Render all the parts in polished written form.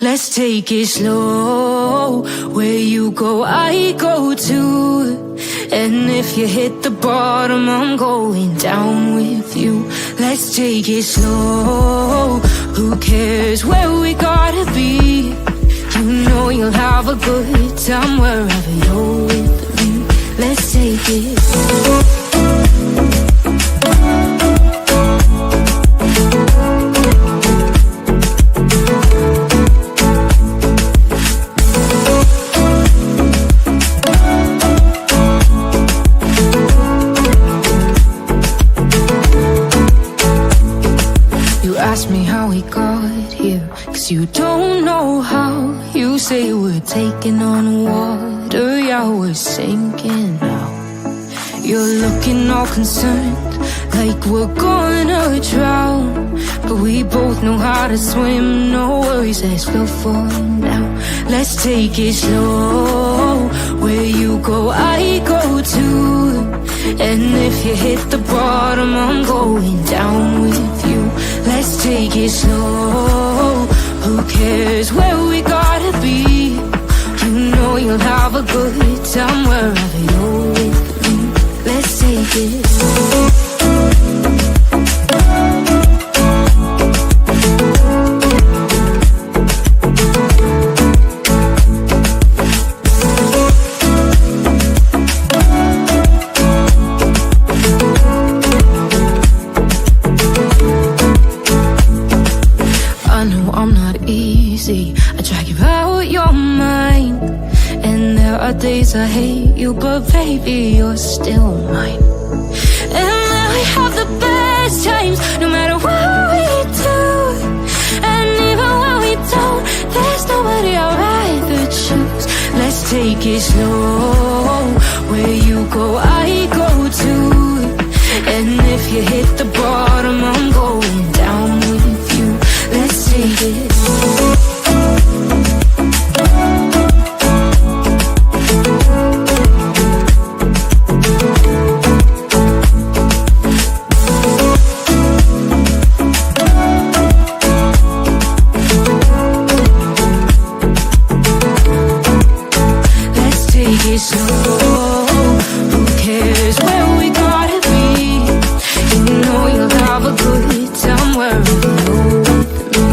Let's take it slow. Where you go, I go too. And if you hit the bottom, I'm going down with you. Let's take it slow. Who cares where we gotta be? You know you'll have a good time wherever you're with me. Let's take it slow. we got here. 'Cause you don't know how. You say we're taking on water, yeah, we're sinking now. You're looking all concerned, like we're gonna drown. But we both know how to swim, no worries, let's go for now. Let's take it slow, where you go, I go too. And if you hit the bottom, I'm going down with you. Let's take it slow, who cares where we gotta be? You know you'll have a good time wherever you're with me. Let's take it slow. I drag you out your mind, and there are days I hate you, but baby, you're still mine. And then we have the best times, no matter what we do. And even when we don't, there's nobody I'd rather choose. Let's take it slow, where you go, I go too. And if you hit the bottom, I'm going down with you. Let's take it slow. Who cares where we gotta be? You know you'll have a good time wherever you're with me.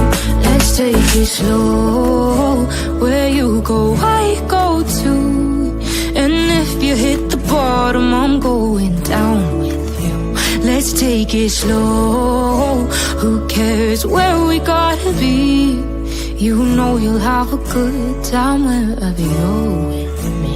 Let's take it slow, where you go, I go too. And if you hit the bottom, I'm going down with you. Let's take it slow, who cares where we gotta be? You know you'll have a good time wherever you're with me.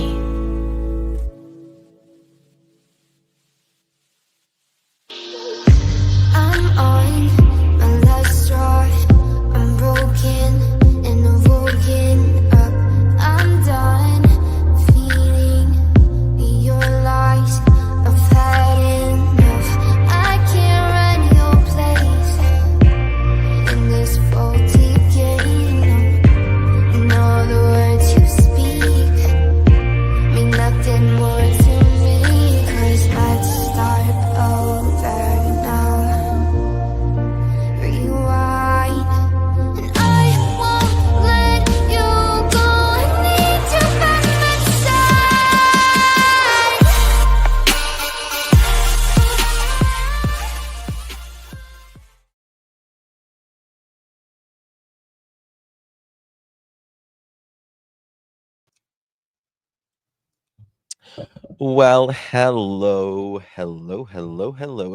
Well, hello,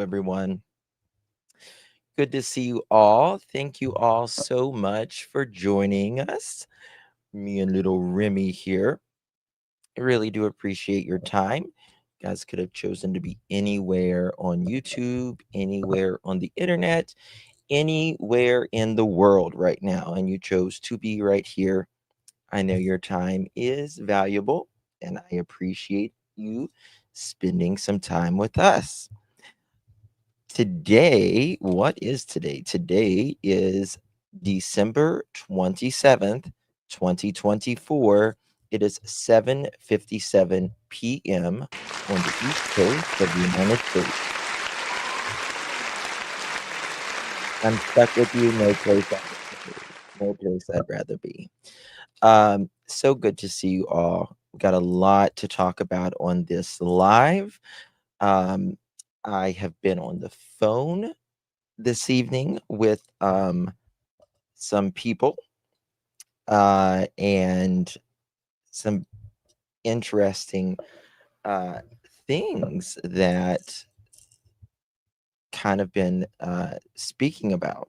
everyone. Good to see you all. Thank you all so much for joining us. Me and little Remy here. I really do appreciate your time. You guys could have chosen to be anywhere on YouTube, anywhere on the internet, anywhere in the world right now, and you chose to be right here. I know your time is valuable, and I appreciate you spending some time with us. Today, what is today? Today is December 27th, 2024. It is 7:57 p.m. on the East Coast of the United States. I'm stuck with you, no place I'd rather be. So good to see you all. We got a lot to talk about on this live. Um, I have been on the phone this evening with some people and some interesting things that kind of been speaking about.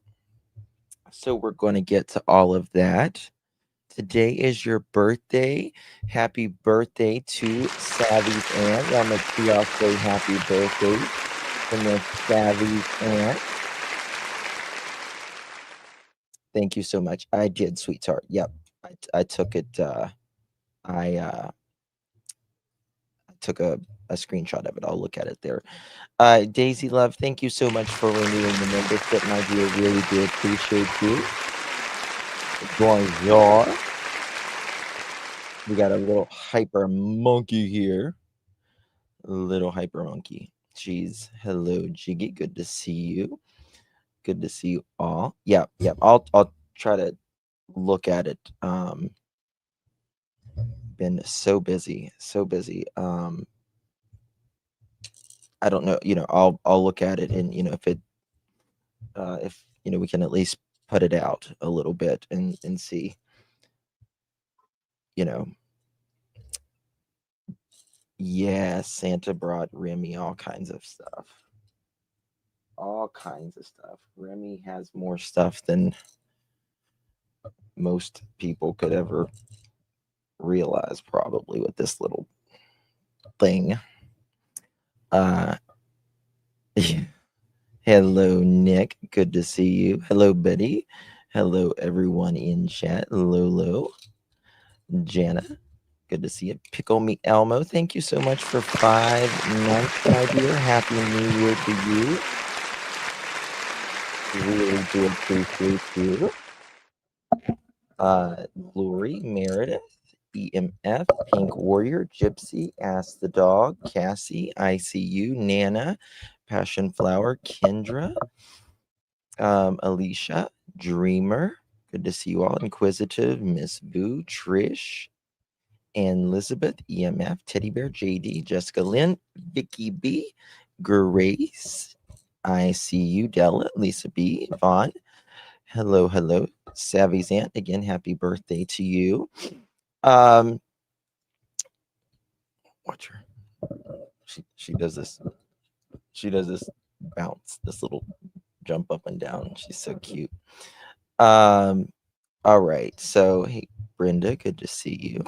So we're going to get to all of that. Today is your birthday. Happy birthday to Savvy's aunt. Y'all make sure y'all say happy birthday to Miss Savvy's aunt. Thank you so much. I did, sweetheart. Yep. I took it. I took a screenshot of it. I'll look at it there. Daisy Love, thank you so much for renewing the membership, my dear. Really do appreciate you. Bonjour. We got a little hyper monkey here. Little hyper monkey. Jeez. Hello, Jiggy. Good to see you. Good to see you all. Yeah. I'll try to look at it. Been so busy. I don't know. I'll look at it, and if we can at least put it out a little bit and see. Yeah, Santa brought Remy all kinds of stuff. All kinds of stuff. Remy has more stuff than most people could ever realize, probably, with this little thing. Hello, Nick. Good to see you. Hello, Betty. Hello, everyone in chat. Lolo, Jana. Good to see you. Pickle Me Elmo. Thank you so much for 5 months, my dear. Happy New Year to you. Really do appreciate you. Glory, Meredith, EMF, Pink Warrior, Gypsy, Ask the Dog, Cassie, ICU, Nana, Passion Flower, Kendra, Alicia, Dreamer. Good to see you all. Inquisitive, Miss Boo, Trish, and Elizabeth, EMF, Teddy Bear, JD, Jessica Lynn, Vicky B, Grace, ICU, Della, Lisa B, Vaughn. Hello, Savvy's aunt. Again, happy birthday to you. Watch her. She does this. She does this bounce, this little jump up and down. She's so cute. All right. So, hey, Brenda, good to see you.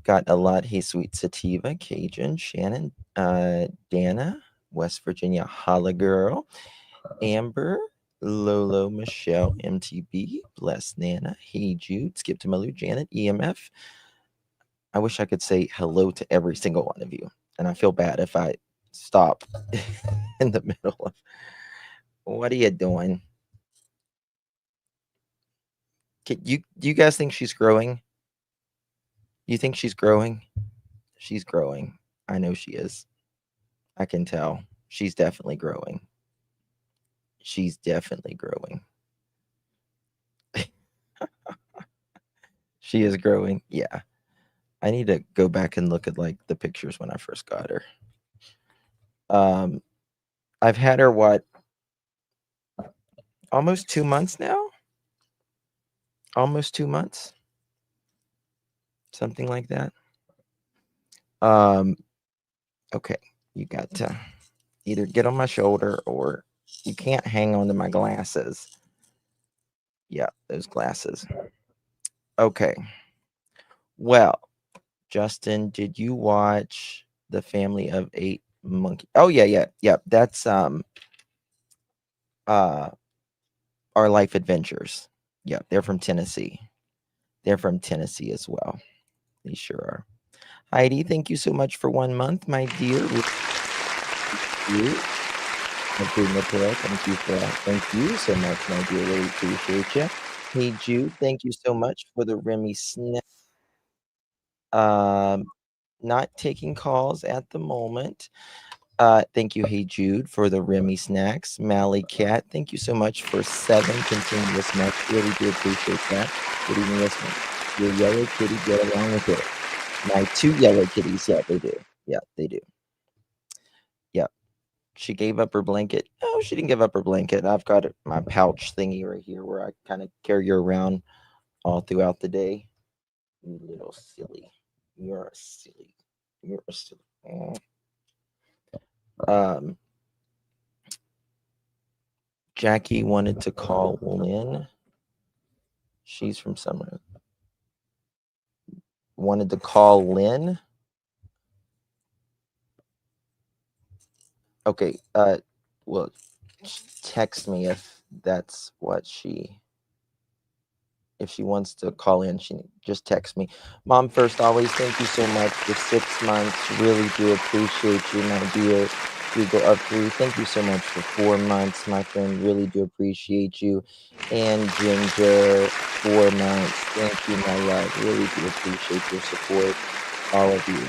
Got a lot. Hey, Sweet Sativa, Cajun, Shannon, Dana, West Virginia, Holla Girl, Amber, Lolo, Michelle, MTB, Bless Nana, Hey Jude, Skip to Malou, Janet, EMF. I wish I could say hello to every single one of you, and I feel bad if I stop in the middle of. What are you doing? Do you guys think she's growing? You think she's growing? She's growing. I know she is. I can tell. She's definitely growing. She's definitely growing. She is growing. Yeah. I need to go back and look at like the pictures when I first got her. I've had her almost 2 months now? Almost 2 months? Something like that. Okay. You got to either get on my shoulder or you can't hang on to my glasses. Yeah, those glasses. Okay. Well, Justin, did you watch The Family of 8 Monkey? Oh yeah. That's Our Life Adventures. Yeah, they're from Tennessee. They're from Tennessee as well. They sure are. Heidi, thank you so much for 1 month, my dear. You. Thank you so much, my dear. Really appreciate you. Hey Jude, thank you so much for the Remy Snap. Not taking calls at the moment. Thank you, Hey Jude, for the Remy snacks. Mally Cat, thank you so much for 7 continuous months. Really do appreciate that. Good evening, listening. Your yellow kitty, get along with it. My 2 yellow kitties, yeah, they do. Yeah, they do. Yeah. She gave up her blanket. No, she didn't give up her blanket. I've got my pouch thingy right here where I kind of carry her around all throughout the day. You little silly. You're a silly. You're a silly. Jackie wanted to call Lynn. She's from somewhere. Wanted to call Lynn. Okay. Well, text me if that's what she if she wants to call in, she just text me. Mom first always, thank you so much for 6 months. Really do appreciate you, my dear. Eagle of 3, thank you so much for 4 months, my friend. Really do appreciate you. And Ginger, 4 months. Thank you, my love. Really do appreciate your support, all of you.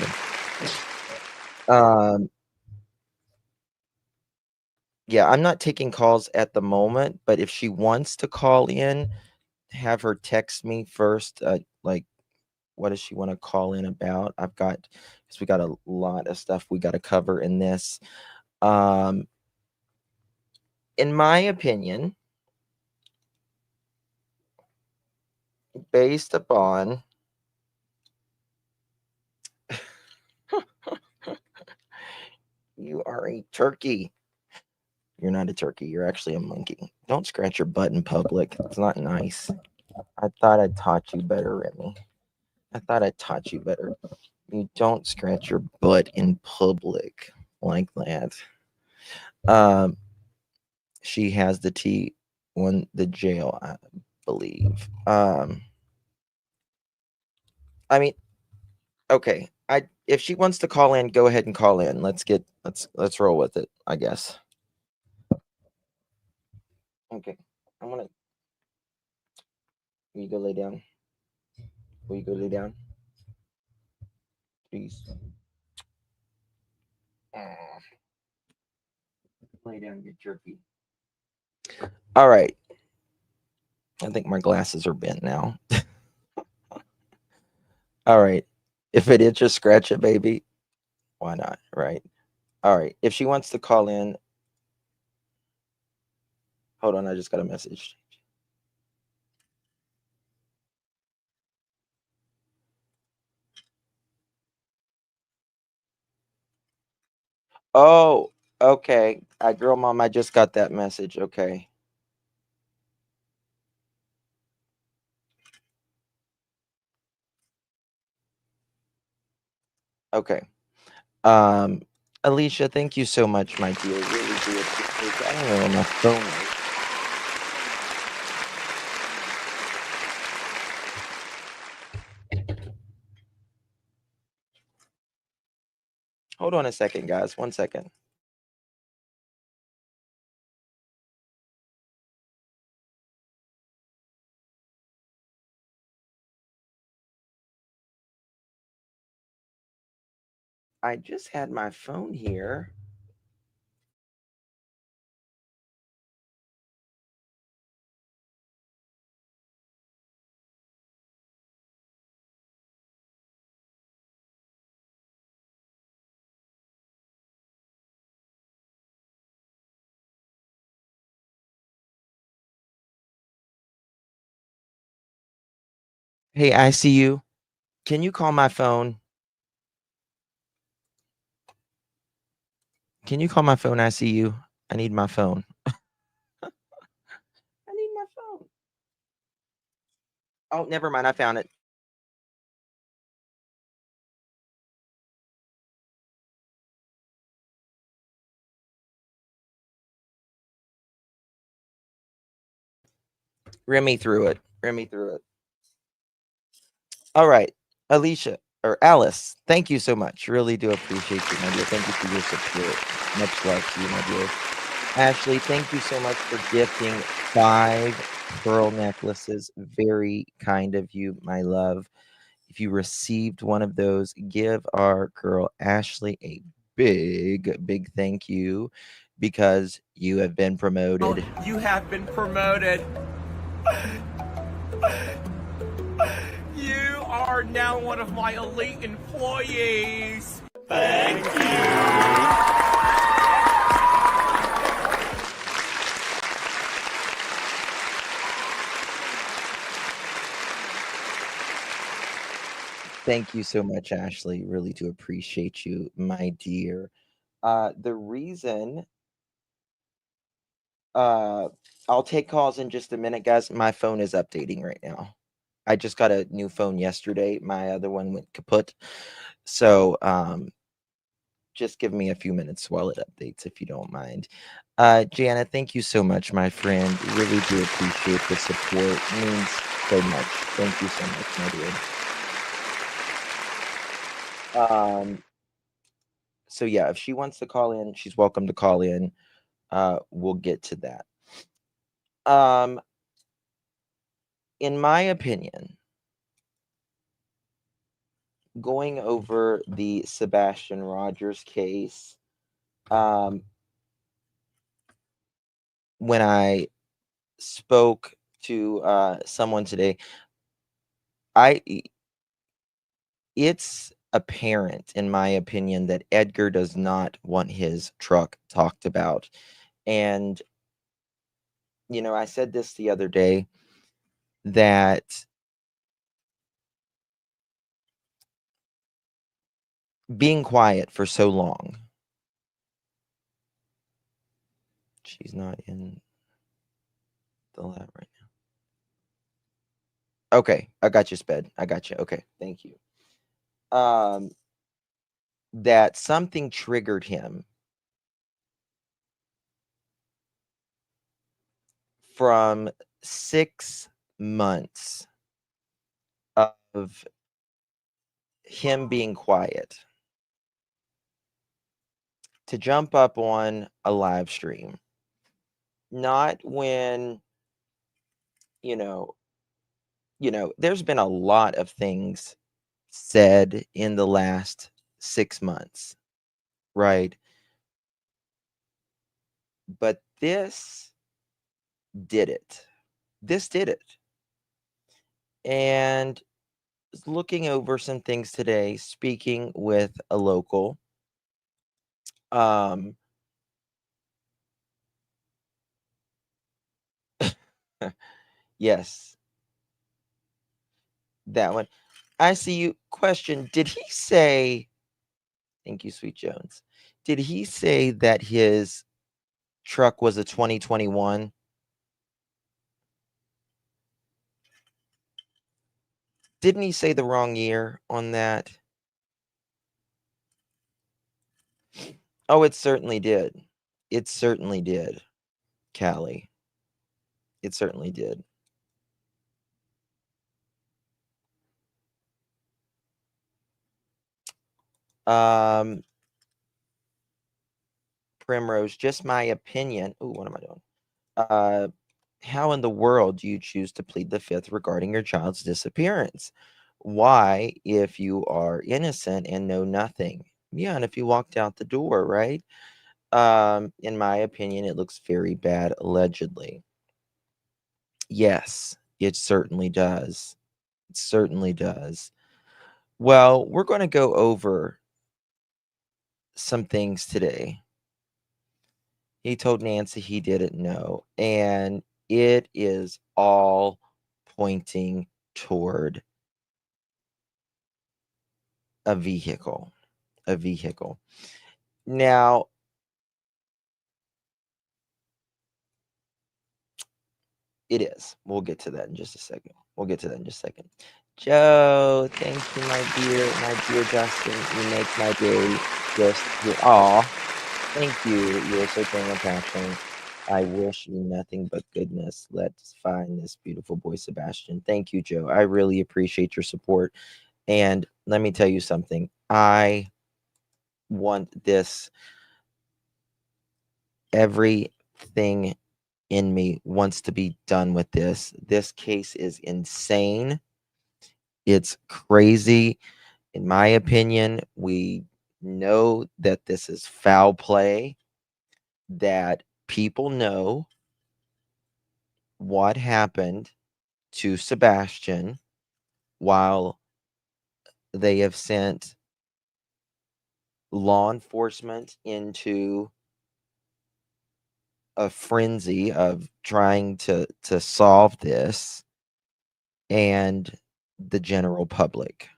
Yeah, I'm not taking calls at the moment, but if she wants to call in, have her text me first. Like, what does she want to call in about? Because we got a lot of stuff we got to cover in this. Um, in my opinion, based upon you are a turkey. You're not a turkey. You're actually a monkey. Don't scratch your butt in public. It's not nice. I thought I taught you better, Remy. I thought I taught you better. You don't scratch your butt in public like that. Um, she has the T on the jail, I believe. I mean, okay. If she wants to call in, go ahead and call in. Let's roll with it, I guess. Okay. I'm gonna will you go lay down? Will you go lay down? Please. Ah, lay down, you jerky. All right. I think my glasses are bent now. All right. If it itches, scratch it, baby. Why not? Right. All right. If she wants to call in, hold on. I just got a message. Oh, okay. Girl, mom, I just got that message. Okay. Okay. Um, Alicia, thank you so much, my dear. Really do appreciate it. I don't know where my phone is. Hold on a second, guys. 1 second. I just had my phone here. Hey, I see you. Can you call my phone? Can you call my phone? I see you. I need my phone. I need my phone. Oh, never mind. I found it. Remy threw it. Remy threw it. All right. Alicia or Alice, thank you so much. Really do appreciate you, my dear. Thank you for your support. Much love to you, my dear. Ashley, thank you so much for gifting 5 pearl necklaces. Very kind of you, my love. If you received one of those, give our girl Ashley a big, big thank you because you have been promoted. You have been promoted. You are now one of my elite employees. Thank you. Thank you so much, Ashley. Really do appreciate you, my dear. The reason I'll take calls in just a minute, guys. My phone is updating right now. I just got a new phone yesterday. My other one went kaput. So just give me a few minutes while it updates, if you don't mind. Jana, thank you so much, my friend. Really do appreciate the support. It means so much. Thank you so much, my dear. So yeah, if she wants to call in, she's welcome to call in. We'll get to that. In my opinion, going over the Sebastian Rogers case, when I spoke to someone today, it's apparent, in my opinion, that Edgar does not want his truck talked about. And, I said this the other day that being quiet for so long, she's not in the lab right now. Okay, I got you, Sped. I got you. Okay, thank you. That something triggered him from 6 months of him being quiet to jump up on a live stream. Not when, there's been a lot of things said in the last 6 months, right? But this did it. This did it. And was looking over some things today, speaking with a local. Yes, that one. I see you. Question: did he say? Thank you, Sweet Jones. Did he say that his truck was a 2021? Didn't he say the wrong year on that? Oh, it certainly did. It certainly did, Callie. It certainly did. Primrose, just my opinion. Ooh, what am I doing? How in the world do you choose to plead the fifth regarding your child's disappearance? Why, if you are innocent and know nothing? Yeah, and if you walked out the door, right? In my opinion, it looks very bad, allegedly. Yes, it certainly does. It certainly does. Well, we're going to go over some things today. He told Nancy he didn't know, and it is all pointing toward a vehicle. A vehicle. Now, it is. We'll get to that in just a second. Joe, thank you, my dear Justin. You make my day just aw. Thank you. You're so full of passion. I wish you nothing but goodness. Let's find this beautiful boy, Sebastian. Thank you, Joe. I really appreciate your support. And let me tell you something. I want this. Everything in me wants to be done with this. This case is insane. It's crazy. In my opinion, we know that this is foul play, that people know what happened to Sebastian while they have sent law enforcement into a frenzy of trying to solve this, and the general public.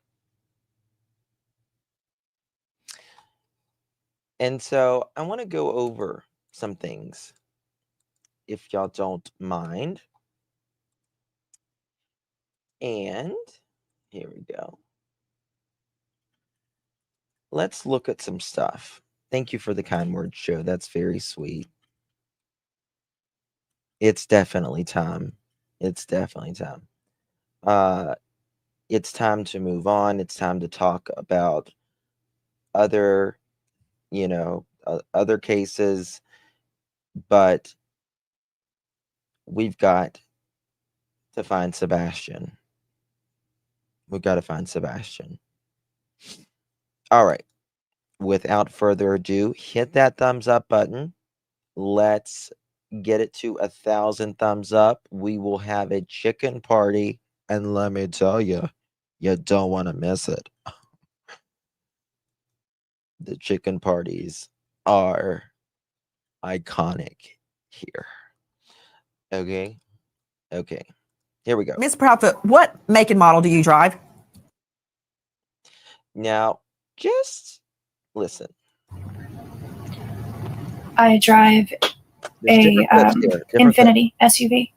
And so I want to go over some things, if y'all don't mind. And here we go. Let's look at some stuff. Thank you for the kind words, Joe. That's very sweet. It's definitely time. It's definitely time. it's time to move on. It's time to talk about other, other cases, but we've got to find Sebastian. We've got to find Sebastian. All right. Without further ado, hit that thumbs up button. Let's get it to 1,000 thumbs up. We will have a chicken party. And let me tell you, you don't want to miss it. The chicken parties are iconic here. Okay. Here we go. Miss Proudfoot, what make and model do you drive? Now, just listen. I drive There's a different clips here, different clips. Infinity SUV,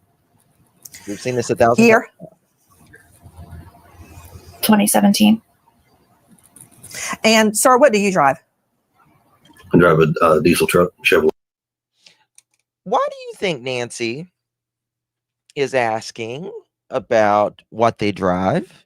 We've seen this 1,000 Year? times. 2017. And sir, what do you drive? I drive a diesel truck, Chevrolet. Why do you think Nancy is asking about what they drive?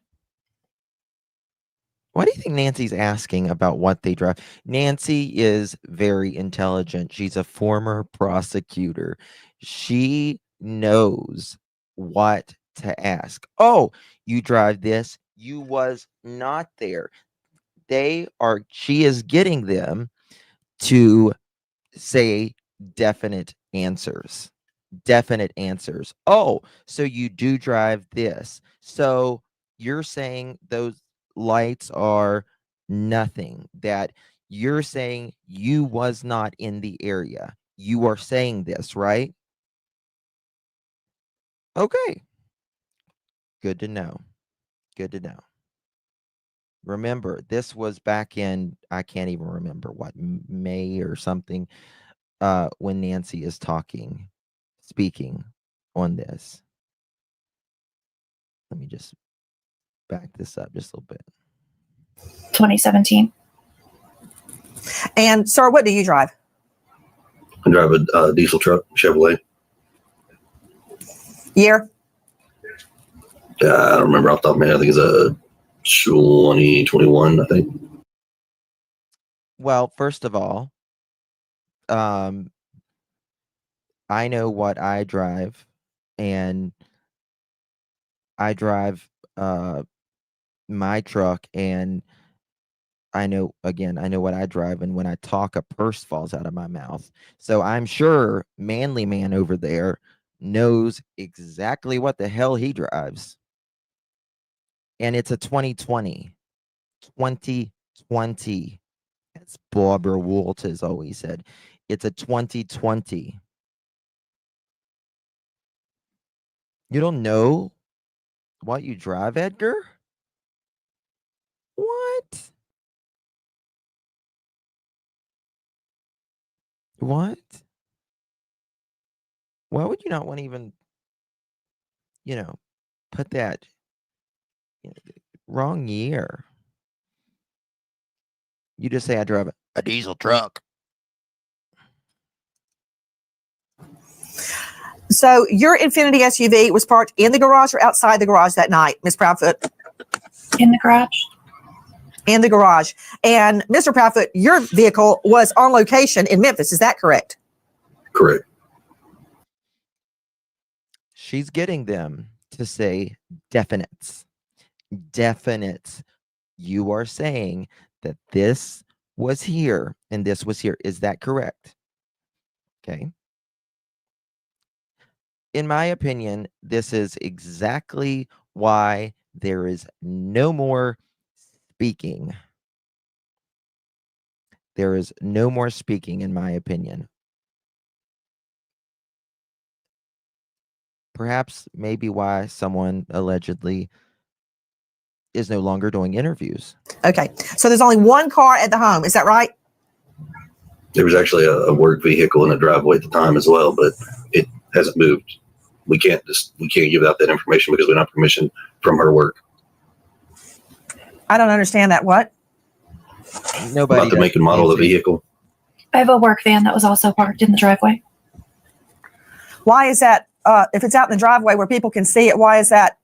Why do you think Nancy's asking about what they drive? Nancy is very intelligent. She's a former prosecutor. She knows what to ask. Oh, you drive this. You was not there. She is getting them to say definite answers. Definite answers. Oh, so you do drive this. So you're saying those lights are nothing, that you're saying you was not in the area. You are saying this, right? Okay. Good to know. Good to know. Remember, this was back in, I can't even remember what, May or something, when Nancy is speaking on this. Let me just back this up just a little bit. 2017. And sir, what do you drive? I drive a diesel truck, Chevrolet. Year? I don't remember off the top of my head. I think it's a 2021, I think. Well, first of all, I know what I drive, and I drive my truck, and I know what I drive, and when I talk, a purse falls out of my mouth. So I'm sure Manly Man over there knows exactly what the hell he drives. And it's a 2020. 2020. As Barbara Walters always said. It's a 2020. You don't know what you drive, Edgar? What? What? Why would you not want to even, put that wrong year? You just say I drive a diesel truck. So your Infinity SUV was parked in the garage or outside the garage that night, Miss Proudfoot? In the garage. In the garage. And Mr. Proudfoot, your vehicle was on location in Memphis. Is that correct? Correct. She's getting them to say definites. Definites. You are saying that this was here and this was here. Is that correct? Okay. In my opinion, this is exactly why there is no more speaking. There is no more speaking, in my opinion. Perhaps maybe why someone allegedly is no longer doing interviews. Okay. So there's only one car at the home. Is that right? There was actually a work vehicle in the driveway at the time as well, but it hasn't moved. We can't give out that information because we don't have permission from her work. I don't understand that. What? Nobody About the make and model of the vehicle. I have a work van that was also parked in the driveway. Why is that? If it's out in the driveway where people can see it, why is that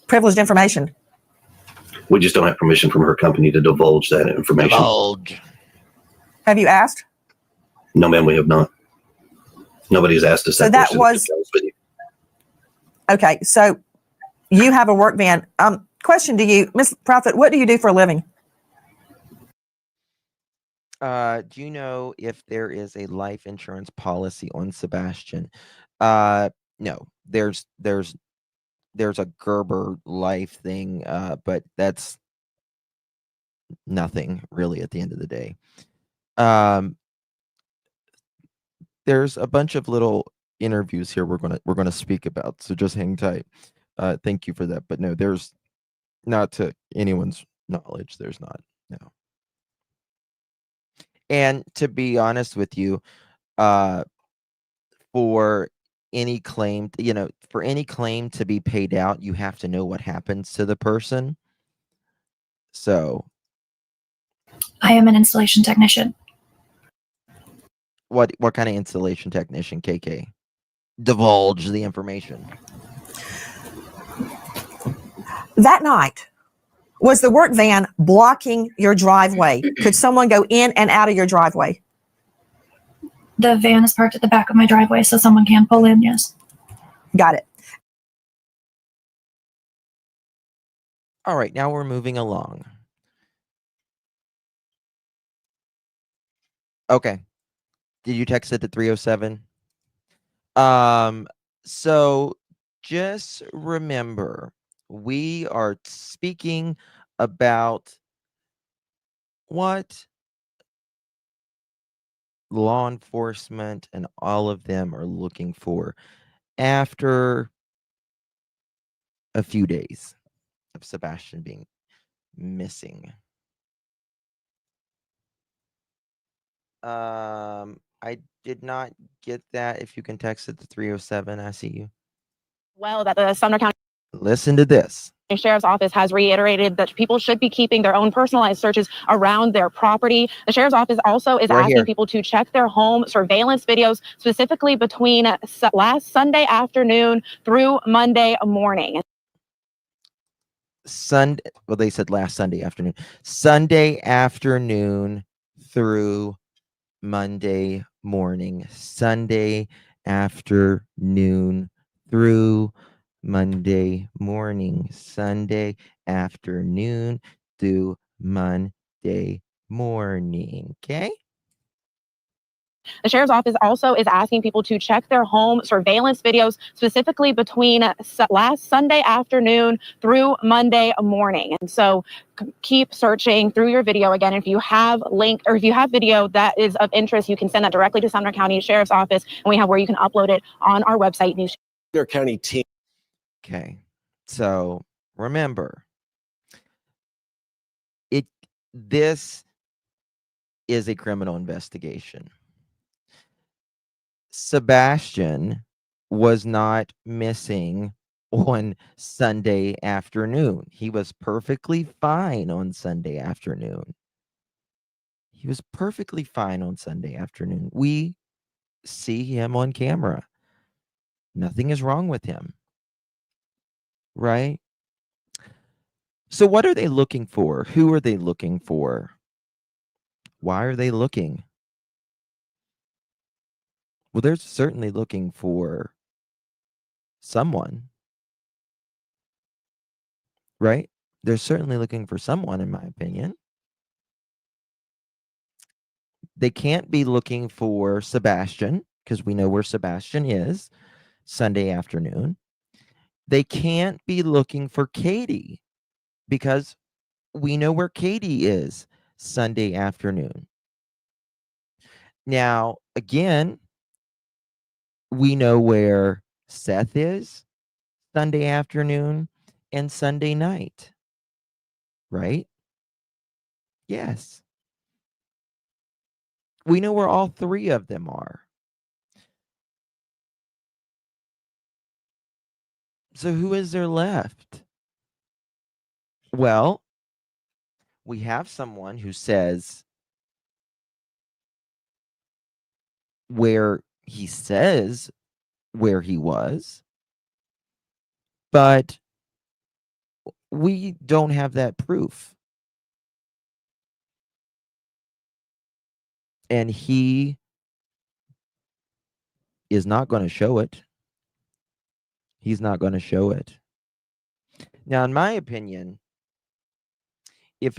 privileged information? We just don't have permission from her company to divulge that information. Divulge. Have you asked? No, ma'am, we have not. Nobody's asked us So that that question, was- to be honest with you. Okay, so you have a work van. Question to you, Miss Prophet, what do you do for a living? Do you know if there is a life insurance policy on Sebastian? No. There's a Gerber life thing, but that's nothing really at the end of the day. There's a bunch of little interviews here we're gonna speak about, so just hang tight. Thank you for that. But no, there's not, to anyone's knowledge, there's not. No. And to be honest with you, for any claim, for any claim to be paid out, you have to know what happens to the person. So I am an installation technician. what kind of installation technician, KK? Divulge the information. That night, was the work van blocking your driveway? Could someone go in and out of your driveway? The van is parked at the back of my driveway, so someone can pull in, yes. Got it. All right, now we're moving along. Okay. Did you text it to 307? So just remember, we are speaking about what law enforcement and all of them are looking for after a few days of Sebastian being missing. I did not get that. If you can text it to 307, I see you. Well, that the Sumner County Listen to this. Sheriff's Office has reiterated that people should be keeping their own personalized searches around their property. The Sheriff's Office also is Right asking here. people to check their home surveillance videos, specifically between last Sunday afternoon through Monday morning. Well, they said last Sunday afternoon. Sunday afternoon through Monday morning. Sunday afternoon through Monday morning. Sunday afternoon through Monday morning. Okay? The Sheriff's Office also is asking people to check their home surveillance videos, specifically between last Sunday afternoon through Monday morning. And so keep searching through your video. Again, if you have if you have video that is of interest, you can send that directly to Sumner County Sheriff's Office, and we have where you can upload it on our website, News. Their county team. Okay. So remember, this is a criminal investigation. Sebastian was not missing on Sunday afternoon. He was perfectly fine on Sunday afternoon. He was perfectly fine on Sunday afternoon. We see him on camera. Nothing is wrong with him. Right? So what are they looking for? Who are they looking for? Why are they looking? Well, they're certainly looking for someone. Right? They're certainly looking for someone, in my opinion. They can't be looking for Sebastian, because we know where Sebastian is Sunday afternoon. They can't be looking for Katie, because we know where Katie is Sunday afternoon. Now, again, we know where Seth is Sunday afternoon and Sunday night. Right? Yes. We know where all three of them are. So who is there left? Well, we have someone who says where he was, but we don't have that proof. And he is not going to show it. He's not going to show it. Now, in my opinion, if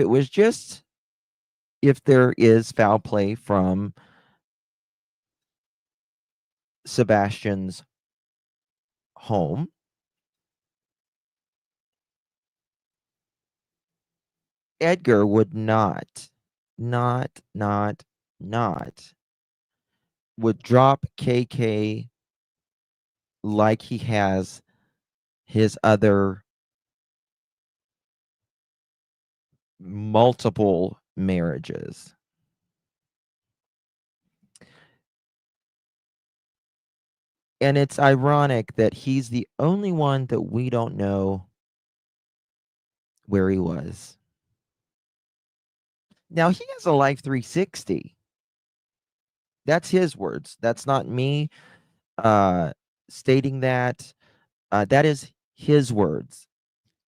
there is foul play from Sebastian's home, Edgar would not would drop KK like he has his other multiple marriages. And it's ironic that he's the only one that we don't know where he was. Now, he has a Life 360. That's his words. That's not me stating that. That is his words.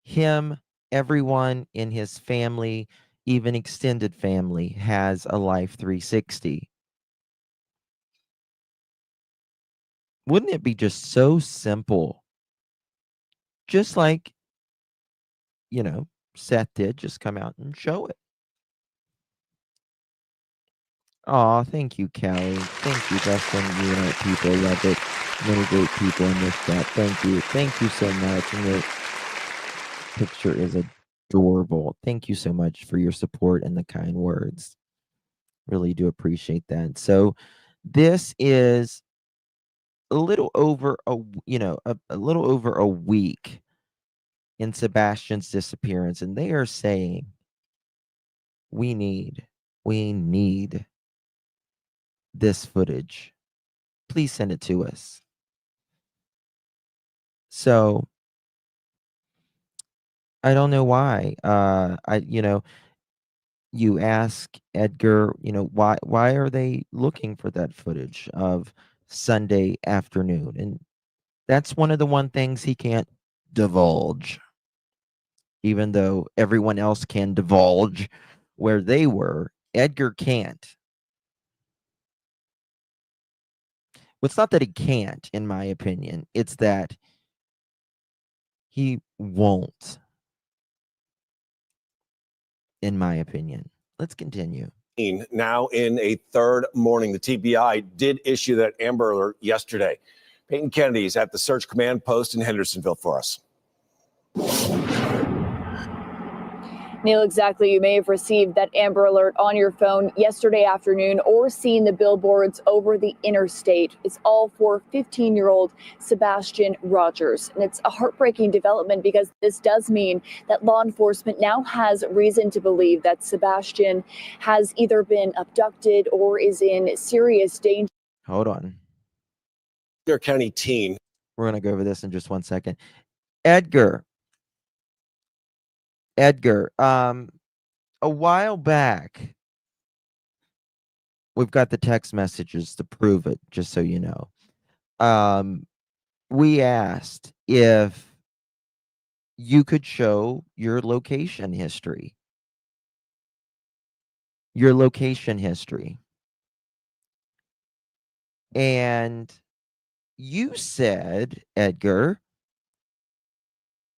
Him, everyone in his family, even extended family, has a Life 360. Wouldn't it be just so simple? Just like, Seth did, just come out and show it. Aw, thank you, Callie. Thank you, Dustin. People love it. Many great people in this chat. Thank you. Thank you so much. And your picture is adorable. Thank you so much for your support and the kind words. Really do appreciate that. So this is a little over a little over a week in Sebastian's disappearance, and they are saying we need this footage. Please send it to us. So I don't know why. You ask Edgar, why are they looking for that footage of Sunday afternoon? And that's one of the things he can't divulge, even though everyone else can divulge where they were. Edgar can't. Well, it's not that he can't, in my opinion. It's that he won't, in my opinion. Let's continue. Now in a third morning, the TBI did issue that Amber Alert yesterday. Peyton Kennedy is at the search command post in Hendersonville for us. Neil, exactly. You may have received that Amber Alert on your phone yesterday afternoon or seen the billboards over the interstate. It's all for 15-year-old Sebastian Rogers. And it's a heartbreaking development because this does mean that law enforcement now has reason to believe that Sebastian has either been abducted or is in serious danger. Hold on. Their county teen. We're going to go over this in just 1 second. Edgar, a while back, we've got the text messages to prove it, just so you know. We asked if you could show your location history. And you said, Edgar,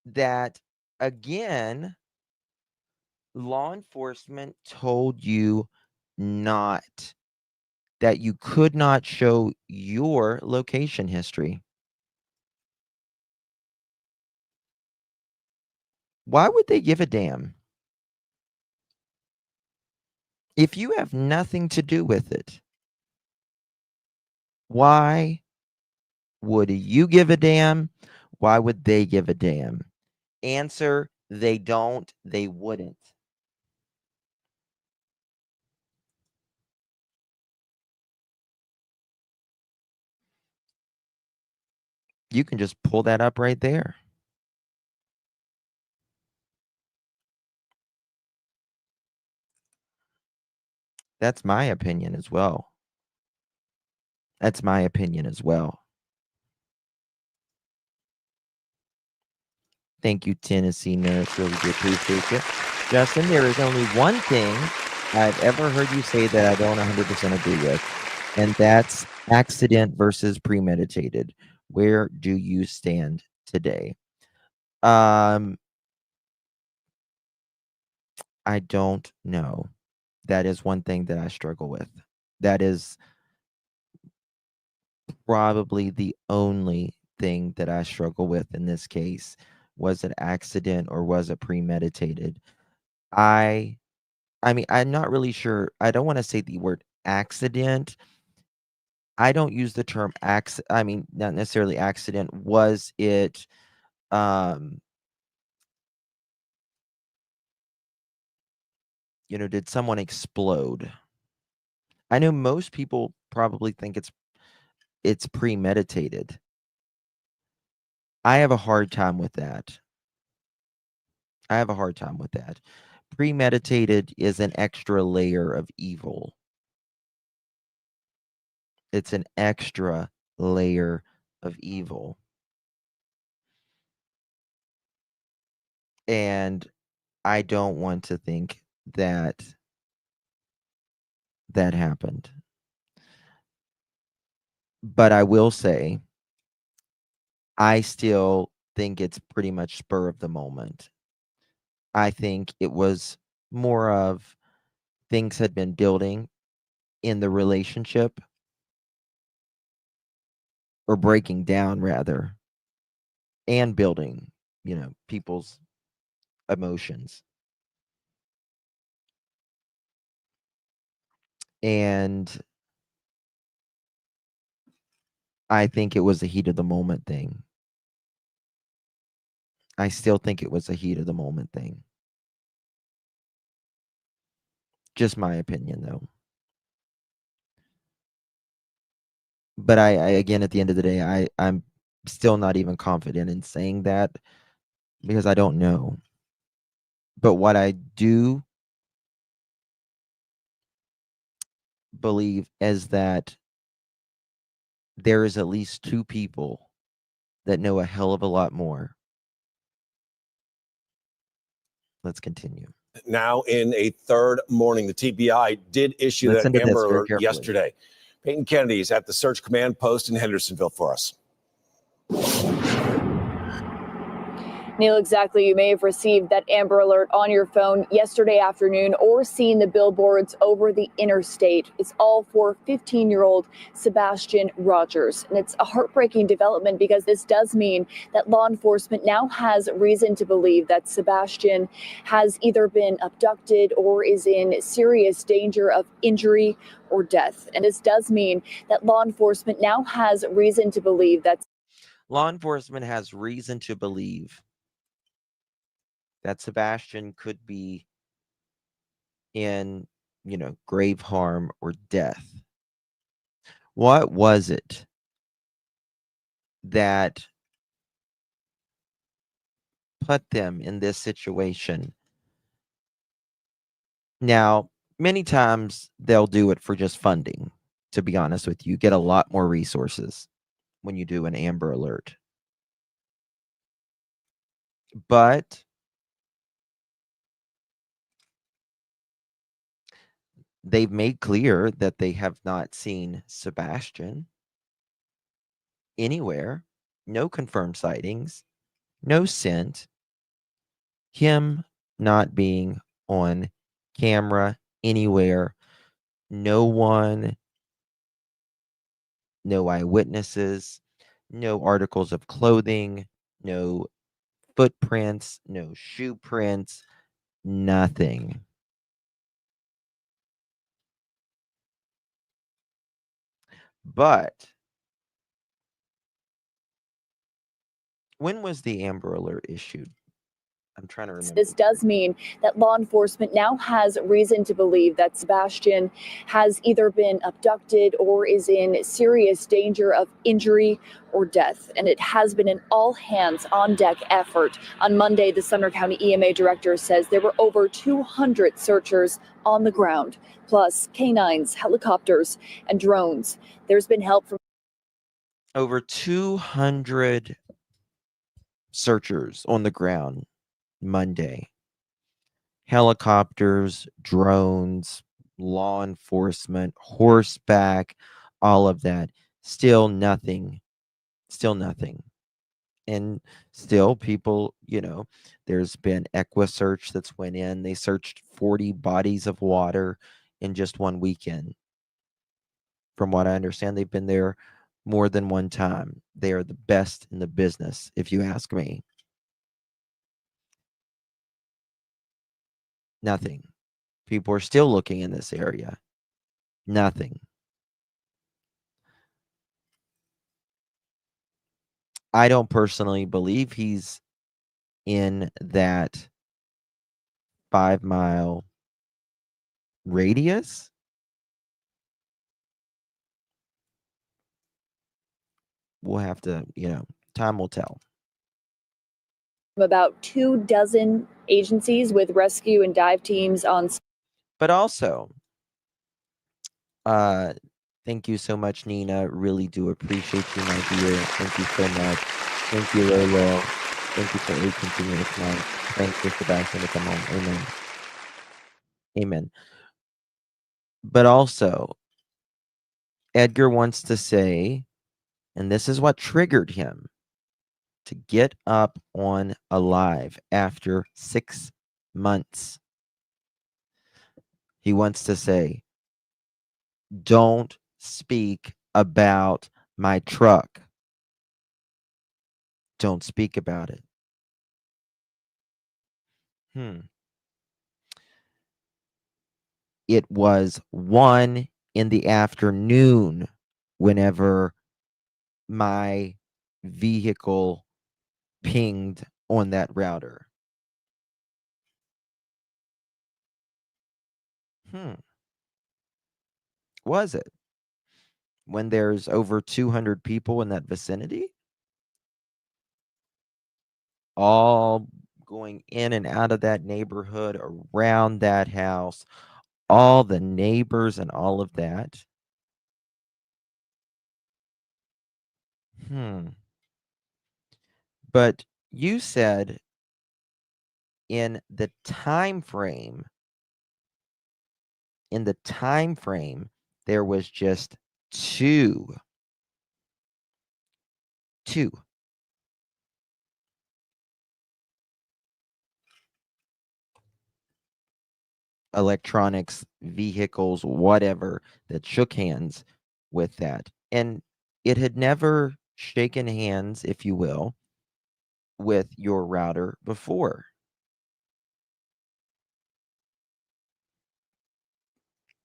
that again, law enforcement told you that you could not show your location history. Why would they give a damn? If you have nothing to do with it, why would you give a damn? Why would they give a damn? Answer, they don't, they wouldn't. You can just pull that up right there. That's my opinion as well. Thank you, Tennessee Nurse. Really do appreciate you. Justin, there is only one thing I've ever heard you say that I don't 100% agree with, and that's accident versus premeditated. Where do you stand today? I don't know. That is one thing that I struggle with. That is probably the only thing that I struggle with in this case. Was it accident or was it premeditated? I mean, I'm not really sure. I don't want to say the word accident. I don't use the term I mean, not necessarily accident. Was it did someone explode? I know most people probably think it's premeditated. I have a hard time with that. Premeditated is an extra layer of evil. It's an extra layer of evil. And I don't want to think that that happened. But I will say, I still think it's pretty much spur of the moment. I think it was more of things had been building in the relationship, or breaking down rather, and building, people's emotions. And I think it was a heat of the moment thing. I still think it was a heat of the moment thing. Just my opinion, though. But I again, at the end of the day, I'm still not even confident in saying that because I don't know. But what I do believe is that there is at least two people that know a hell of a lot more. Let's continue. Now in a third morning, the TBI did issue Listen that to this Amber very Alert carefully. yesterday. Peyton Kennedy is at the Search Command Post in Hendersonville for us. Neil, exactly. You may have received that Amber Alert on your phone yesterday afternoon or seen the billboards over the interstate. It's all for 15-year-old Sebastian Rogers. And it's a heartbreaking development because this does mean that law enforcement now has reason to believe that Sebastian has either been abducted or is in serious danger of injury or death. And this does mean that law enforcement now has reason to believe that Sebastian could be in, grave harm or death. What was it that put them in this situation? Now, many times they'll do it for just funding, to be honest with you. You get a lot more resources when you do an Amber Alert. But they've made clear that they have not seen Sebastian anywhere. No confirmed sightings, no scent, him not being on camera anywhere, no one, no eyewitnesses, no articles of clothing, no footprints, no shoe prints, nothing. But when was the Amber Alert issued? I'm trying to remember. this does mean that law enforcement now has reason to believe that Sebastian has either been abducted or is in serious danger of injury or death. And it has been an all hands on deck effort. On Monday, the Sumner County EMA director says there were over 200 searchers on the ground, plus canines, helicopters, and drones. There's been help from over 200 searchers on the ground Monday. Helicopters, drones, law enforcement, horseback, all of that. Still nothing. Still nothing. And still people, there's been EquiSearch that's went in. They searched 40 bodies of water in just one weekend. From what I understand, they've been there more than one time. They are the best in the business, if you ask me. Nothing. People are still looking in this area. Nothing. I don't personally believe he's in that 5-mile radius. We'll have to, time will tell. About 24 agencies with rescue and dive teams on. But also, thank you so much, Nina. Really do appreciate you, my dear. Thank you so much. Thank you, Lolo. Thank you for a continuous night. Thanks for Sebastian to come home. Amen. Amen. But also, Edgar wants to say, and this is what triggered him to get up on Alive after 6 months. He wants to say, don't speak about my truck. Don't speak about it. It was 1 in the afternoon whenever my vehicle pinged on that router. Was it? When there's over 200 people in that vicinity? All going in and out of that neighborhood, around that house, all the neighbors and all of that. But you said in the time frame, there was just two electronics, vehicles, whatever, that shook hands with that. And it had never shaken hands, if you will, with your router before.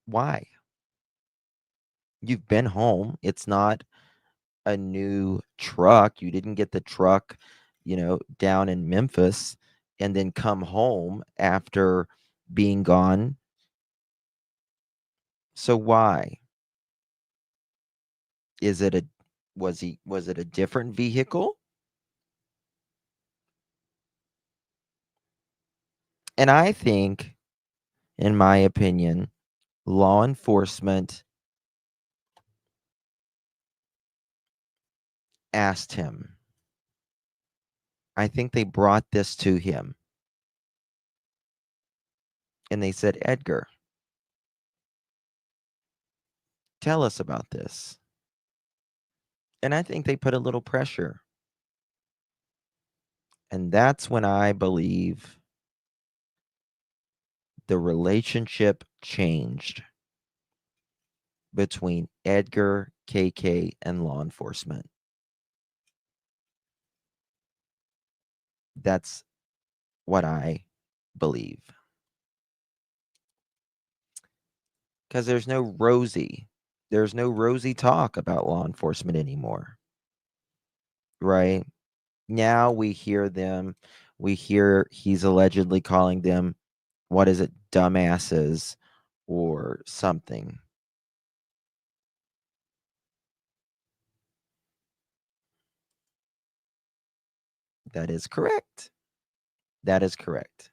Why? You've been home. It's not a new truck. You didn't get the truck, down in Memphis and then come home after being gone. So why? Was it a different vehicle? And I think, in my opinion, law enforcement asked him. I think they brought this to him. And they said, Edgar, tell us about this. And I think they put a little pressure. And that's when I believe the relationship changed between Edgar, KK, and law enforcement. That's what I believe. Because there's no rosy talk about law enforcement anymore. Right? Now we hear he's allegedly calling them, what is it, dumbasses or something. That is correct. That is correct.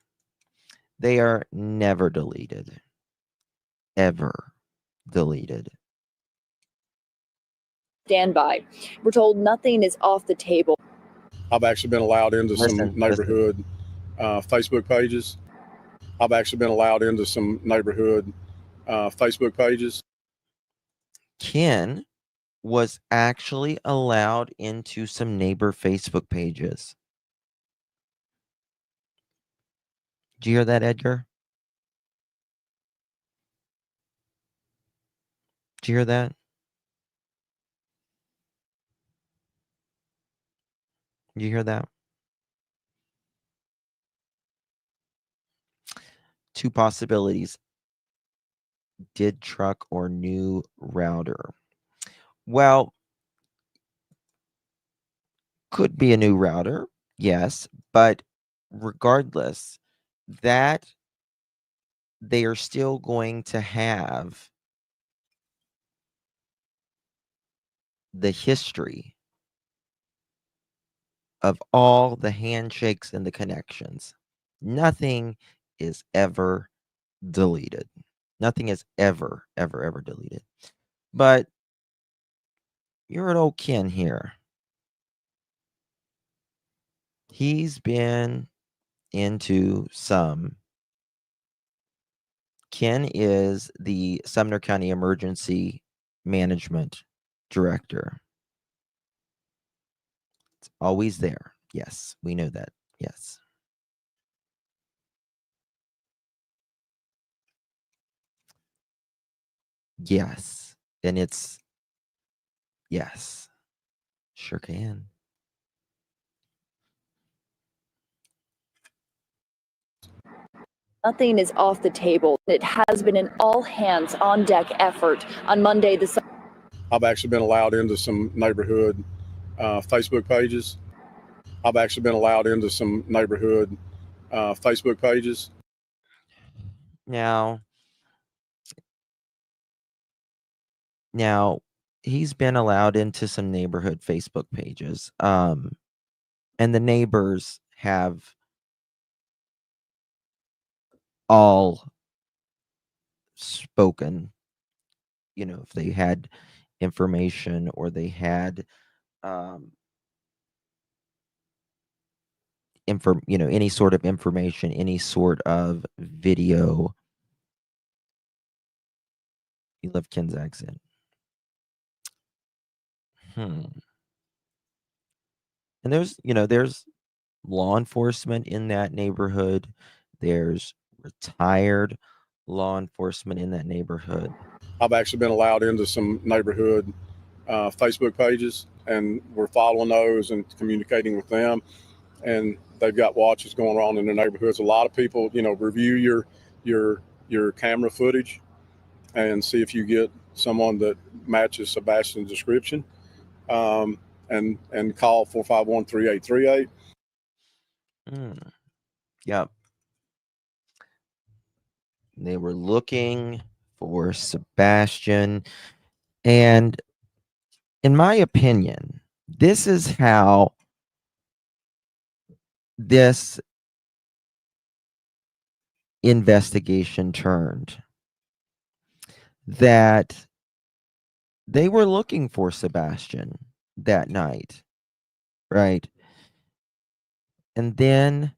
They are never deleted. Ever deleted. Stand by. We're told nothing is off the table. I've actually been allowed into Listen, some neighborhood Facebook pages. I've actually been allowed into some neighborhood Facebook pages. Ken was actually allowed into some neighbor Facebook pages. Do you hear that, Edgar? Do you hear that? You hear that? Two possibilities. Did truck or new router? Well, could be a new router, yes, but regardless, that they are still going to have the history of all the handshakes and the connections. Nothing is ever deleted. Nothing is ever, ever, ever deleted. But you're an old Ken here. He's been into some. Ken is the Sumner County Emergency Management Director. It's always there. Yes, we know that. Yes. Yes. And it's, yes, sure can. Nothing is off the table. It has been an all-hands-on-deck effort. On Monday, I've actually been allowed into some neighborhood Facebook pages. I've actually been allowed into some neighborhood Facebook pages. Now, he's been allowed into some neighborhood Facebook pages. And the neighbors have all spoken, if they had information or they had any sort of information, any sort of video. You love Ken's accent. And there's law enforcement in that neighborhood. There's retired law enforcement in that neighborhood. I've actually been allowed into some neighborhood Facebook pages, and we're following those and communicating with them. And they've got watches going on in their neighborhoods. A lot of people, review your camera footage and see if you get someone that matches Sebastian's description. And call 451-3838. Yep. They were looking for Sebastian. And in my opinion, this is how this investigation turned. That they were looking for Sebastian that night, right? And then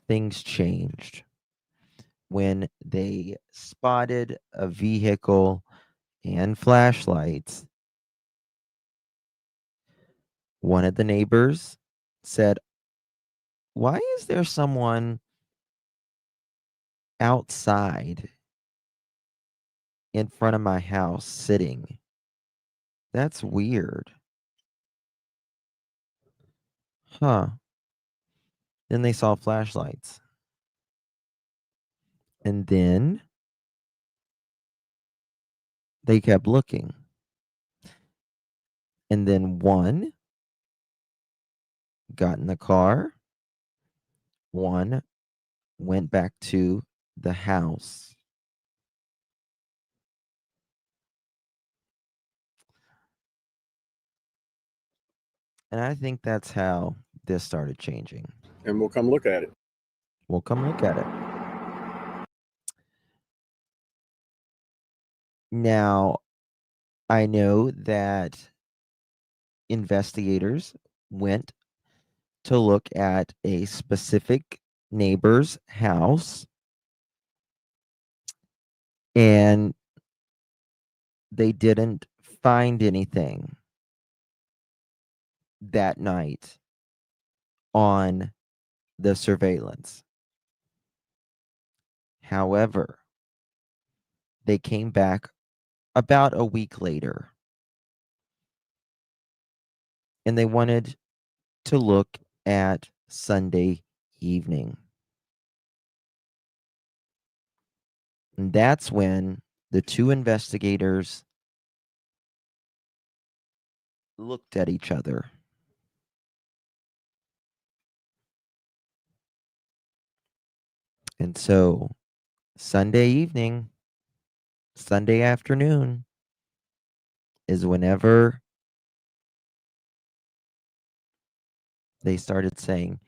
things changed when they spotted a vehicle and flashlights. One of the neighbors said, "Why is there someone outside in front of my house sitting? That's weird." Huh. Then they saw flashlights. And then they kept looking. And then one got in the car. One went back to the house. And I think that's how this started changing. And we'll come look at it. We'll come look at it. Now, I know that investigators went to look at a specific neighbor's house, and they didn't find anything that night on the surveillance. However, they came back about a week later and they wanted to look at Sunday evening. And that's when the two investigators looked at each other. And so Sunday evening, Sunday afternoon is whenever they started saying,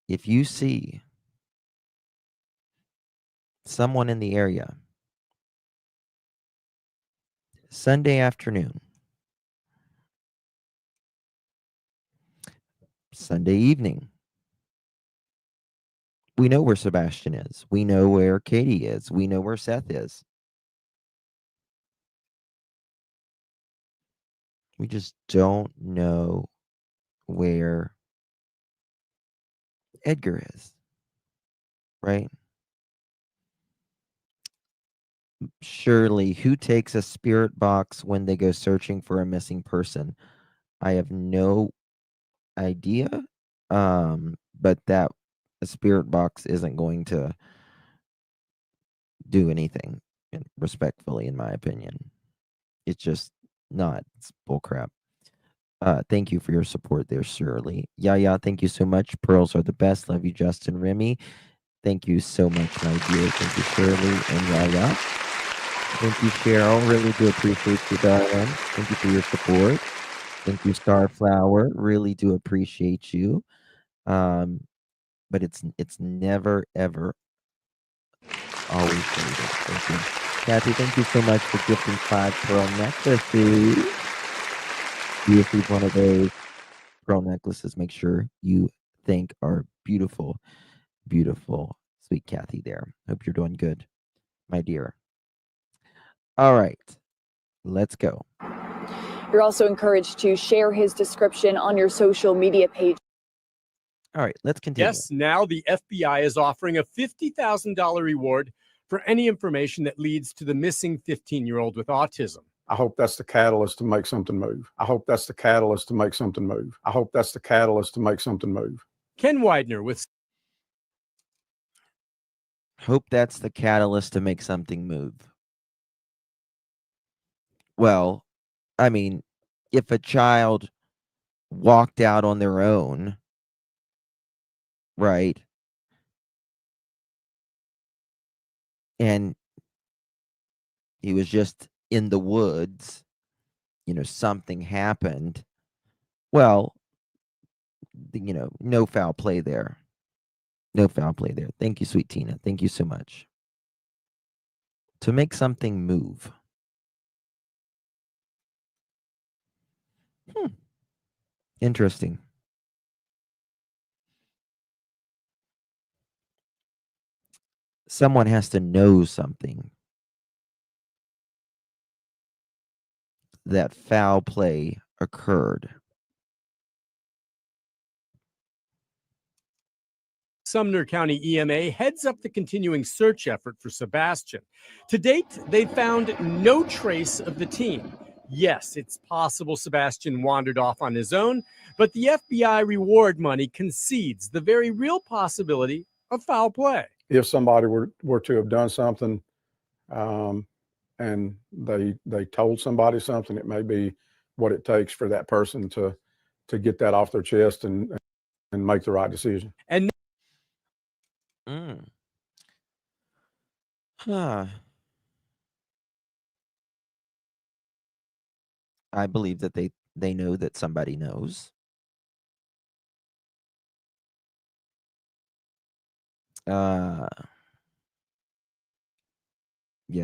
if you see someone in the area, Sunday afternoon, Sunday evening, we know where Sebastian is. We know where Katie is. We know where Seth is. We just don't know where Edgar is, right? Surely, who takes a spirit box when they go searching for a missing person? I have no idea. But that a spirit box isn't going to do anything, respectfully, in my opinion. It's just not. It's bullcrap. Thank you for your support there, Shirley. Yeah, thank you so much. Pearls are the best. Love you, Justin Remy. Thank you so much, my dear. Thank you, Shirley and Yaya. Thank you, Cheryl. Really do appreciate you, darling. Thank you for your support. Thank you, Starflower. Really do appreciate you. But it's never ever always needed. Thank you, Kathy. Thank you so much for gifting 5 pearl necklaces. If you receive one of those pearl necklaces, make sure you thank our beautiful, beautiful, sweet Kathy there. Hope you're doing good, my dear. All right, let's go. You're also encouraged to share his description on your social media page. All right, let's continue. Yes, now the FBI is offering a $50,000 reward for any information that leads to the missing 15-year-old with autism. I hope that's the catalyst to make something move. I hope that's the catalyst to make something move. I hope that's the catalyst to make something move. Ken Widener with Hope that's the catalyst to make something move. Well, I mean, if a child walked out on their own, right, and he was just in the woods, something happened, well, no foul play there. No foul play there. Thank you, sweet Tina. Thank you so much. To make something move. Interesting. Someone has to know something. That foul play occurred. Sumner County EMA heads up the continuing search effort for Sebastian. To date, they found no trace of the teen. Yes, it's possible Sebastian wandered off on his own, but the FBI reward money concedes the very real possibility of foul play. If somebody were to have done something and they told somebody something, it may be what it takes for that person to get that off their chest and make the right decision. And I believe that they know that somebody knows. Yeah,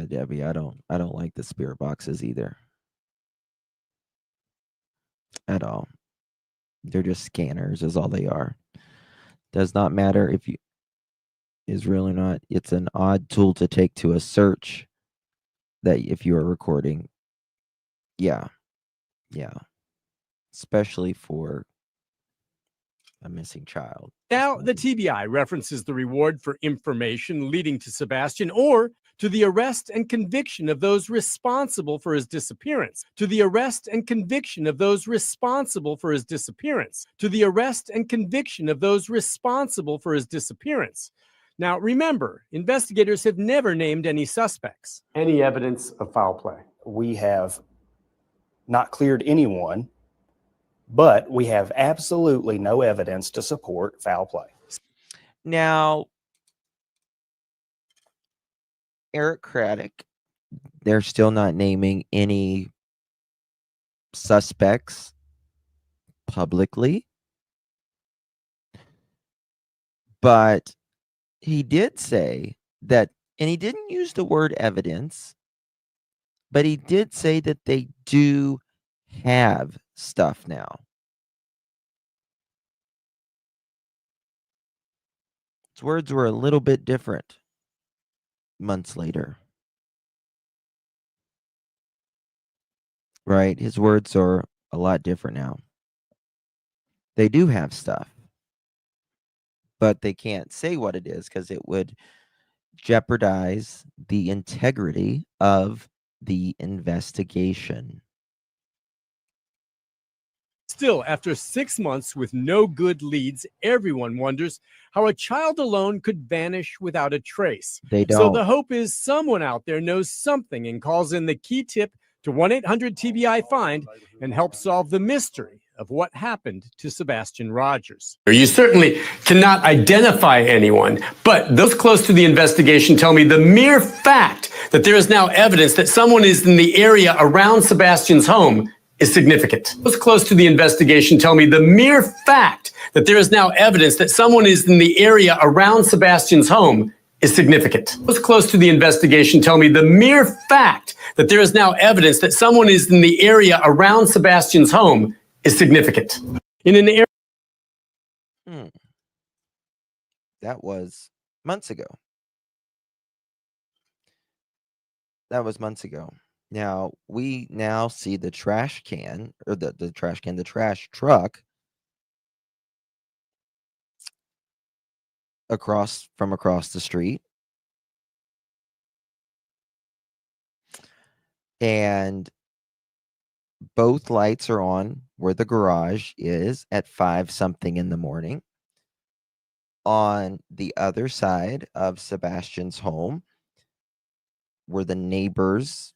Debbie, I don't like the spirit boxes either. At all. They're just scanners, is all they are. Does not matter if you is real or not. It's an odd tool to take to a search that if you are recording. Yeah. Especially for a missing child. Now, the TBI references the reward for information leading to Sebastian or to the arrest and conviction of those responsible for his disappearance. To the arrest and conviction of those responsible for his disappearance. To the arrest and conviction of those responsible for his disappearance. Now, remember, investigators have never named any suspects. Any evidence of foul play? We have not cleared anyone, but we have absolutely no evidence to support foul play. Now, Eric Craddock, they're still not naming any suspects publicly, but he did say that, and he didn't use the word evidence, but he did say that they do have stuff now. His words were a little bit different months later. Right? His words are a lot different now. They do have stuff, but they can't say what it is because it would jeopardize the integrity of the investigation. Still, after 6 months with no good leads, everyone wonders how a child alone could vanish without a trace. They don't. So the hope is someone out there knows something and calls in the key tip to 1-800-TBI-FIND and helps solve the mystery of what happened to Sebastian Rogers. You certainly cannot identify anyone, but those close to the investigation tell me the mere fact that there is now evidence that someone is in the area around Sebastian's home is significant. Those close to the investigation tell me the mere fact that there is now evidence that someone is in the area around Sebastian's home is significant. Those close to the investigation tell me the mere fact that there is now evidence that someone is in the area around Sebastian's home is significant. In an area. That was months ago. Now, we now see the trash can, or the trash truck across the street. And both lights are on where the garage is at 5-something in the morning. On the other side of Sebastian's home, where the neighbor's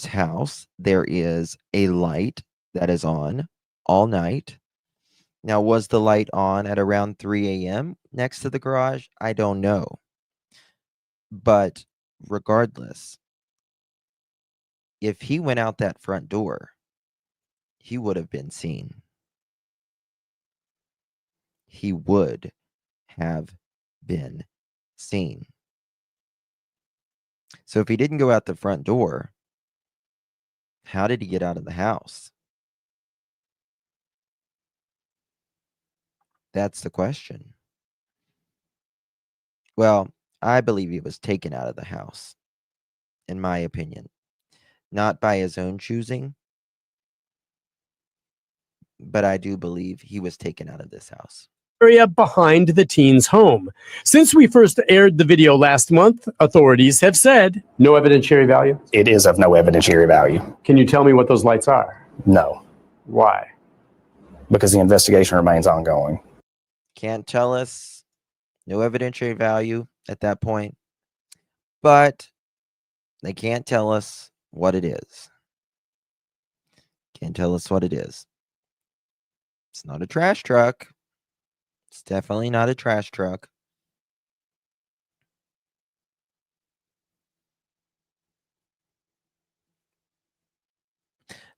house, there is a light that is on all night. Now, was the light on at around 3 a.m. next to the garage? I don't know. But regardless, if he went out that front door, he would have been seen. He would have been seen. So if he didn't go out the front door, how did he get out of the house? That's the question. Well, I believe he was taken out of the house, in my opinion. Not by his own choosing, but I do believe he was taken out of this house. Area behind the teen's home. Since we first aired the video last month, authorities have said No evidentiary value? It is of no evidentiary value. Can you tell me what those lights are? No, Why? because the investigation remains ongoing. Can't tell us. No evidentiary value at that point. But they can't tell us what it is. Can't tell us what it is. It's not a trash truck. It's definitely not a trash truck.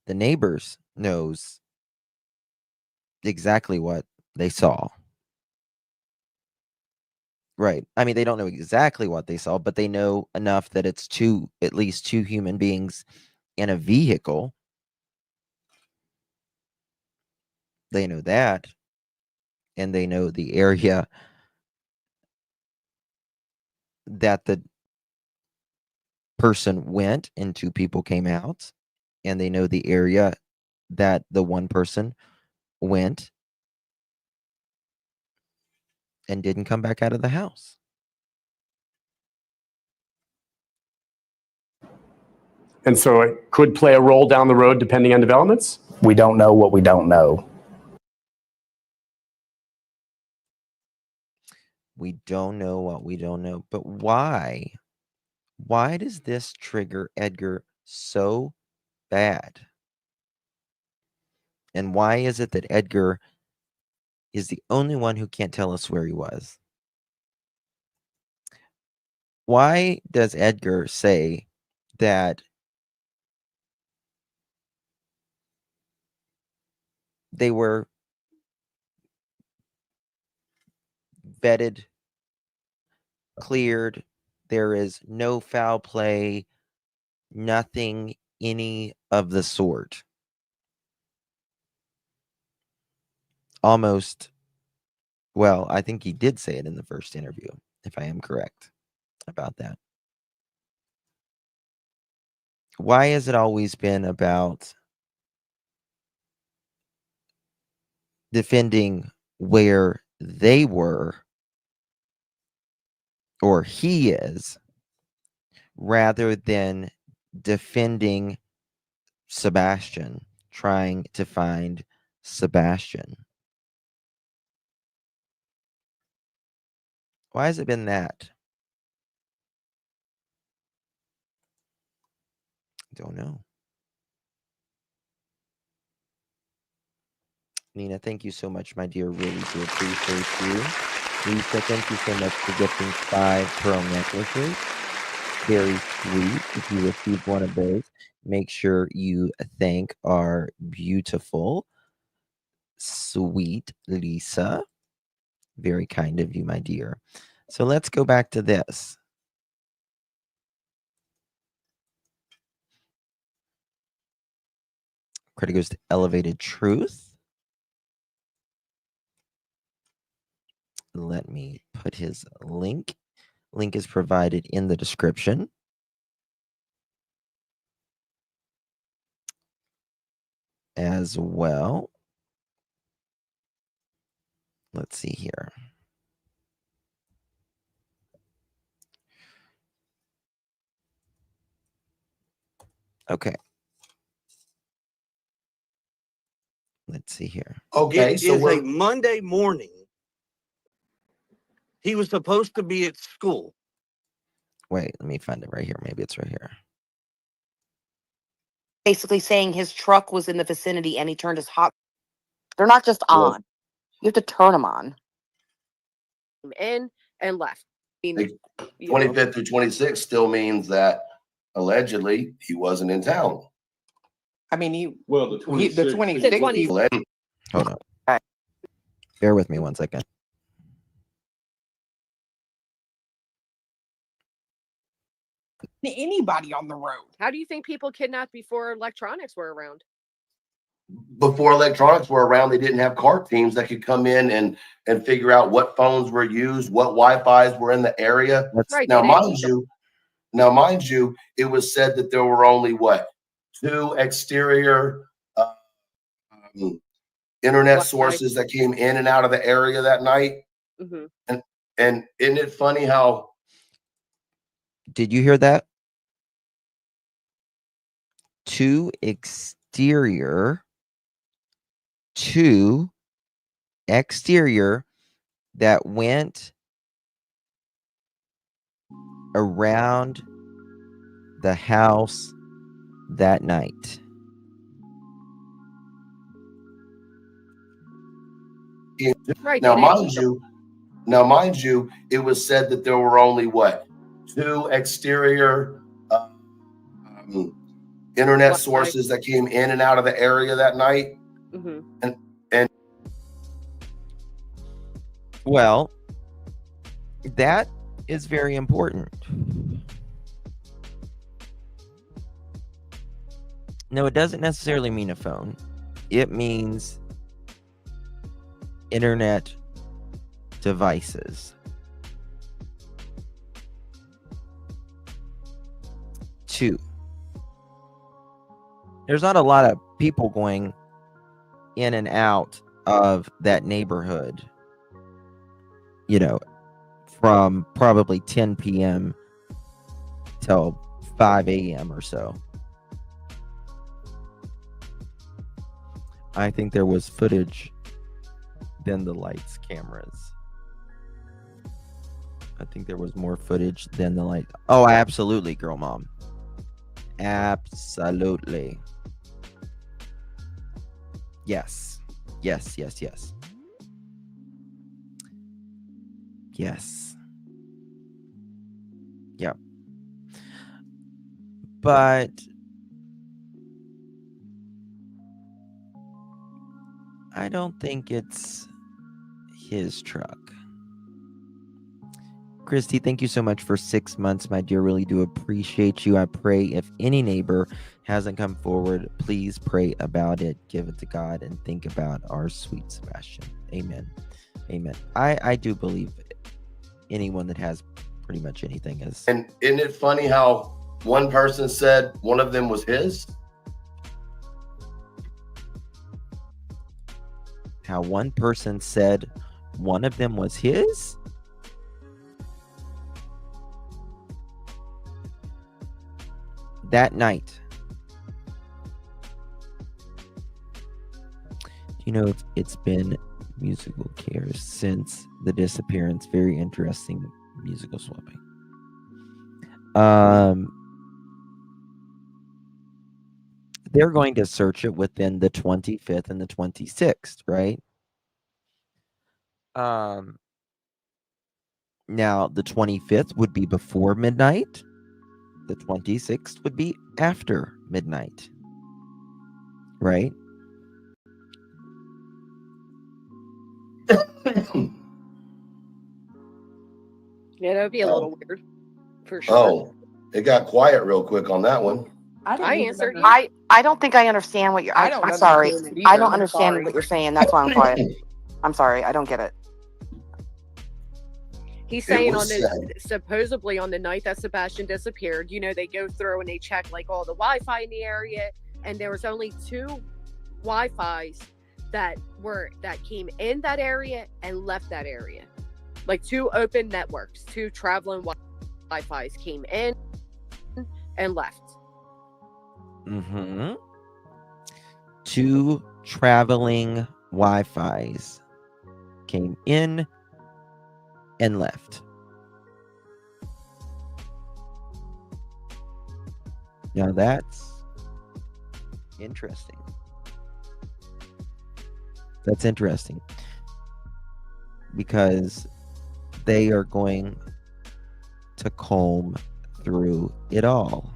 The neighbors knows exactly what they saw. Right. I mean, they don't know exactly what they saw, but they know enough that it's at least two human beings in a vehicle. They know that. And they know the area that the person went and 2 people came out. And they know the area that the one person went and didn't come back out of the house. And so it could play a role down the road depending on developments? We don't know what we don't know. We don't know what we don't know. But why? Why does this trigger Edgar so bad? And why is it that Edgar is the only one who can't tell us where he was? Why does Edgar say that they were vetted, cleared, there is no foul play, nothing any of the sort? Almost, well, I think he did say it in the first interview, if I am correct about that. Why has it always been about defending where they were, or he is, rather than defending Sebastian, trying to find Sebastian? Why has it been that? Don't know. Nina, thank you so much, my dear. Really do appreciate you. Lisa, thank you so much for gifting 5 pearl necklaces. Very sweet. If you received one of those, make sure you thank our beautiful, sweet Lisa. Very kind of you, my dear. So let's go back to this. Credit goes to Elevated Truth. Let me put his link. Link is provided in the description. As well. Let's see here. Okay. Let's see here. Okay, so it's a Monday morning. He was supposed to be at school. Wait, let me find it right here. Maybe it's right here. Basically saying his truck was in the vicinity and he turned his hot. They're not just on. You have to turn them on. In and left. I mean, 25th through 26th still means that allegedly he wasn't in town. I mean, the 26th. 26th. Hold on. Bear with me one second. Anybody on the road. How do you think people kidnapped before electronics were around? Before electronics were around, they didn't have CART teams that could come in and figure out what phones were used, what Wi-Fi's were in the area. Right. Now, mind you, it was said that there were only 2 exterior internet sources that came in and out of the area that night. Mm-hmm. And isn't it funny how? Did you hear that? 2 exterior, 2 exterior that went around the house that night. Right. Now, mind you, it was said that there were only 2 exterior internet sources that came in and out of the area that night. Mm-hmm. And well, that is very important. No, it doesn't necessarily mean a phone. It means internet devices. 2, there's not a lot of people going in and out of that neighborhood, from probably 10 p.m. till 5 a.m. or so. I think there was footage than the lights cameras. I think there was more footage than the light. Oh, absolutely, girl mom. Absolutely. Yes. Yes. Yeah. But I don't think it's his truck. Christy, thank you so much for 6 months, my dear. Really do appreciate you. I pray if any neighbor hasn't come forward, please pray about it, give it to God, and think about our sweet Sebastian. Amen. I do believe anyone that has pretty much anything is. And isn't it funny how one person said one of them was his? How one person said one of them was his? That night. Do you know it's been musical cares since the disappearance? Very interesting musical swapping. They're going to search it within the 25th and the 26th, right? Now the 25th would be before midnight. The 26th would be after midnight, right? Yeah, that would be a little weird, for sure. Oh, it got quiet real quick on that one. I answered. I don't think I understand what you're. I'm sorry. I don't understand what you're saying. That's why I'm quiet. I'm sorry. I don't get it. He's saying supposedly on the night that Sebastian disappeared, they go through and they check like all the Wi-Fi in the area, and there was only 2 Wi-Fis that came in that area and left that area. Like 2 open networks, 2 traveling Wi-Fis came in and left. 2 traveling Wi-Fis came in and left. Now that's interesting. That's interesting. Because they are going to comb through it all.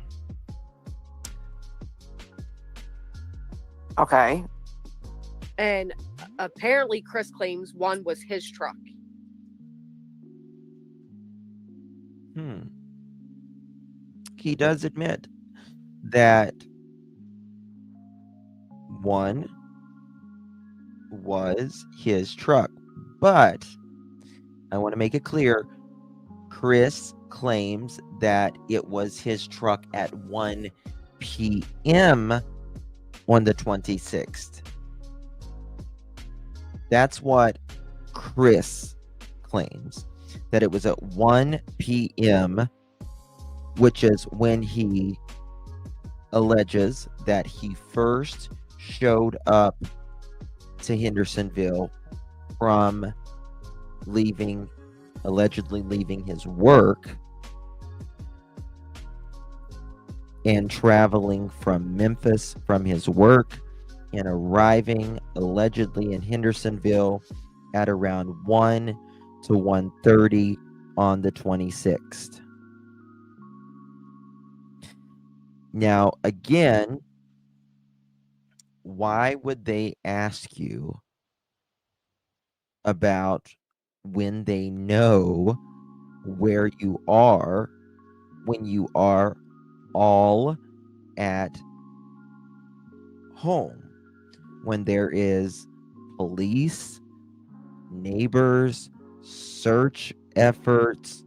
Okay. And apparently Chris claims one was his truck. He does admit that one was his truck, but I want to make it clear, Chris claims that it was his truck at 1 p.m. on the 26th. That's what Chris claims, that it was at 1 p.m., which is when he alleges that he first showed up to Hendersonville from allegedly leaving his work and traveling from Memphis from his work and arriving allegedly in Hendersonville at around 1 to 1:30 on the 26th. Now, again, why would they ask you about when they know where you are when you are all at home, when there is police neighbors, search efforts,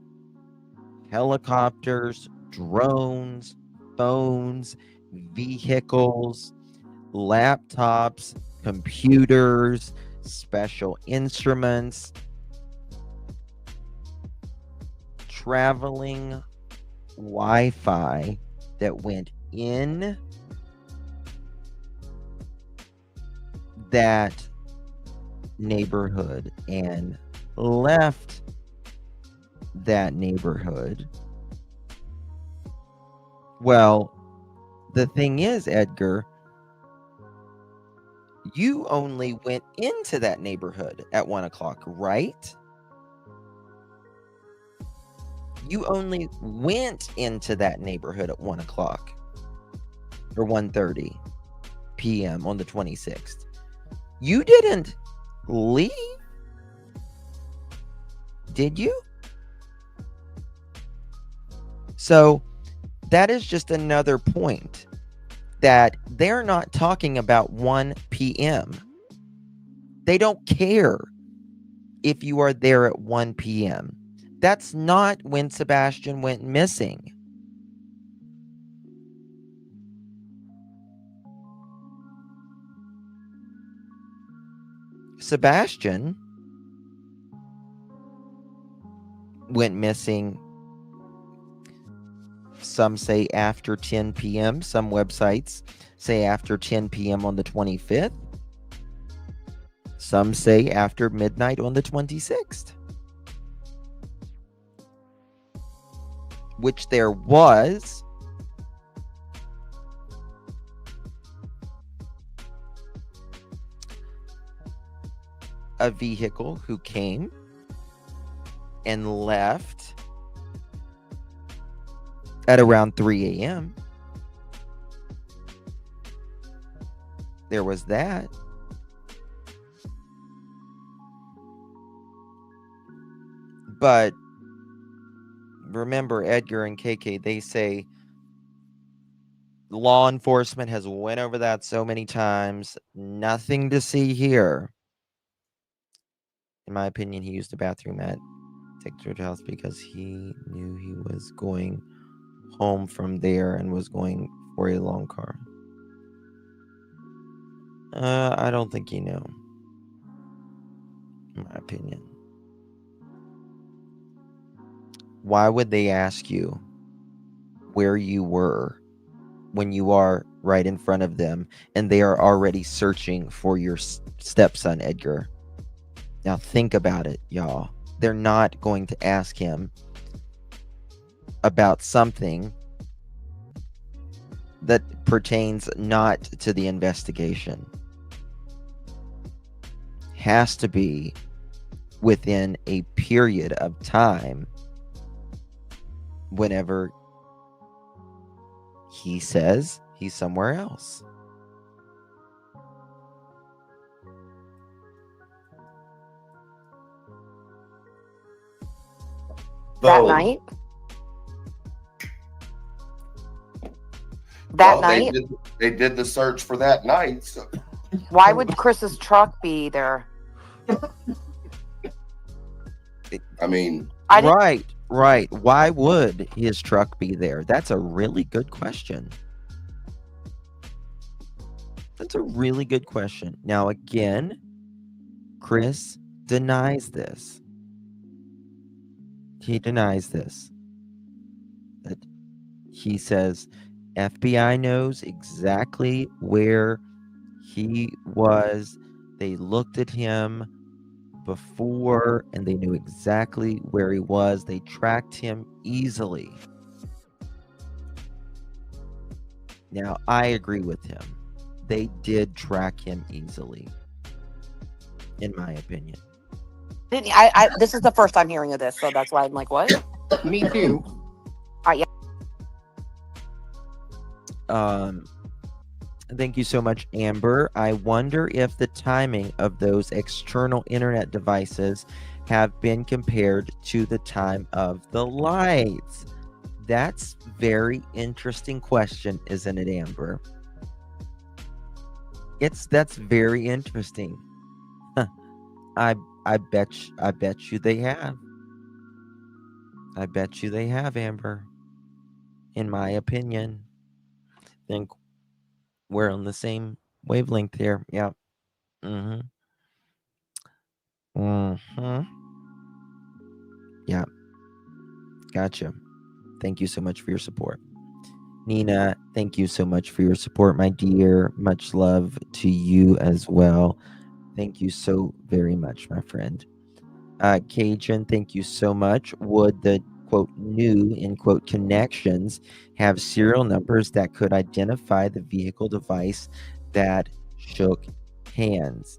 helicopters, drones, phones, vehicles, laptops, computers, special instruments, traveling Wi-Fi that went in that neighborhood and left that neighborhood. Well, the thing is, Edgar, you only went into that neighborhood at 1 o'clock, right? You only went into that neighborhood at 1 o'clock or 1:30 p.m. on the 26th. You didn't leave, did you? So that is just another point that they're not talking about 1 p.m. They don't care if you are there at 1 p.m. That's not when Sebastian went missing. Sebastian went missing, some say after 10 p.m. Some websites say after 10 p.m. on the 25th. Some say after midnight on the 26th. Which there was a vehicle who came and left at around 3 a.m. There was that. But remember, Edgar and KK, they say law enforcement has went over that so many times. Nothing to see here. In my opinion, he used the bathroom at Texas House because he knew he was going home from there and was going for a long car. I don't think he knew. In my opinion. Why would they ask you where you were when you are right in front of them and they are already searching for your stepson, Edgar? Now think about it, y'all. They're not going to ask him about something that pertains not to the investigation. Has to be within a period of time whenever he says he's somewhere else. That night? That night? They did the search for that night. So. Why would Chris's truck be there? I mean, Right. Why would his truck be there? That's a really good question. That's a really good question. Now, again, Chris denies this. He denies this. That he says FBI knows exactly where he was. They looked at him before and they knew exactly where he was. They tracked him easily. Now, I agree with him. They did track him easily, in my opinion. This is the first time hearing of this, so that's why I'm like, what? Me too. Yeah. Thank you so much, Amber. I wonder if the timing of those external internet devices have been compared to the time of the lights. That's very interesting question, isn't it, Amber? That's very interesting. I I bet you they have. I bet you they have, Amber. In my opinion, I think we're on the same wavelength here. Yeah. Mm-hmm. Mm-hmm. Yeah. Gotcha. Thank you so much for your support. Nina, thank you so much for your support, my dear. Much love to you as well. Thank you so very much, my friend. Cajun, thank you so much. Would the quote new in quote connections have serial numbers that could identify the vehicle device that shook hands?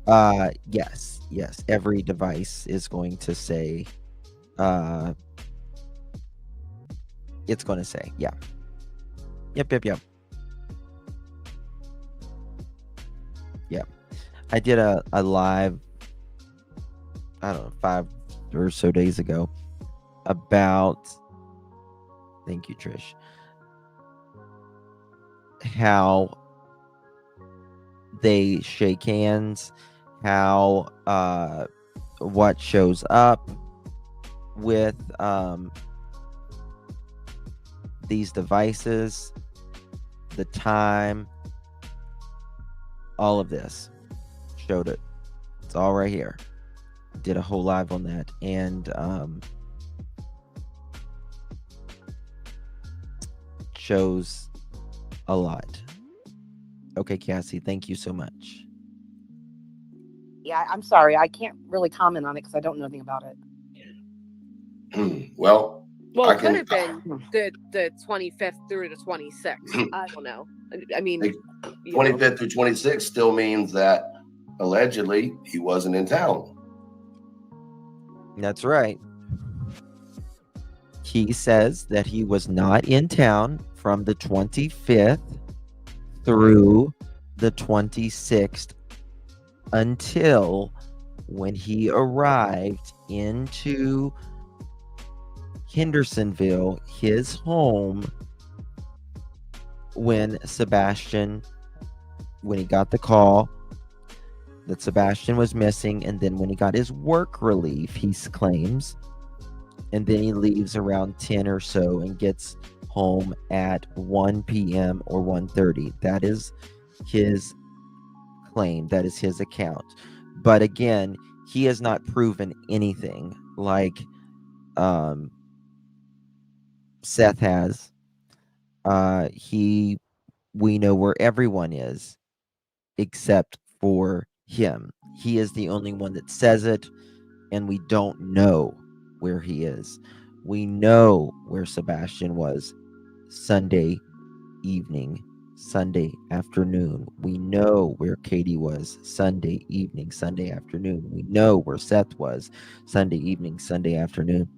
Yes. Every device is going to say, it's going to say, yeah. Yep. I did a live, I don't know, 5 or so days ago about, thank you, Trish, how they shake hands, how what shows up with these devices, the time, all of this. Showed it. It's all right here. Did a whole live on that, and shows a lot. Okay, Cassie, thank you so much. Yeah, I'm sorry. I can't really comment on it because I don't know anything about it. Well, it could have been the 25th through the 26th. I don't know. I mean, 25th through 26th still means that allegedly he wasn't in town. That's right. He says that he was not in town from the 25th through the 26th until when he arrived into Hendersonville, his home, when he got the call that Sebastian was missing, and then when he got his work relief, he claims, and then he leaves around 10 or so and gets home at 1 p.m. or 1:30. That is his claim. That is his account. But again, he has not proven anything like Seth has. We know where everyone is except for him. He is the only one that says it, and we don't know where he is. We know where Sebastian was Sunday evening, Sunday afternoon. We know where Katie was Sunday evening, Sunday afternoon. We know where Seth was Sunday evening, Sunday afternoon.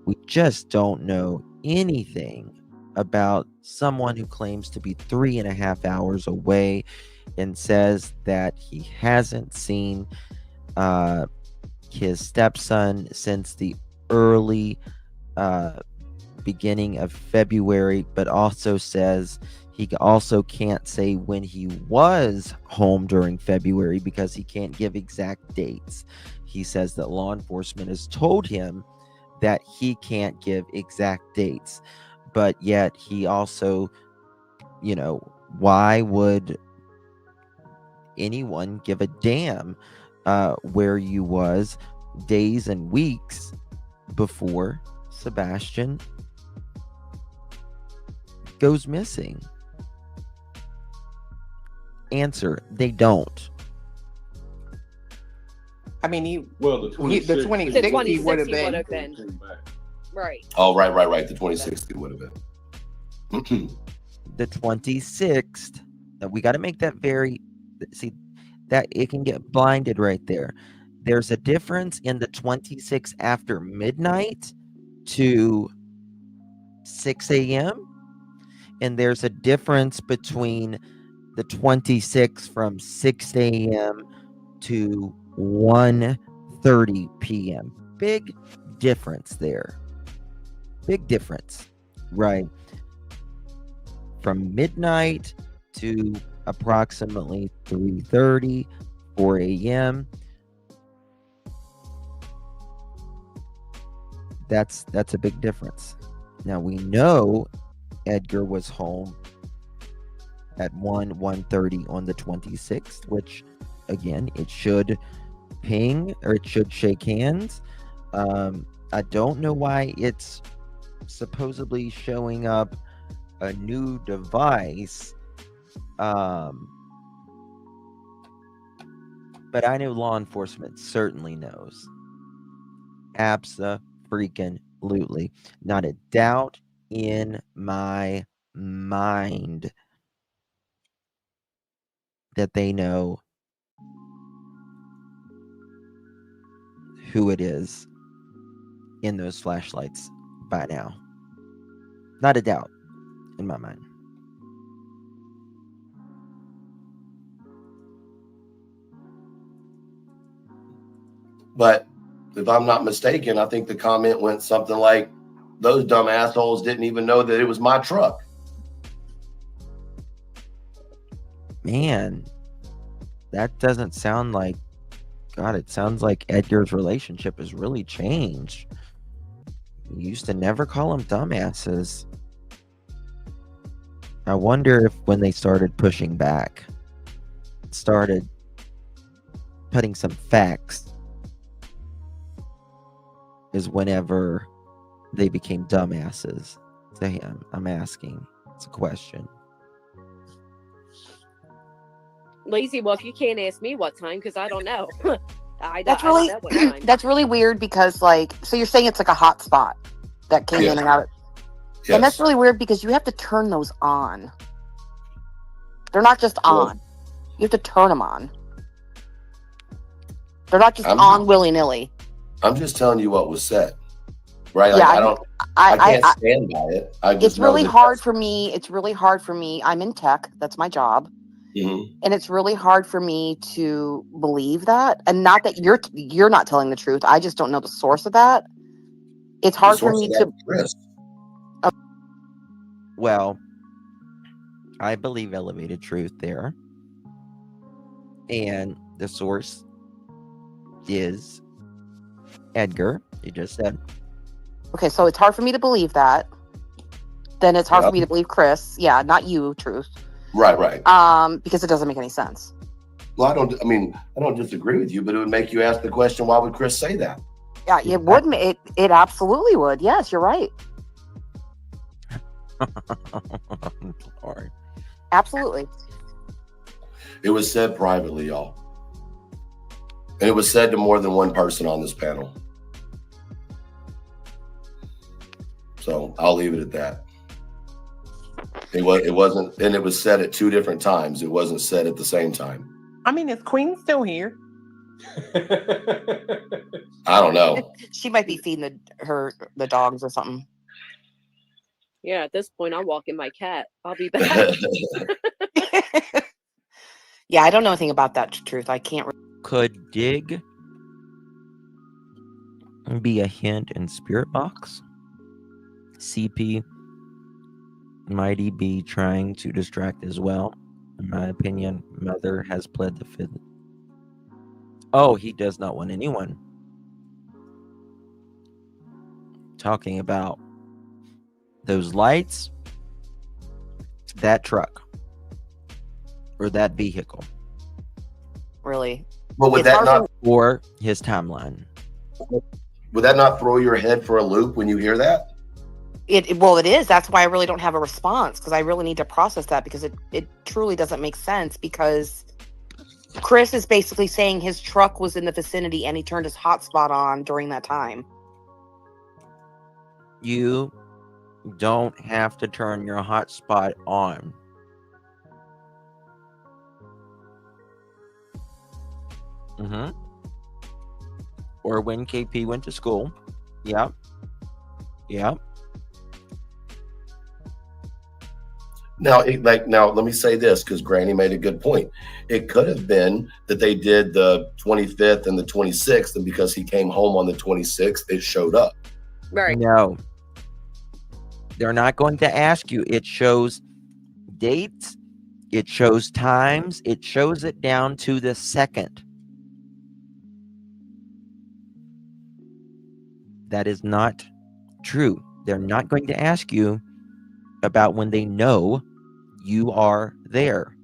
We just don't know anything about someone who claims to be 3.5 hours away and says that he hasn't seen his stepson since the early beginning of February, but also says he also can't say when he was home during February because he can't give exact dates. He says that law enforcement has told him that he can't give exact dates, but yet he also, why would anyone give a damn where you was days and weeks before Sebastian goes missing? Answer: they don't. I mean, the the 26th he would have been. Right. Oh, right. The 26th it would have been. The 26th. We got to make that very. See, that it can get blinded right there. There's a difference in the 26th after midnight to 6 a.m. And there's a difference between the 26th from 6 a.m. to 1:30 p.m. Big difference there. Big difference, right? From midnight to approximately 3:30, 4 a.m. That's a big difference. Now we know Edgar was home at 1:30 on the 26th, which again, it should ping or it should shake hands. I don't know why it's supposedly showing up a new device. But I know law enforcement certainly knows. Abso-freaking-lutely. Not a doubt in my mind that they know who it is in those flashlights by now. Not a doubt in my mind. But if I'm not mistaken, I think the comment went something like, those dumb assholes didn't even know that it was my truck. Man, that doesn't sound like, God, it sounds like Edgar's relationship has really changed. You used to never call them dumbasses. I wonder if when they started pushing back, started putting some facts, is whenever they became dumbasses to him. I'm asking. It's a question. Lazy Wolf, you can't ask me what time because I don't know. That's I don't really know what time. that's really weird because so you're saying it's like a hot spot that came in and out. Yes. And that's really weird because you have to turn those on. They're not just on. You have to turn them on. They're not just on willy-nilly. I'm just telling you what was said. Right? Like, Yeah, I can't stand by it. I just it's really know that hard for me. It's really hard for me. I'm in tech. That's my job. And it's really hard for me to believe that. And not that you're not telling the truth. I just don't know the source of that. It's hard for me to. Well, I believe elevated truth there. And the source is Edgar. You just said. Okay, so it's hard for me to believe that. Then it's hard for me to believe Chris. Yeah, not you, Truth. Right. Because it doesn't make any sense. Well, I don't disagree with you, but it would make you ask the question, why would Chris say that? Yeah, it would. It absolutely would. Yes, you're right. Sorry. Absolutely. It was said privately, y'all. And it was said to more than one person on this panel. So I'll leave it at that. It wasn't, and it was said at two different times. It wasn't said at the same time. I mean, is Queen still here? I don't know. She might be feeding the dogs or something. Yeah, at this point, I'm walking my cat. I'll be back. Yeah, I don't know anything about that, Truth. I can't. Could dig be a hint in Spirit Box? CP mighty be trying to distract as well. In my opinion, Mother has pled the fifth. Oh, he does not want anyone talking about those lights, that truck, or that vehicle. Really? But would that not, or his timeline? would that not throw your head for a loop when you hear that? Well, it is. That's why I really don't have a response, because I really need to process that, because it truly doesn't make sense, because Chris is basically saying his truck was in the vicinity and he turned his hotspot on during that time. You don't have to turn your hotspot on. Or when KP went to school. Yep. Now, let me say this, because Granny made a good point. It could have been that they did the 25th and the 26th, and because he came home on the 26th, it showed up. Right. No. They're not going to ask you. It shows dates. It shows times. It shows it down to the second. That is not true. They're not going to ask you about when they know you are there.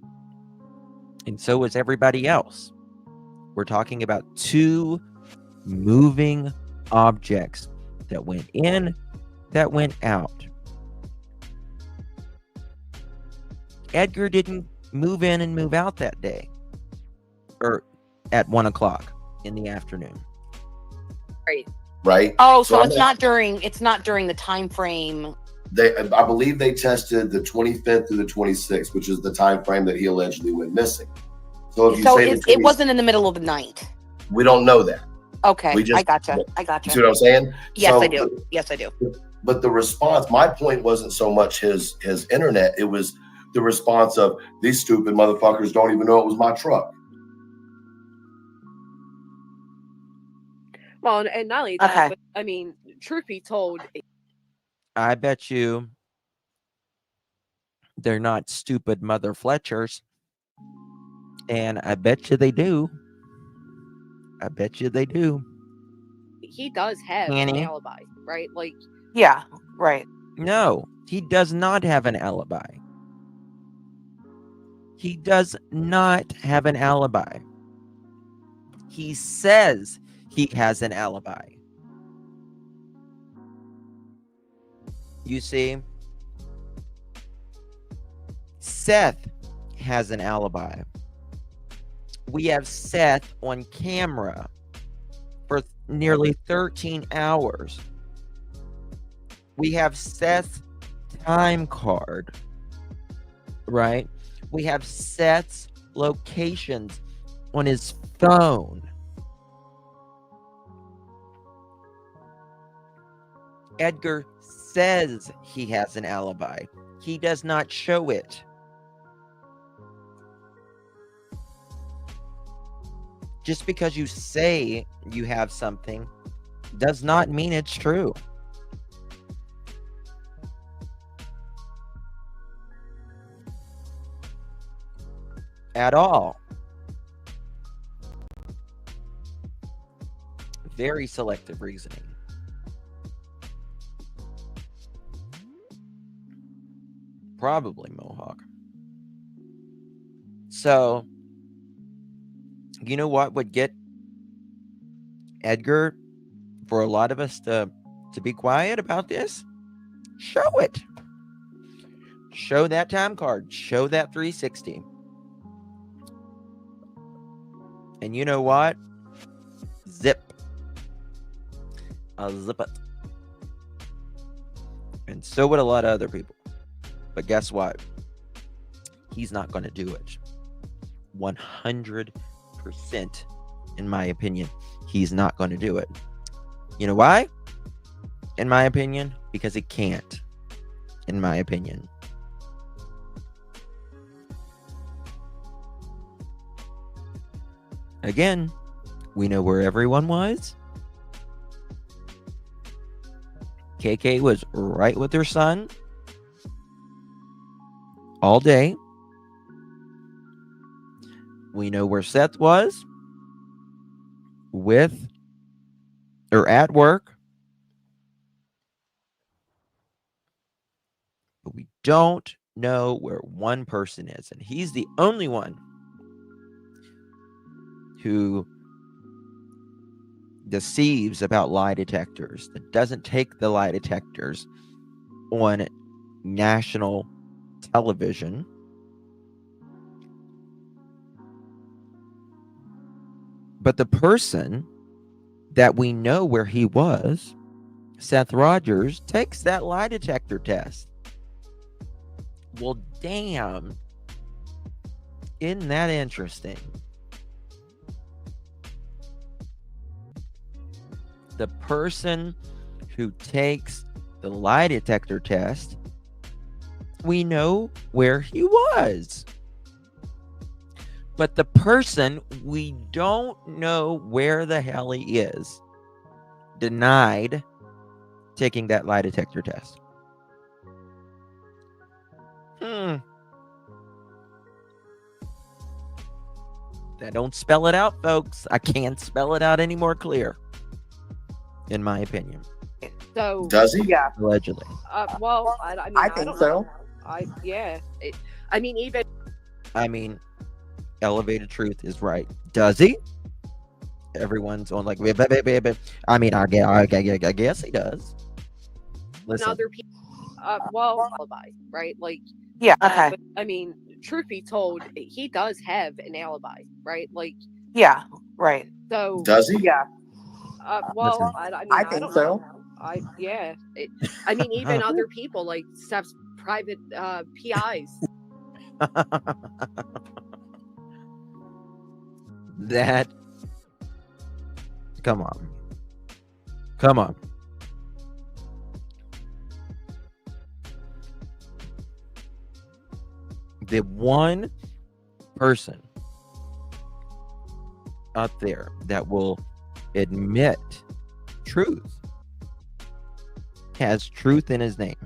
And so is everybody else. We're talking about two moving objects that went in, that went out. Edgar didn't move in and move out that day, or at 1 o'clock in the afternoon. Right. Oh, so it's not during the time frame. I believe they tested the 25th through the 26th, which is the time frame that he allegedly went missing. So if you say it wasn't in the middle of the night. We don't know that. Okay, I gotcha. You see what I'm saying? Yes, So, I do. Yes, I do. But the response, my point wasn't so much his internet. It was the response of these stupid motherfuckers don't even know it was my truck. Well, and not only that, but, I mean, truth be told, I bet you they're not stupid mother Fletchers. And I bet you they do. I bet you they do. he does have an alibi, right? Like, yeah, right. No, he does not have an alibi. He does not have an alibi. He says he has an alibi. You see, Seth has an alibi. We have Seth on camera for nearly 13 hours. We have Seth's time card, right? We have Seth's locations on his phone. Edgar says he has an alibi. He does not show it. Just because you say you have something does not mean it's true. At all. Very selective reasoning. Probably Mohawk. So, you know what would get Edgar, for a lot of us to be quiet about this? Show it. Show that time card. Show that 360. And you know what? Zip. I'll zip it. And so would a lot of other people. But guess what? He's not going to do it. 100%, in my opinion, he's not going to do it. You know why? In my opinion, because he can't. In my opinion. Again, we know where everyone was. KK was right with her son all day. We know where Seth was with or at work. But we don't know where one person is. And he's the only one who deceives about lie detectors, that doesn't take the lie detectors on national television. But the person that we know where he was, Seth Rogers, takes that lie detector test. Well, damn. Isn't that interesting? The person who takes the lie detector test, we know where he was. But the person we don't know where the hell he is denied taking that lie detector test. That don't spell it out, folks. I can't spell it out any more clear, in my opinion. So Does he? Yeah, Allegedly. well, I mean, I I think don't so. know. I mean, even I mean, elevated truth is right. Does he? Everyone's on like, I mean, I guess he does. Listen, other people, well, alibi, right? Like, Yeah. Okay. but, I mean, truth be told, he does have an alibi, right? Like, Yeah. Right. so Does he? Yeah, well, listen. I mean, I I think don't so. know. I mean, even other people like Steph's private PIs. That. Come on. Come on. The one person out there that will admit truth has truth in his name,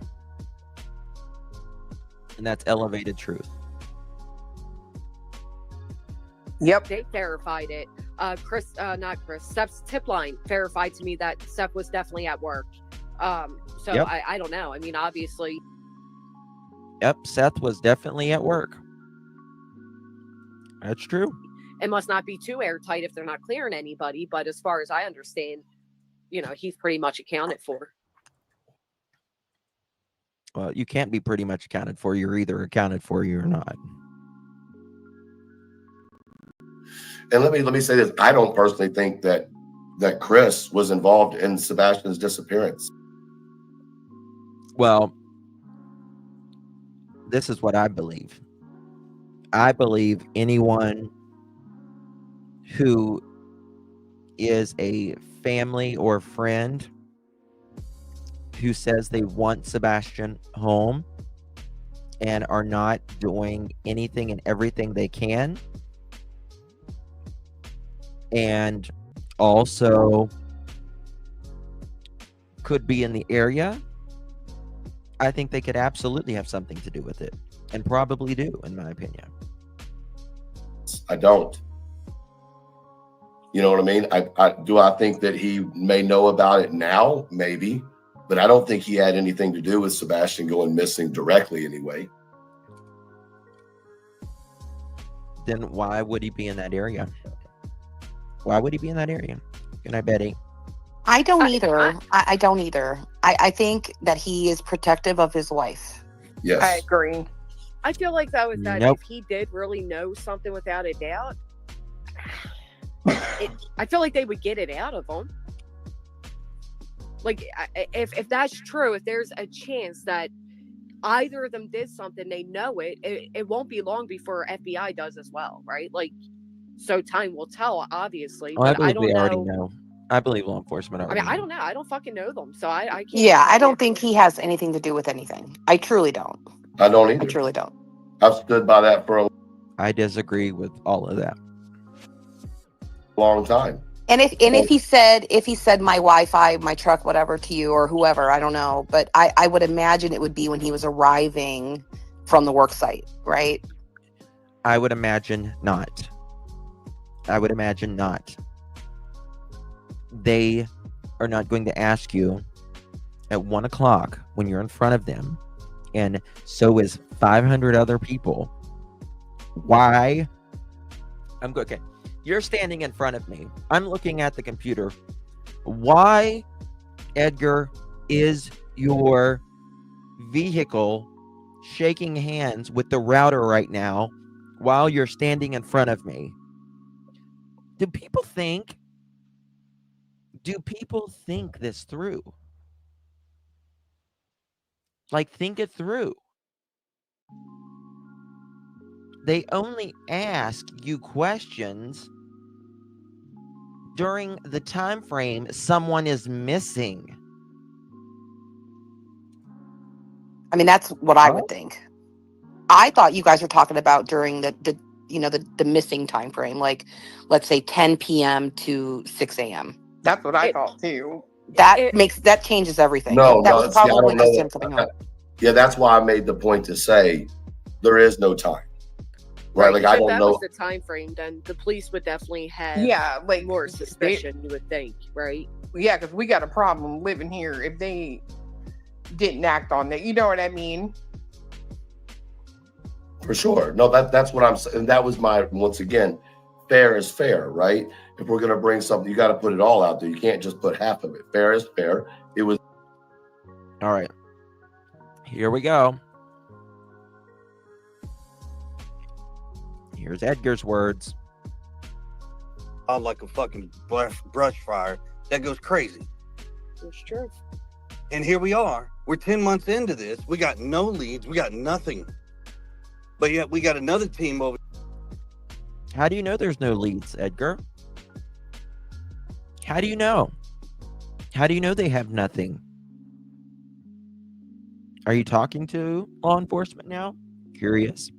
and that's elevated truth. Yep. They verified it. Not Chris. Steph's tip line verified to me that Steph was definitely at work. So Yep. I don't know. I mean, obviously, Yep, Seth was definitely at work. That's true. it must not be too airtight if they're not clearing anybody. But as far as I understand, he's pretty much accounted for. Well, you can't be pretty much accounted for. You're either accounted for or you're not. And let me say this. I don't personally think that Chris was involved in Sebastian's disappearance. Well, this is what I believe. I believe anyone who is a family or friend who says they want Sebastian home and are not doing anything and everything they can, and also could be in the area, I think they could absolutely have something to do with it, and probably do, in my opinion. I don't. You know what I mean? I think that he may know about it now, maybe, but I don't think he had anything to do with Sebastian going missing directly anyway. Then why would he be in that area? Why would he be in that area? Good night, Betty. I don't either. I don't either. I think that he is protective of his wife. Yes. I agree. I feel like that was that. Nope. If he did really know something without a doubt, I feel like they would get it out of him. Like, if that's true, if there's a chance that either of them did something, they know it, it won't be long before FBI does as well, right? Like, so time will tell, obviously. Oh, I But believe I don't they already know. know. I believe law enforcement I already mean, I know. don't know. I don't fucking know them, so I can't. Yeah, I tell don't you. think he has anything to do with anything. I truly don't. I don't I either. truly don't. I've stood by that for a I disagree with all of that. long time. And if he said my Wi-Fi, my truck, whatever to you or whoever, I don't know, but I would imagine it would be when he was arriving from the work site, right? I would imagine not. I would imagine not. They are not going to ask you at 1 o'clock when you're in front of them, and so is 500 other people. Why? Okay. You're standing in front of me. I'm looking at the computer. Why, Edgar, is your vehicle shaking hands with the router right now while you're standing in front of me? Do people think this through? Like, think it through. They only ask you questions during the time frame someone is missing. I mean, that's what I would think. I thought you guys were talking about during the missing time frame, like let's say 10 p.m. to 6 a.m. That's what I thought too. That changes everything. No, that no, was see, I probably don't just know. him coming home. Yeah, that's why I made the point to say there is no time. Right? Like, I if don't that know. was the time frame, then the police would definitely have like more suspicion, you would think, right? Yeah, because we got a problem living here if they didn't act on that. You know what I mean? For sure. No, that's what I'm saying. That was my, once again, fair is fair, right? If we're gonna bring something, you got to put it all out there. You can't just put half of it. Fair is fair. It was. All right. Here we go. Here's Edgar's words. I'm like a fucking brush fire that goes crazy. It's true. And here we are. We're 10 months into this. We got no leads. We got nothing. But yet we got another team over. How do you know there's no leads, Edgar? How do you know? How do you know they have nothing? Are you talking to law enforcement now? Curious.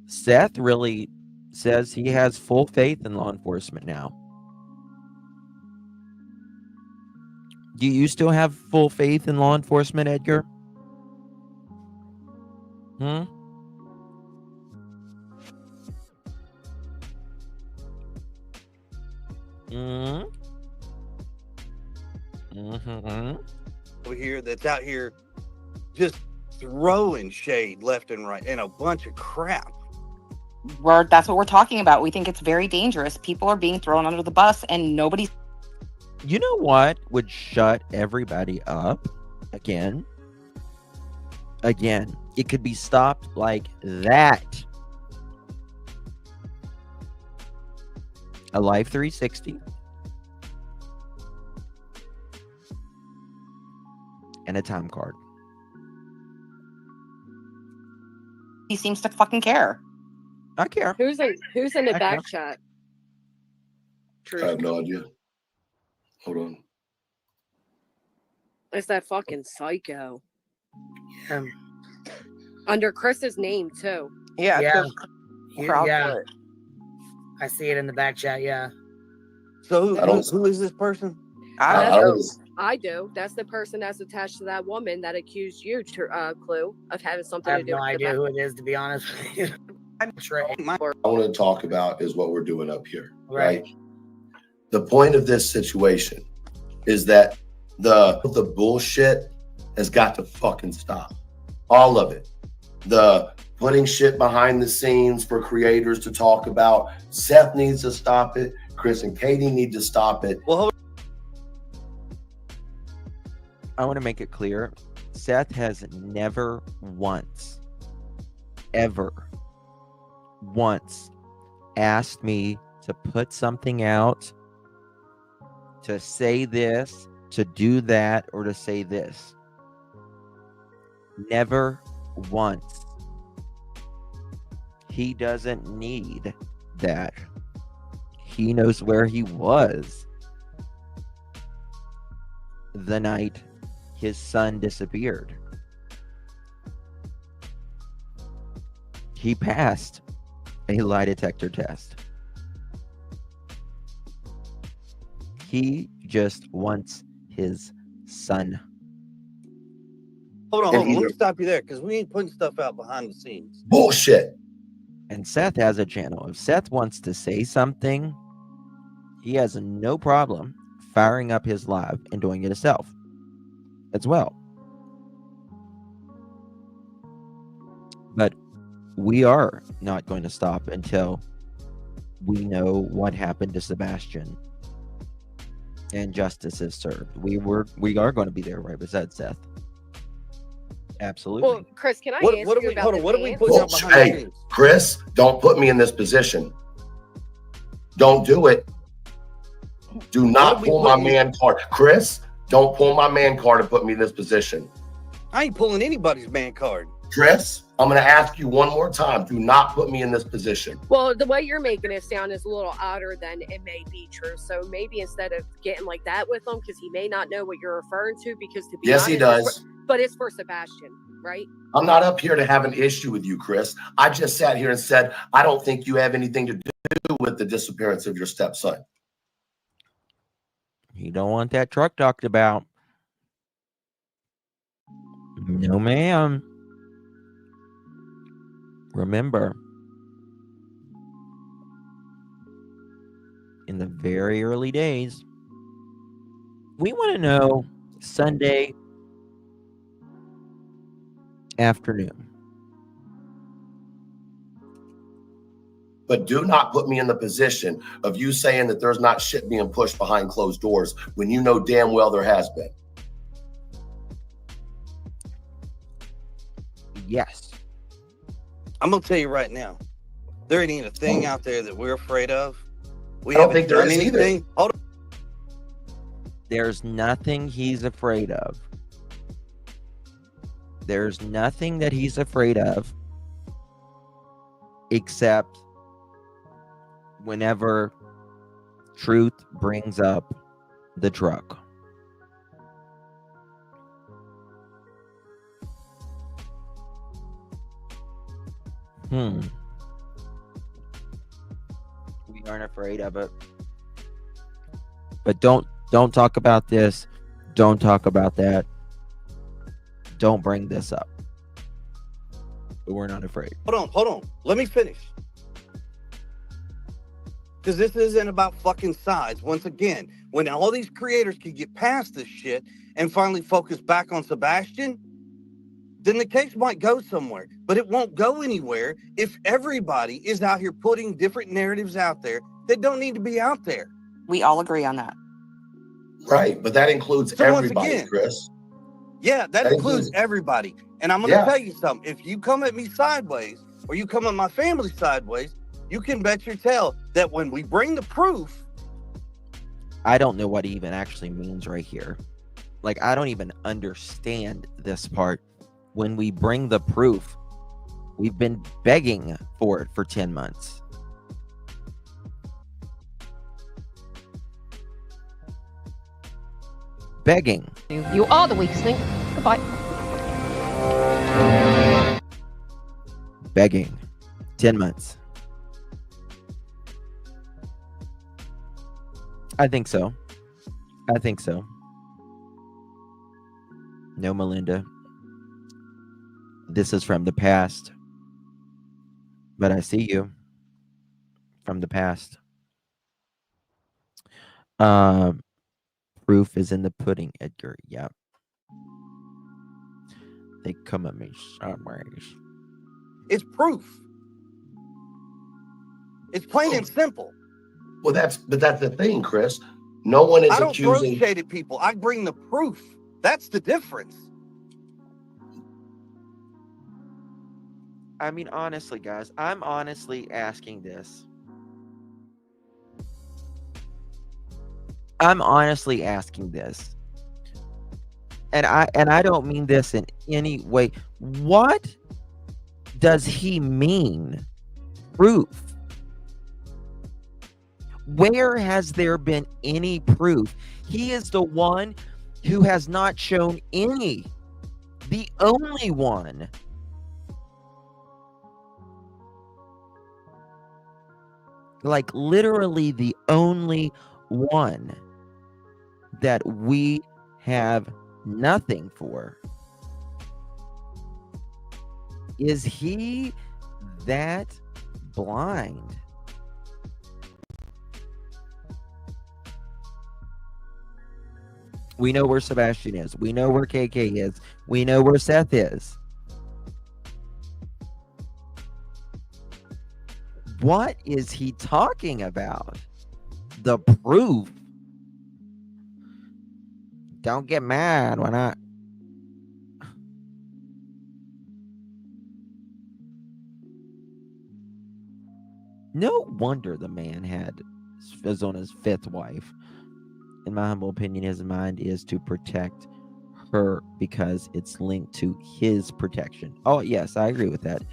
Seth really says he has full faith in law enforcement now. Do you still have full faith in law enforcement, Edgar? Hmm? Mm-hmm. Mm-hmm. Over here that's out here just throwing shade left and right and a bunch of crap. That's what we're talking about. We think it's very dangerous. People are being thrown under the bus and nobody's. You know what would shut everybody up? Again, it could be stopped like that. A Live 360 and a time card. He seems to fucking care. I care. Who's in the back chat? I have no idea. Hold on. It's that fucking psycho. Under Chris's name too. Yeah. Yeah. Crowd Yeah. foot. I see it in the back chat. Yeah. So who is this person? I do. That's the person that's attached to that woman that accused you, Clue, of having something I to have do no with idea who it is, to be honest with you. I'm sure. I want to talk about is what we're doing up here, Right. right? The point of this situation is that the bullshit has got to fucking stop. All of it. The putting shit behind the scenes for creators to talk about. Seth needs to stop it. Chris and Katie need to stop it. Well, I want to make it clear. Seth has never once, ever once asked me to put something out, to say this, to do that, or to say this. Never once. He doesn't need that. He knows where he was the night his son disappeared. He passed a lie detector test. He just wants his son. Hold on. Let me stop you there because we ain't putting stuff out behind the scenes. Bullshit. And Seth has a channel. If Seth wants to say something, he has no problem firing up his live and doing it himself as well. But we are not going to stop until we know what happened to Sebastian and justice is served. We are going to be there right beside Seth. Absolutely. Well, Chris, can I ask you about the what are we van? putting out behind the Hey, scenes? Chris, don't put me in this position. Don't do it. Do not pull my man card. Chris, don't pull my man card and put me in this position. I ain't pulling anybody's man card. Chris, I'm going to ask you one more time. Do not put me in this position. Well, the way you're making it sound is a little odder than it may be true. So maybe instead of getting like that with him, because he may not know what you're referring to, because to be Yes, honest, he does. but it's for Sebastian, right? I'm not up here to have an issue with you, Chris. I just sat here and said, I don't think you have anything to do with the disappearance of your stepson. You don't want that truck talked about. No, ma'am. Remember, in the very early days, We want to know Sunday afternoon. But do not put me in the position of you saying that there's not shit being pushed behind closed doors when you know damn well there has been. Yes. I'm gonna tell you right now, there ain't a thing out there that we're afraid of. We I don't haven't think there done is either. anything. Hold on. There's nothing he's afraid of. There's nothing that he's afraid of except whenever truth brings up the truck. We aren't afraid of it. But don't talk about this. Don't talk about that. Don't bring this up. But we're not afraid. Hold on. Let me finish. Because this isn't about fucking sides. Once again, when all these creators can get past this shit and finally focus back on Sebastian, then the case might go somewhere. But it won't go anywhere if everybody is out here putting different narratives out there that don't need to be out there. We all agree on that. Right, but that includes So once everybody, again, Chris. Yeah, that includes everybody. And I'm going to tell you something. If you come at me sideways or you come at my family sideways, you can bet your tail that when we bring the proof. I don't know what he even actually means right here. Like, I don't even understand this part. When we bring the proof, we've been begging for it for 10 months. Begging. You are the weakest link. Goodbye. Begging. 10 months. I think so. No, Melinda. This is from the past. But I see you. From the past. Proof is in the pudding, Edgar. Yep. They come at me sideways. It's proof. It's plain and simple. Well, that's the thing, Chris. No one is I don't accusing. throw shade at people. I bring the proof. That's the difference. I mean, honestly, guys, I'm honestly asking this. And I don't mean this in any way. What does he mean? Proof. Where has there been any proof? He is the one who has not shown any. The only one. Like literally the only one that we have nothing for. Is he that blind? We know where Sebastian is. We know where KK is. We know where Seth is. What is he talking about? The proof. Don't get mad when I... No wonder the man is on his fifth wife. In my humble opinion, his mind is to protect her because it's linked to his protection. Oh, yes, I agree with that.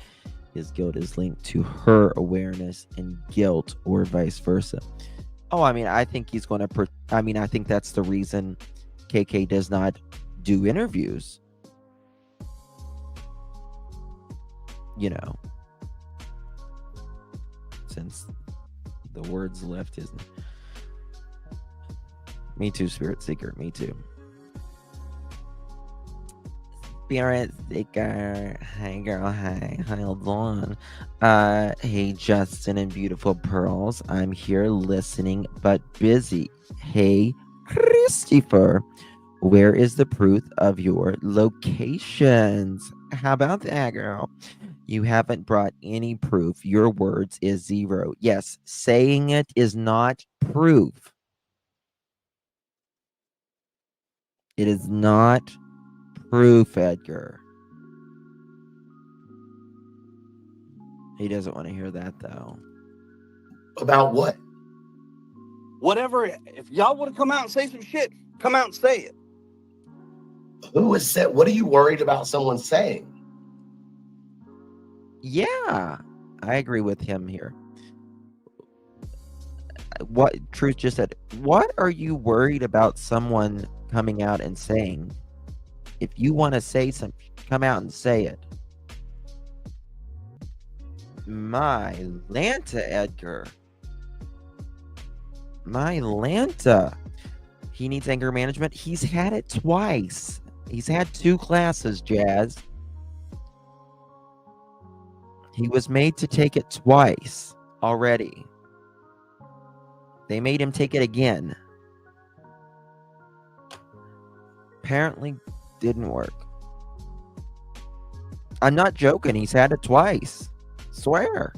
His guilt is linked to her awareness and guilt, or vice versa. Oh, I mean, I think he's going to... I think that's the reason KK does not do interviews. You know. Since the words left his... Me too, Spirit Seeker. Me too. Spirit Seeker. Hey, girl. Hey. Hold on. Hey, Justin and beautiful pearls. I'm here listening, but busy. Hey, Christopher, where is the proof of your locations? How about that, girl? You haven't brought any proof. Your words is 0. Yes, saying it is not proof. It is not proof, Edgar. He doesn't want to hear that, though. About what? Whatever. If y'all want to come out and say some shit, come out and say it. Who is said? What are you worried about someone saying? Yeah, I agree with him here. What Truth just said, what are you worried about someone coming out and saying? If you want to say something, come out and say it. My Lanta, Edgar. My Lanta. He needs anger management. He's had it twice. He's had 2 classes, Jazz. He was made to take it twice already. They made him take it again. Apparently didn't work. I'm not joking. He's had it twice. Swear.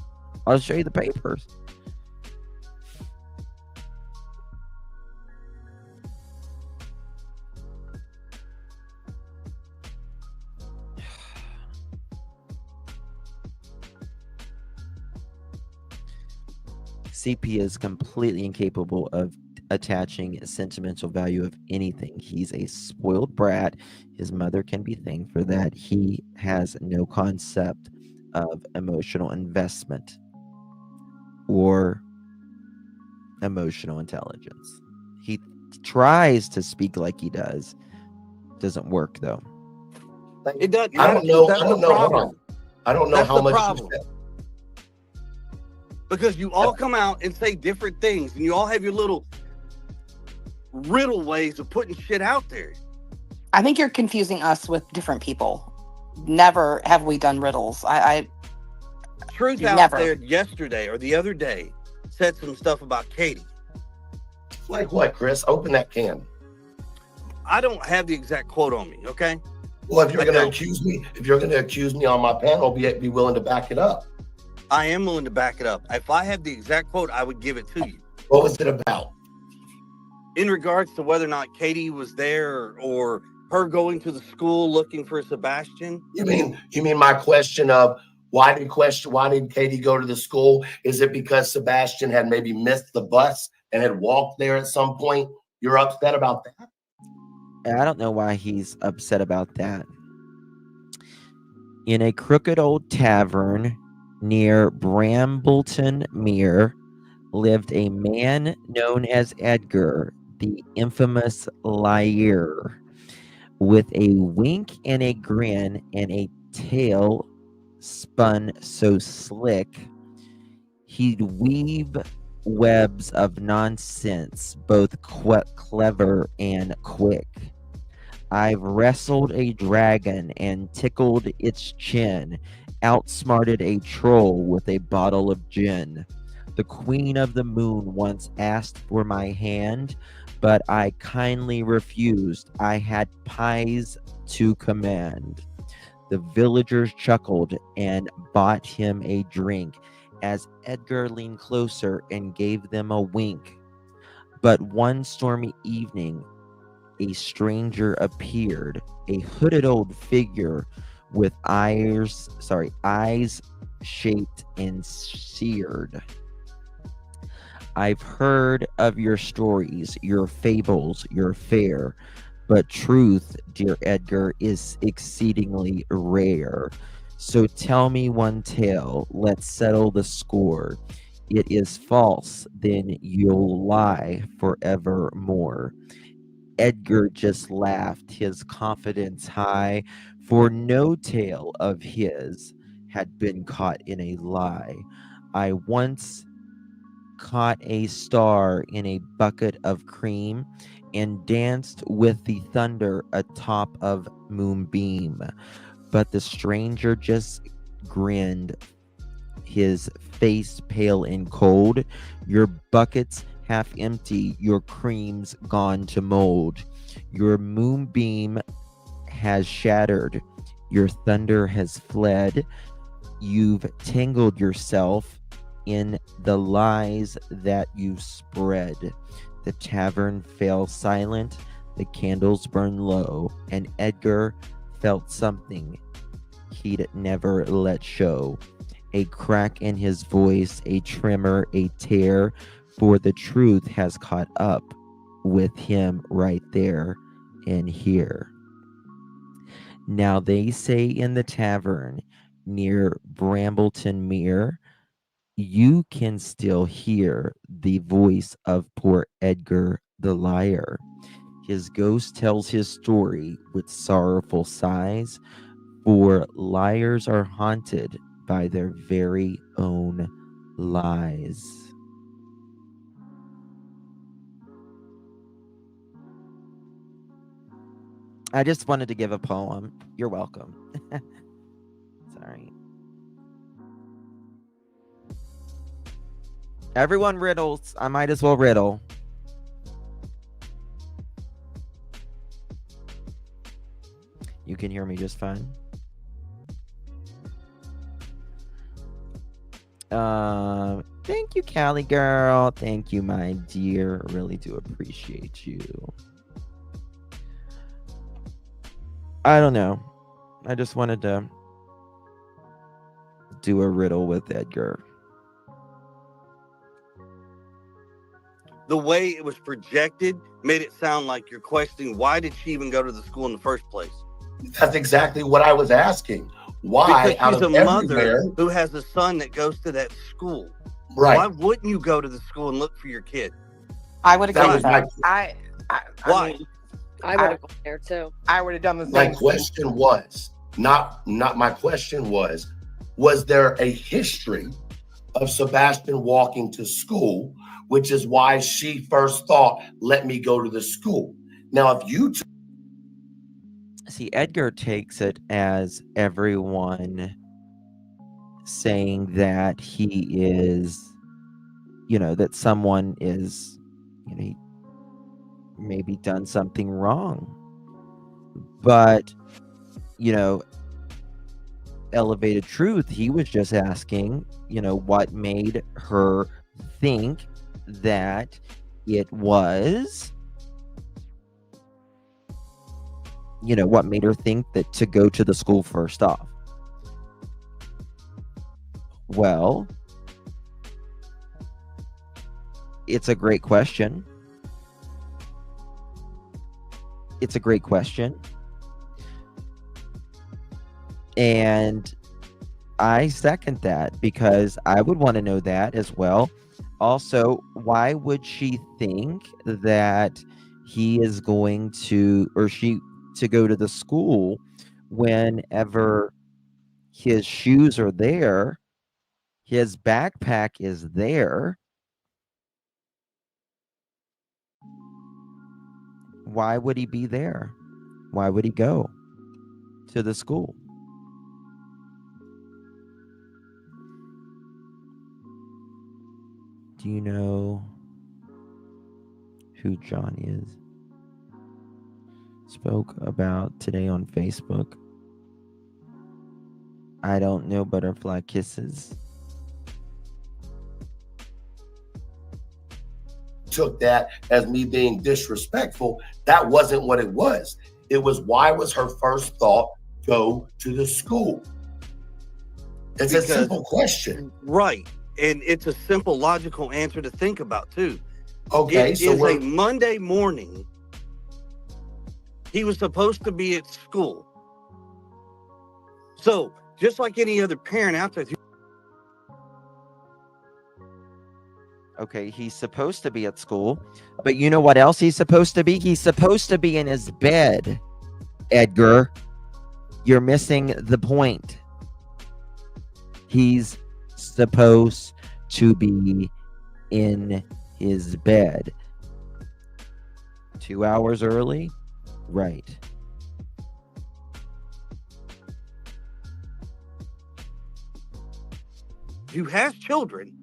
I'll show you the papers. CP is completely incapable of attaching sentimental value of anything. He's a spoiled brat. His mother can be thanked for that. He has no concept of emotional investment or emotional intelligence. He tries to speak like he does. Doesn't work, though. It doesn't. I don't know. That's I don't the know. problem. I don't know That's how the much you problem. said. Because you all come out and say different things, and you all have your little riddle ways of putting shit out there. I think you're confusing us with different people. Never have we done riddles. Truth out Never. there yesterday or the other day said some stuff about Katie. Like what, Chris? Open that can. I don't have the exact quote on me, okay? Well, if you're I going to don't. accuse me on my panel, be willing to back it up. I am willing to back it up. If I have the exact quote, I would give it to you. What was it about? In regards to whether or not Katie was there or her going to the school looking for Sebastian. You mean my question of why did Katie go to the school? Is it because Sebastian had maybe missed the bus and had walked there at some point? You're upset about that? I don't know why he's upset about that. In a crooked old tavern near Brambleton Mere lived a man known as Edgar, the infamous liar, with a wink and a grin and a tail spun so slick he'd weave webs of nonsense, both clever and quick. I've wrestled a dragon and tickled its chin, outsmarted a troll with a bottle of gin. The Queen of the Moon once asked for my hand, but I kindly refused. I had pies to command. The villagers chuckled and bought him a drink as Edgar leaned closer and gave them a wink. But one stormy evening, a stranger appeared, a hooded old figure with eyes shaped and seared. I've heard of your stories, your fables, your fare, but truth, dear Edgar, is exceedingly rare. So tell me one tale, let's settle the score. It is false, then you'll lie forevermore. Edgar just laughed, his confidence high, for no tale of his had been caught in a lie. I once caught a star in a bucket of cream and danced with the thunder atop of Moonbeam. But the stranger just grinned, his face pale and cold. Your buckets half empty, your cream's gone to mold. Your moonbeam has shattered, your thunder has fled. You've tangled yourself in the lies that you've spread. The tavern fell silent, the candles burned low, and Edgar felt something he'd never let show. A crack in his voice, a tremor, a tear, for the truth has caught up with him right there and here. Now they say in the tavern near Brambleton Mere, you can still hear the voice of poor Edgar the liar. His ghost tells his story with sorrowful sighs, for liars are haunted by their very own lies. I just wanted to give a poem. You're welcome. Sorry. Everyone riddles. I might as well riddle. You can hear me just fine. Thank you, Callie girl. Thank you, my dear. Really do appreciate you. I don't know. I just wanted to do a riddle with Edgar. The way it was projected made it sound like you're questioning why did she even go to the school in the first place? That's exactly what I was asking. Why, Because out she's of a mother everywhere, who has a son that goes to that school. Right. Why wouldn't you go to the school and look for your kid? I would agree with that. Why? I would have gone there too. I would have done the same. my question was not my question was there a history of Sebastian walking to school, which is why she first thought, let me go to the school. Now, if you See, Edgar takes it as everyone saying that he is, that someone is, he maybe done something wrong. But, Elevated Truth, he was just asking, what made her think that it was, what made her think that to go to the school first off. Well, it's a great question. It's a great question. And I second that because I would want to know that as well. Also, why would she think that he is going to, or she, to go to the school whenever his shoes are there, his backpack is there? Why would he be there? Why would he go to the school? Do you know who John is? Spoke about today on Facebook. I don't know butterfly kisses. took that as me being disrespectful, that wasn't what it was. It was, why was her first thought go to the school? It's a simple question. Right. And it's a simple, logical answer to think about, too. Okay, It so is we're a Monday morning. He was supposed to be at school. So, just like any other parent out there. Okay, he's supposed to be at school, but you know what else he's supposed to be? He's supposed to be in his bed, Edgar. You're missing the point. He's supposed to be in his bed. 2 hours early? Right. Who has children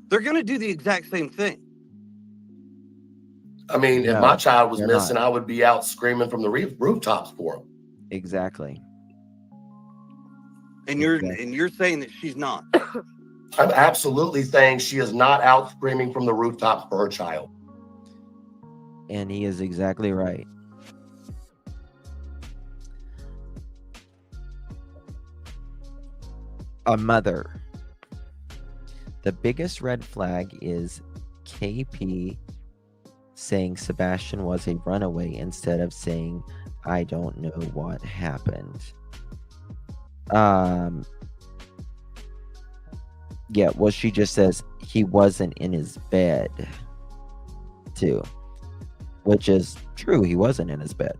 They're going to do the exact same thing. I mean, if No, my child was they're missing, not. I would be out screaming from the rooftops for him. Exactly. And you're saying that she's not. I'm absolutely saying she is not out screaming from the rooftops for her child. And he is exactly right. A mother. The biggest red flag is KP saying Sebastian was a runaway instead of saying, I don't know what happened. Yeah, well, she just says he wasn't in his bed, too. Which is true, he wasn't in his bed.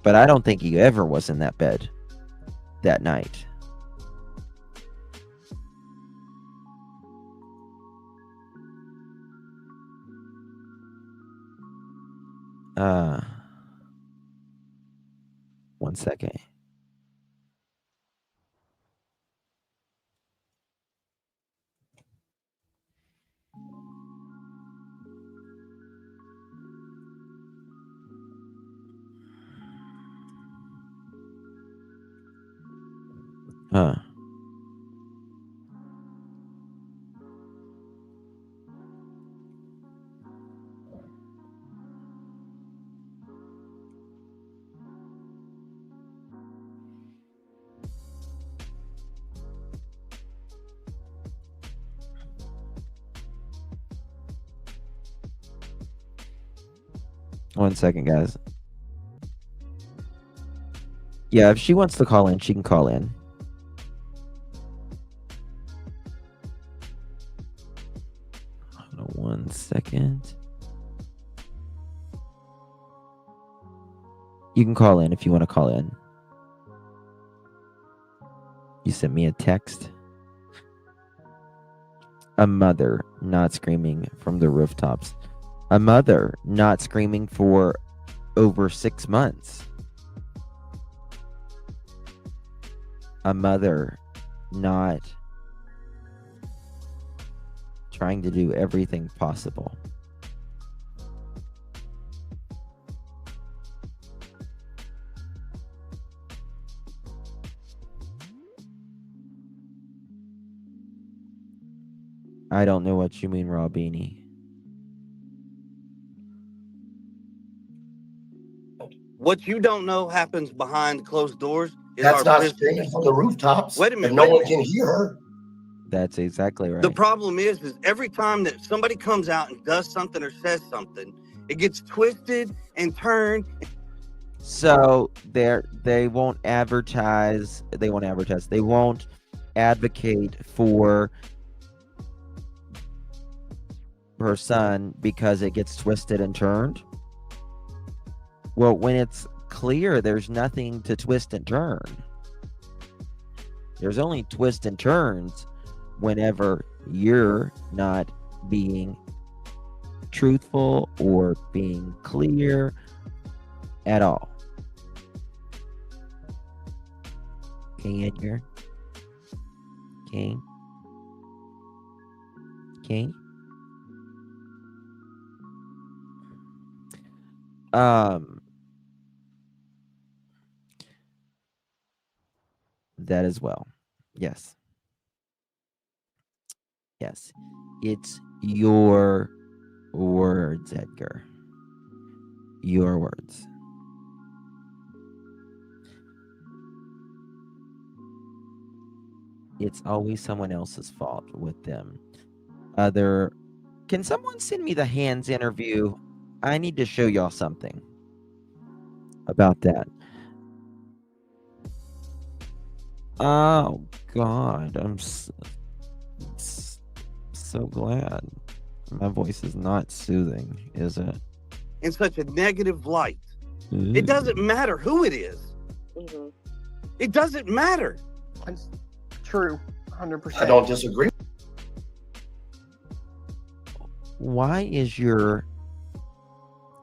But I don't think he ever was in that bed that night. One second. Huh. One second, guys. Yeah, if she wants to call in, she can call in. Hold on 1 second. You can call in if you want to call in. You sent me a text. A mother not screaming from the rooftops. A mother not screaming for over 6 months. A mother not trying to do everything possible. I don't know what you mean, Robini. What you don't know happens behind closed doors. That's not screaming from the rooftops. Wait a minute. If no one can hear her. That's exactly right. The problem is every time that somebody comes out and does something or says something, it gets twisted and turned. So they won't advertise. They won't advertise. They won't advocate for her son because it gets twisted and turned. Well, when it's clear, there's nothing to twist and turn. There's only twists and turns whenever you're not being truthful or being clear at all. King Edgar. King. That as well. Yes. Yes. It's your words, Edgar. Your words. It's always someone else's fault with them. Can someone send me the Hands interview? I need to show y'all something about that. Oh God, I'm so glad. My voice is not soothing, is it? In such a negative light. It doesn't matter who it is. It doesn't matter. That's true, 100%. I don't disagree. Why is your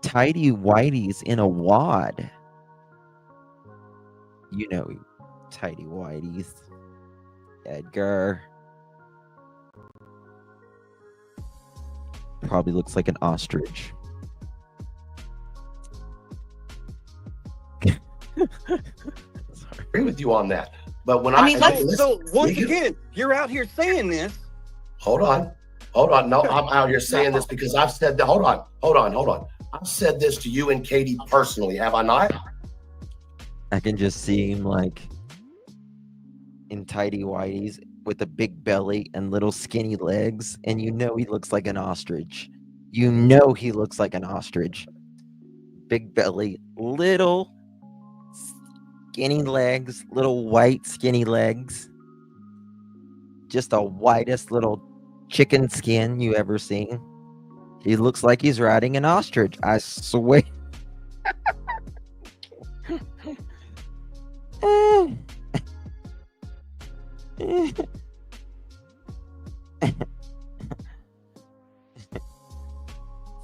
tidy whities in a wad? You know, tidy whities. Edgar. probably looks like an ostrich. Agree with you on that. But when I mean, so once again, you're out here saying this. Hold on. No, I'm out here saying this because I've said that. Hold on. I've said this to you and Katie personally, have I not? I can just see him like in tidy whities with a big belly and little skinny legs, and you know he looks like an ostrich. You know he looks like an ostrich. Big belly, little skinny legs, little white skinny legs. Just the whitest little chicken skin you ever seen. He looks like he's riding an ostrich. I swear.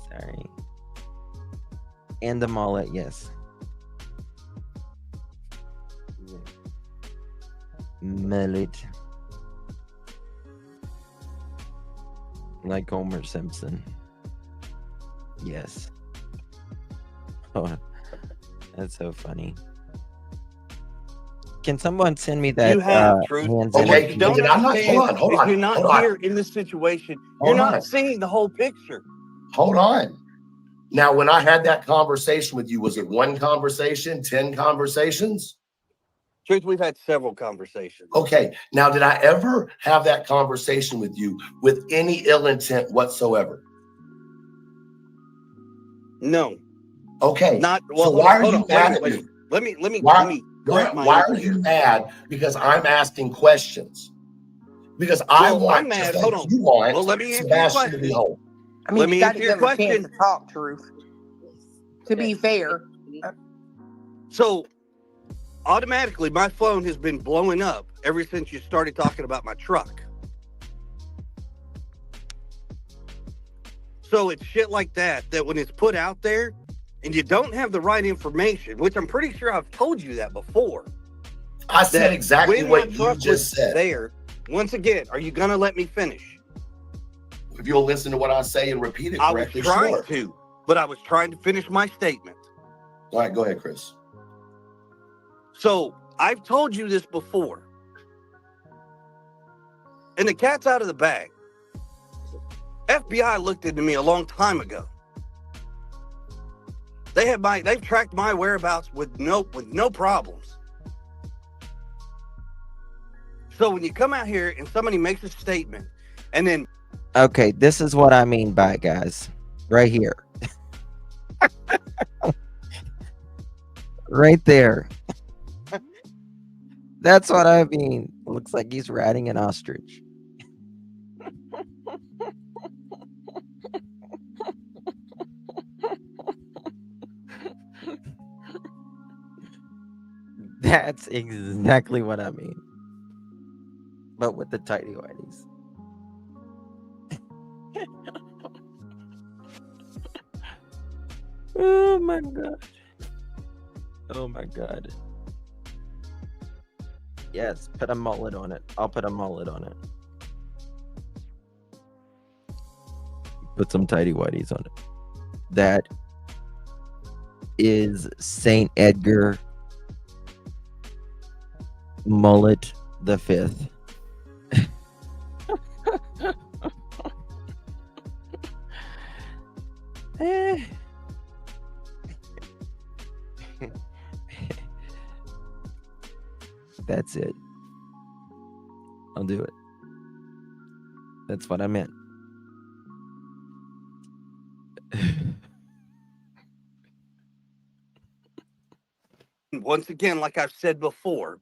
Sorry. And the mullet, yes. Mullet. Like Homer Simpson. Yes. Oh, that's so funny. Can someone send me that? You have truth. Okay, You don't understand. hold on. You're not here in this situation. You're not seeing the whole picture. Hold on. Now, when I had that conversation with you, was it one conversation, 10 conversations? Truth, we've had several conversations. Okay. Now, did I ever have that conversation with you with any ill intent whatsoever? No. Okay. Not. So Well, why are you mad at me? Let me. Why are you mad? Because I'm asking questions. Because I want I'm mad. just Hold like on. you want Well, let me answer your Sebastian to be question. home. I mean, Let me you got to answer your give him a chance question. to talk, Truth. To be fair. So, automatically, my phone has been blowing up ever since you started talking about my truck. So it's shit like that when it's put out there and you don't have the right information, which I'm pretty sure I've told you that before. I said exactly when what my you truck just was said. There, once again, are you gonna let me finish? If you'll listen to what I say and repeat it I was correctly, trying sure. to, but I was trying to finish my statement. All right, go ahead, Chris. So I've told you this before, and the cat's out of the bag. FBI looked into me a long time ago. They've tracked my whereabouts with no problems. So when you come out here and somebody makes a statement, and then Okay, this is what I mean by it, guys. Right here. Right there. That's what I mean. Looks like he's riding an ostrich. That's exactly what I mean. But with the tidy whities. Oh my god. Oh my god. Yes, put a mullet on it. I'll put a mullet on it. Put some tidy whities on it. That is St. Edgar Mullet the Fifth. That's it. I'll do it. That's what I meant. once again, like I've said before,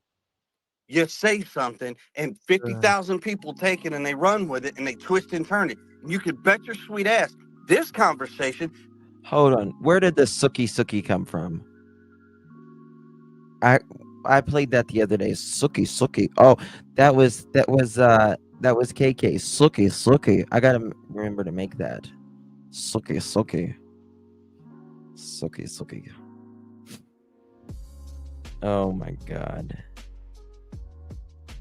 you say something and 50,000 people take it and they run with it and they twist and turn it. You could bet your sweet ass this conversation. Hold on. Where did the Suki come from? I played that the other day. Suki. Oh, that was KK. Suki. I gotta remember to make that. Suki. Oh my god.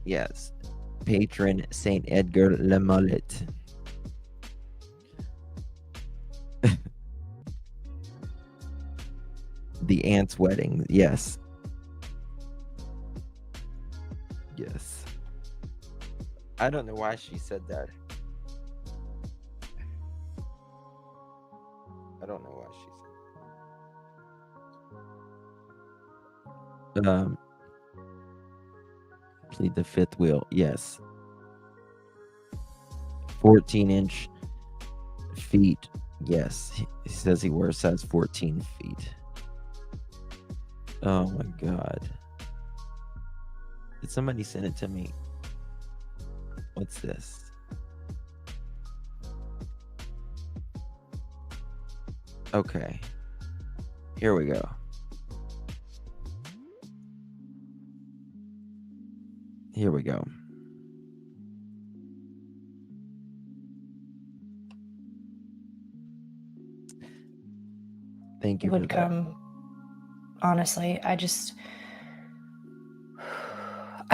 Yes. Patron Saint Edgar Le Mullet. The aunt's wedding. Yes. Yes. I don't know why she said that. I don't know why she said. Plead the fifth wheel. Yes. 14-inch feet. Yes. He says he wears size 14 feet. Oh my God. Did somebody send it to me? What's this? Okay. Here we go. Here we go. Thank you for would that. come. Honestly, I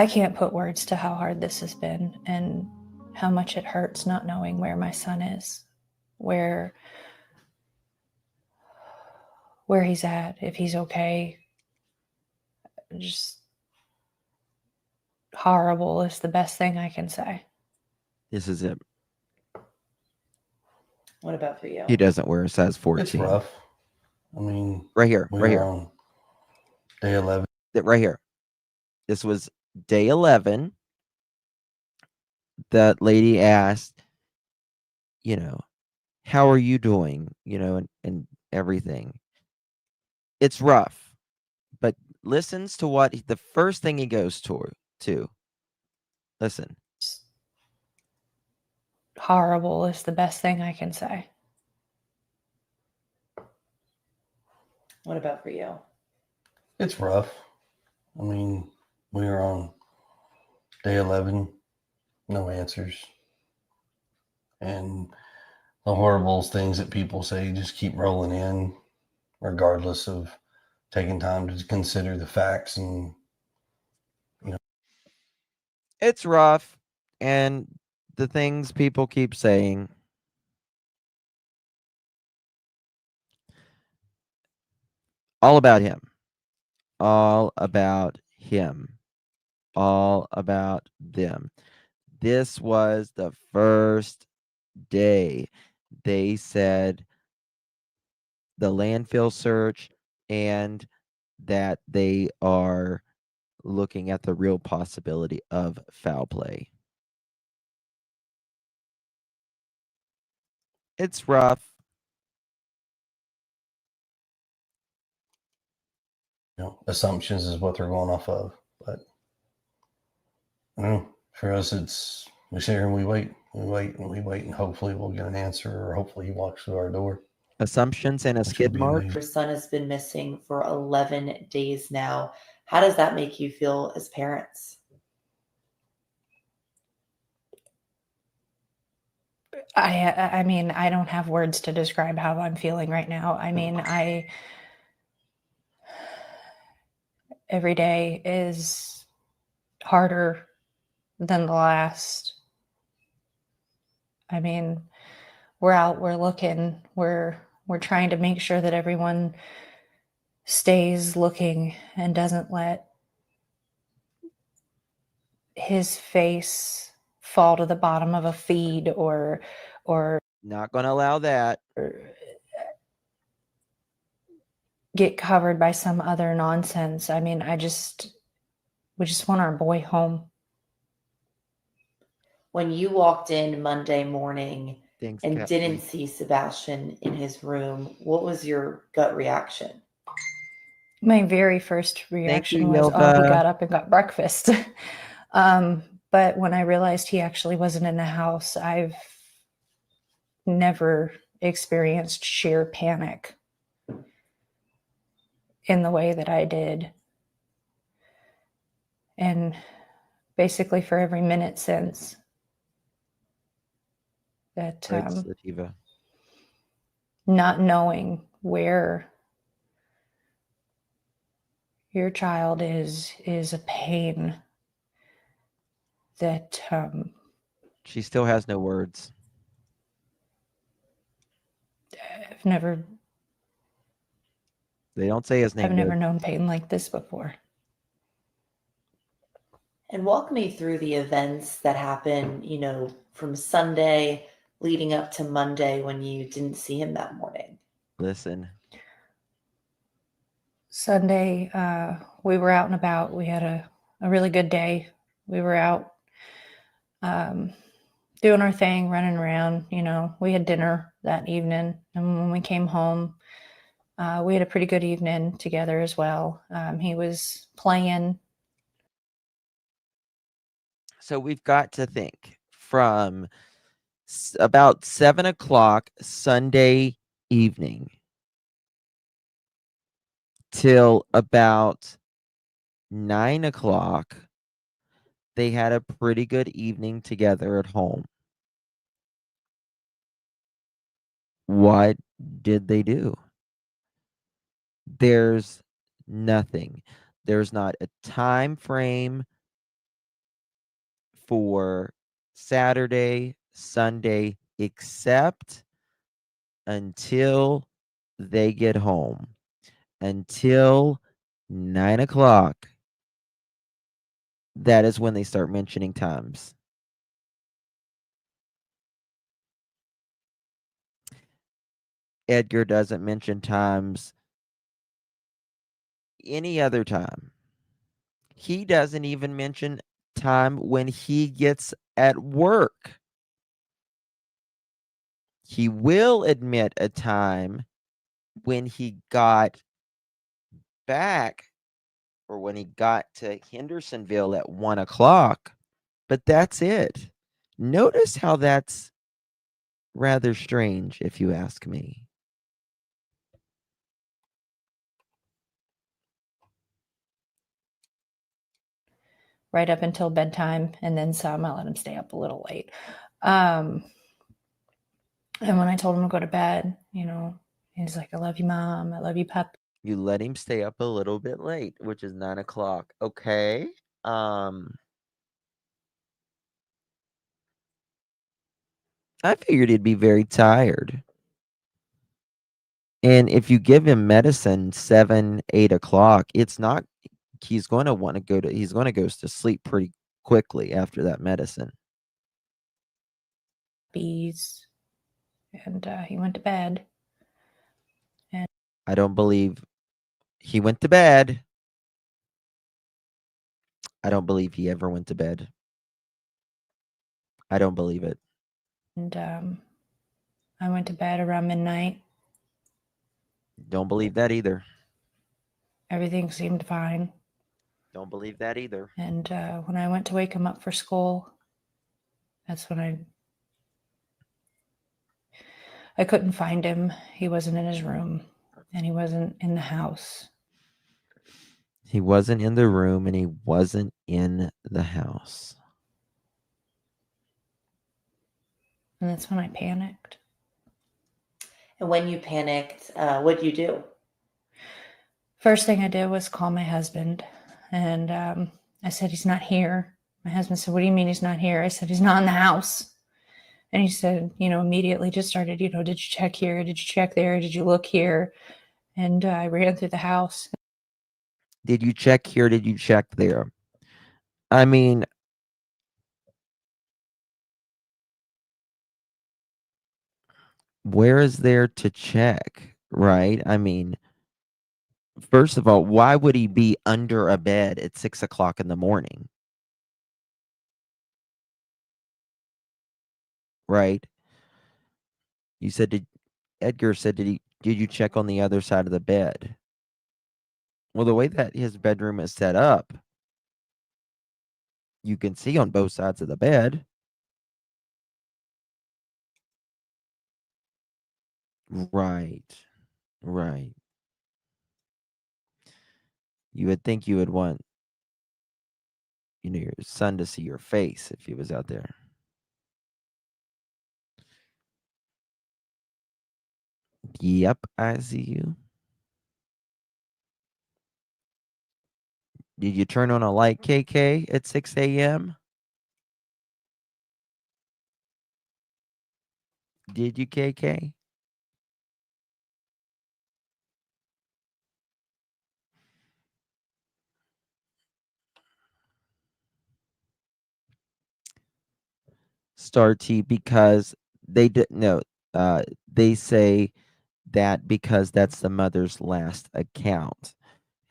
can't put words to how hard this has been and how much it hurts not knowing where my son is, where he's at, if he's okay. Just horrible is the best thing I can say. This is it. What about for you? He doesn't wear a size 14. It's rough. I mean, right here, we right were here. on day 11. Right here. This was day 11. That lady asked, you know, how are you doing? You know, and everything. It's rough, but listens to what the first thing he goes to. Listen. Horrible is the best thing I can say. What about for you? It's rough. I mean, we were on day 11, no answers. And the horrible things that people say just keep rolling in, regardless of taking time to consider the facts. And, you know, It's rough. And the things people keep saying. All about him. All about him. All about them. This was the first day they said the landfill search and that they are looking at the real possibility of foul play. It's rough. you know, assumptions is what they're going off of. But you know, for us, it's we sit here and we wait, and hopefully we'll get an answer, or hopefully he walks through our door. Assumptions and a skid mark. Your son has been missing for 11 days now. How does that make you feel as parents? I mean, I don't have words to describe how I'm feeling right now. I mean, every day is harder than the last. I mean, we're out, we're looking, we're trying to make sure that everyone stays looking and doesn't let his face fall to the bottom of a feed or not going to allow that, get covered by some other nonsense. I mean, we just want our boy home. When you walked in Monday morning and Kathleen. didn't see Sebastian in his room, what was your gut reaction? My very first reaction was, Yelda. oh, he got up and got breakfast. But when I realized he actually wasn't in the house, I've never experienced sheer panic in the way that I did. And basically for every minute since that, Sativa. not knowing where your child is a pain that She still has no words. I've never They don't say his name. I've never dude. known pain like this before. And walk me through the events that happened, from Sunday leading up to Monday when you didn't see him that morning. Listen. Sunday, we were out and about. We had a really good day. We were out doing our thing, running around. We had dinner that evening. And when we came home, we had a pretty good evening together as well. He was playing. So we've got to think from about 7 o'clock Sunday evening till about 9 o'clock. They had a pretty good evening together at home. What did they do? There's nothing. There's not a time frame for Saturday, Sunday, except until they get home. Until 9 o'clock. That is when they start mentioning times. Edgar doesn't mention times any other time. He doesn't even mention time when he gets at work. He will admit a time when he got back or when he got to Hendersonville at 1 o'clock, but that's it. Notice how that's rather strange, if you ask me. Right up until bedtime, and then some. I let him stay up a little late. And when I told him to go to bed, he's like, "I love you, Mom. I love you, Pop." You let him stay up a little bit late, which is 9 o'clock. Okay. I figured he'd be very tired. And if you give him medicine 7, 8 o'clock, it's not, he's going to want to he's going to go to sleep pretty quickly after that medicine. Bees. And he went to bed. And I don't believe he went to bed. I don't believe he ever went to bed. I don't believe it. And I went to bed around midnight. Don't believe that either. Everything seemed fine. Don't believe that either. And when I went to wake him up for school, that's when I couldn't find him. He wasn't in his room, and he wasn't in the house. He wasn't in the room, and he wasn't in the house. And that's when I panicked. And when you panicked, what'd you do? First thing I did was call my husband, and I said, "He's not here." My husband said, "What do you mean he's not here?" I said, "He's not in the house." And he said, immediately just started, "Did you check here? Did you check there? Did you look here?" And I ran through the house. Did you check here? Did you check there? I mean, where is there to check, right? I mean, first of all, why would he be under a bed at 6 o'clock in the morning? Right? You said, Edgar said, did you check on the other side of the bed? Well, the way that his bedroom is set up, you can see on both sides of the bed. Right. Right. You would think you would want, your son to see your face if he was out there. Yep, I see you. Did you turn on a light, KK, at 6 a.m.? Did you, KK? Star T, because they didn't know. They say that because that's the mother's last account.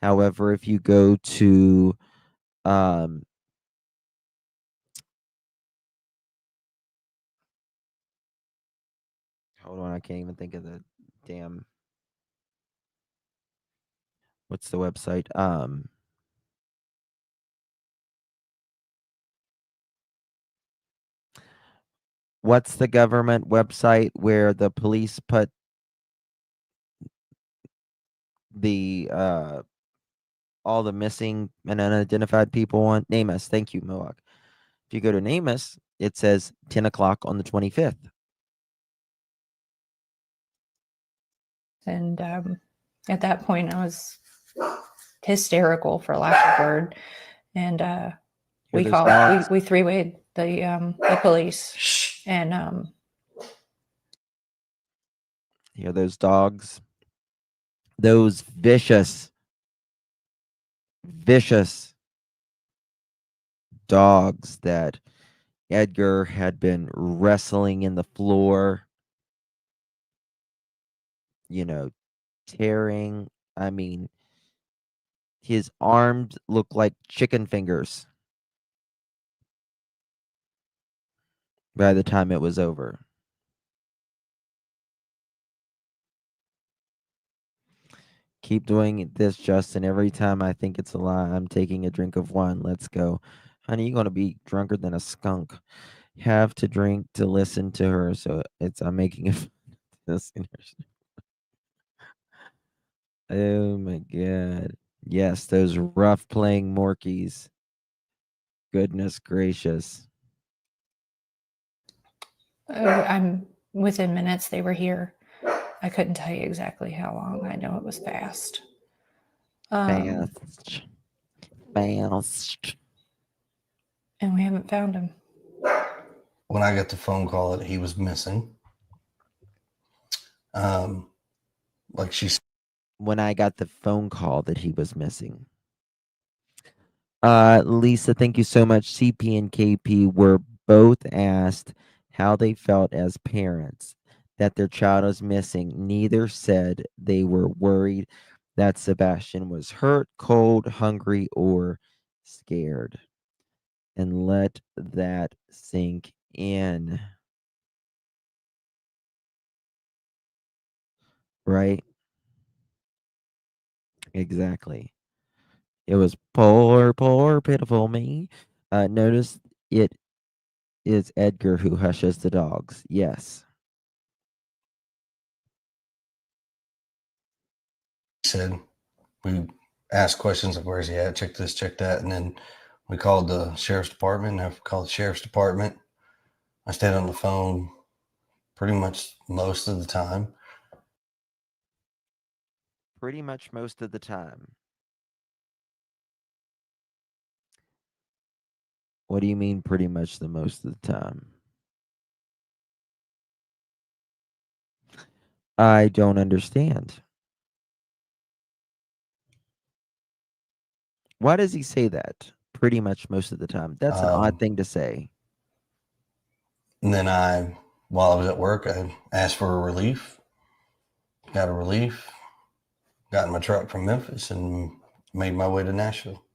However, if you go to hold on, I can't even think of the damn what's the website? What's the government website where the police put the all the missing and unidentified people on? NamUs. Thank you, Mohawk. If you go to NamUs, it says 10 o'clock on the 25th. And at that point, I was hysterical, for lack of a word. And we those called, dogs? we three-wayed the police. And Hear those dogs? Those vicious dogs that Edgar had been wrestling in the floor, tearing. I mean, his arms looked like chicken fingers by the time it was over. Keep doing this, Justin. Every time I think it's a lie, I'm taking a drink of wine. Let's go. Honey, you're going to be drunker than a skunk. Have to drink to listen to her. So I'm making a listeners. Oh my God. Yes, those rough playing Morkies. Goodness gracious. I'm within minutes they were here. I couldn't tell you exactly how long. I know it was fast. Fast. And we haven't found him. When I got the phone call that he was missing, like she said, when I got the phone call that he was missing. Lisa, thank you so much. CP and KP were both asked how they felt as parents that their child was missing. Neither said they were worried that Sebastian was hurt, cold, hungry, or scared. And let that sink in. Right? Exactly. It was poor, pitiful me. Notice it is Edgar who hushes the dogs. Yes. said we asked questions like, where's he at? Check this, check that. And then we called the sheriff's department. And I called the sheriff's department. I stayed on the phone pretty much most of the time. Pretty much most of the time. What do you mean pretty much the most of the time? I don't understand. Why does he say that? Pretty much most of the time. That's an odd thing to say. And then while I was at work, I asked for a relief. Got a relief. Got in my truck from Memphis and made my way to Nashville.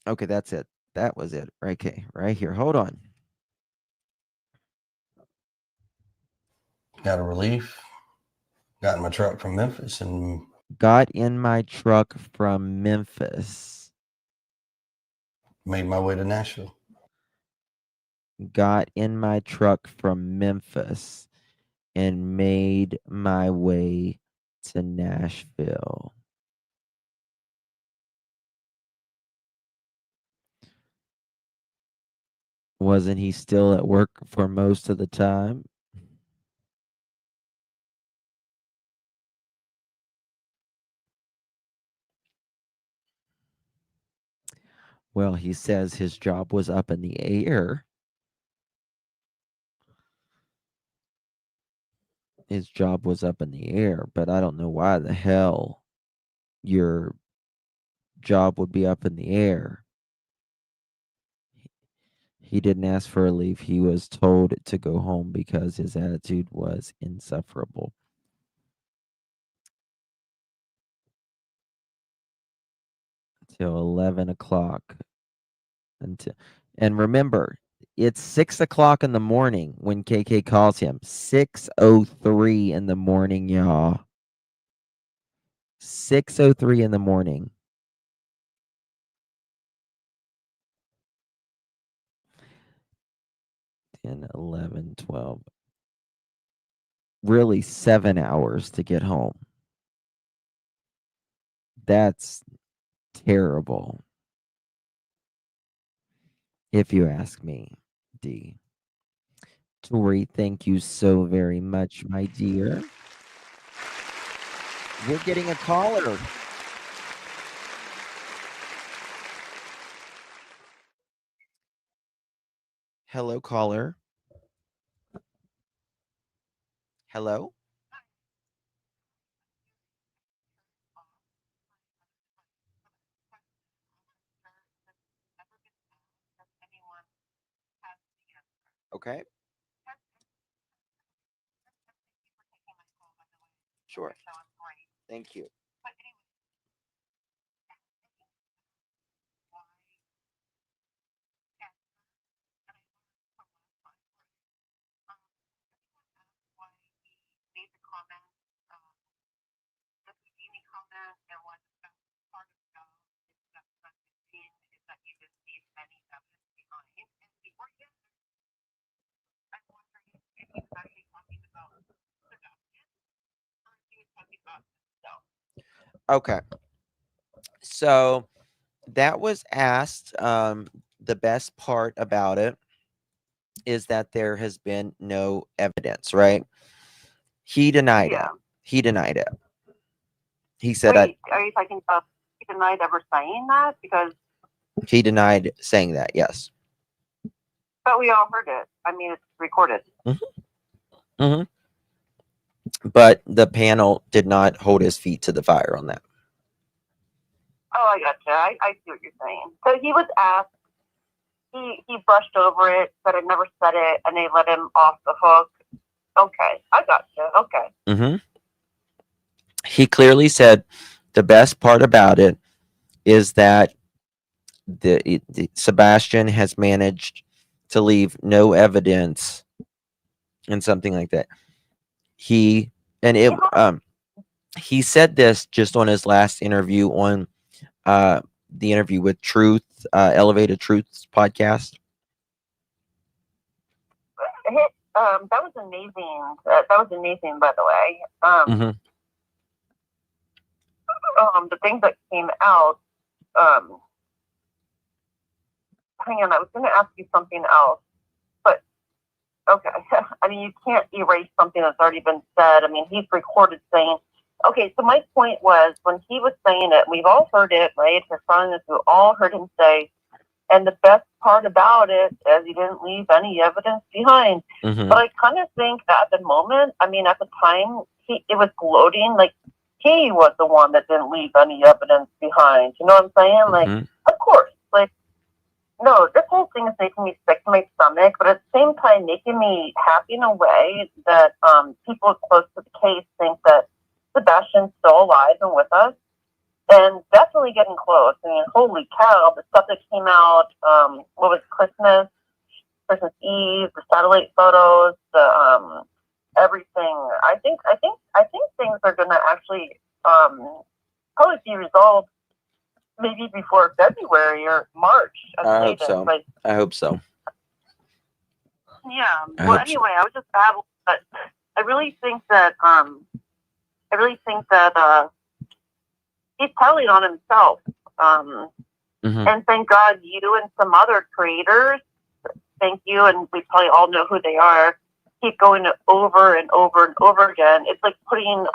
Okay, that's it. That was it. Okay, right here. Hold on. Got a relief. Got in my truck from Memphis and got in my truck from Memphis. Made my way to Nashville. Got in my truck from Memphis and made my way to Nashville. Wasn't he still at work for most of the time? Well, he says his job was up in the air. His job was up in the air, but I don't know why the hell your job would be up in the air. He didn't ask for a leave. He was told to go home because his attitude was insufferable. Till 11 o'clock. And remember, it's 6 o'clock in the morning when KK calls him. 6:03 in the morning, y'all. 6:03 in the morning. And 11, 12. Really 7 hours to get home. That's terrible. If you ask me, D. Tori, thank you so very much, my dear. We're getting a caller. Hello, caller. Hello? Okay. Sure. Thank you. Okay. So that was asked. The best part about it is that there has been no evidence, right? He denied it. He denied it. He said, Wait, are you talking about he denied ever saying that? Because he denied saying that, yes. but we all heard it. I mean, it's recorded. Hmm. But the panel did not hold his feet to the fire on that. Oh, I gotcha. I see what you're saying. So he was asked. He brushed over it, said I never said it, and they let him off the hook. Okay, I gotcha. Okay. Hmm. He clearly said the best part about it is that the Sebastian has managed to leave no evidence and something like that. He said this just on his last interview on the interview with Truth, Elevated Truths podcast. That was amazing. That was amazing, by the way. The things that came out. Hang on, I was going to ask you something else, but okay. I mean, you can't erase something that's already been said. I mean, he's recorded saying. Okay, so my point was when he was saying it, we've all heard it, right? His son, we all heard him say. And the best part about it is he didn't leave any evidence behind. Mm-hmm. But I kind of think that at the moment, I mean, at the time, it was gloating. Like, he was the one that didn't leave any evidence behind. You know what I'm saying? Like, of course. Like, no, this whole thing is making me sick to my stomach, but at the same time, making me happy in a way that people close to the case think that Sebastian's still alive and with us. And definitely getting close. I mean, holy cow, the stuff that came out, what was Christmas Eve, the satellite photos, the everything. I think things are gonna actually probably be resolved maybe before February or March. I hope so. I hope so. Yeah. Well, anyway, I was just babbling, but I really think that he's telling on himself. And thank God you and some other creators, thank you, and we probably all know who they are, keep going over and over and over again. It's like putting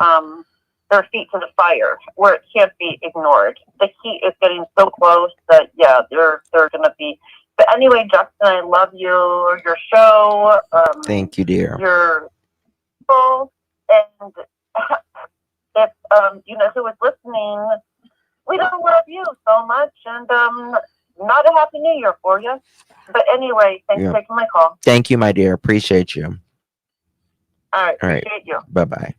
their feet to the fire where it can't be ignored. The heat is getting so close that, yeah, they're going to be. But anyway, Justin, I love you, your show. Thank you, dear. Your people, and if, who is listening, we don't love you so much, and not a happy new year for you. But anyway, thanks Yeah. for taking my call. Thank you, my dear. Appreciate you. All right, All right. appreciate you. Bye bye.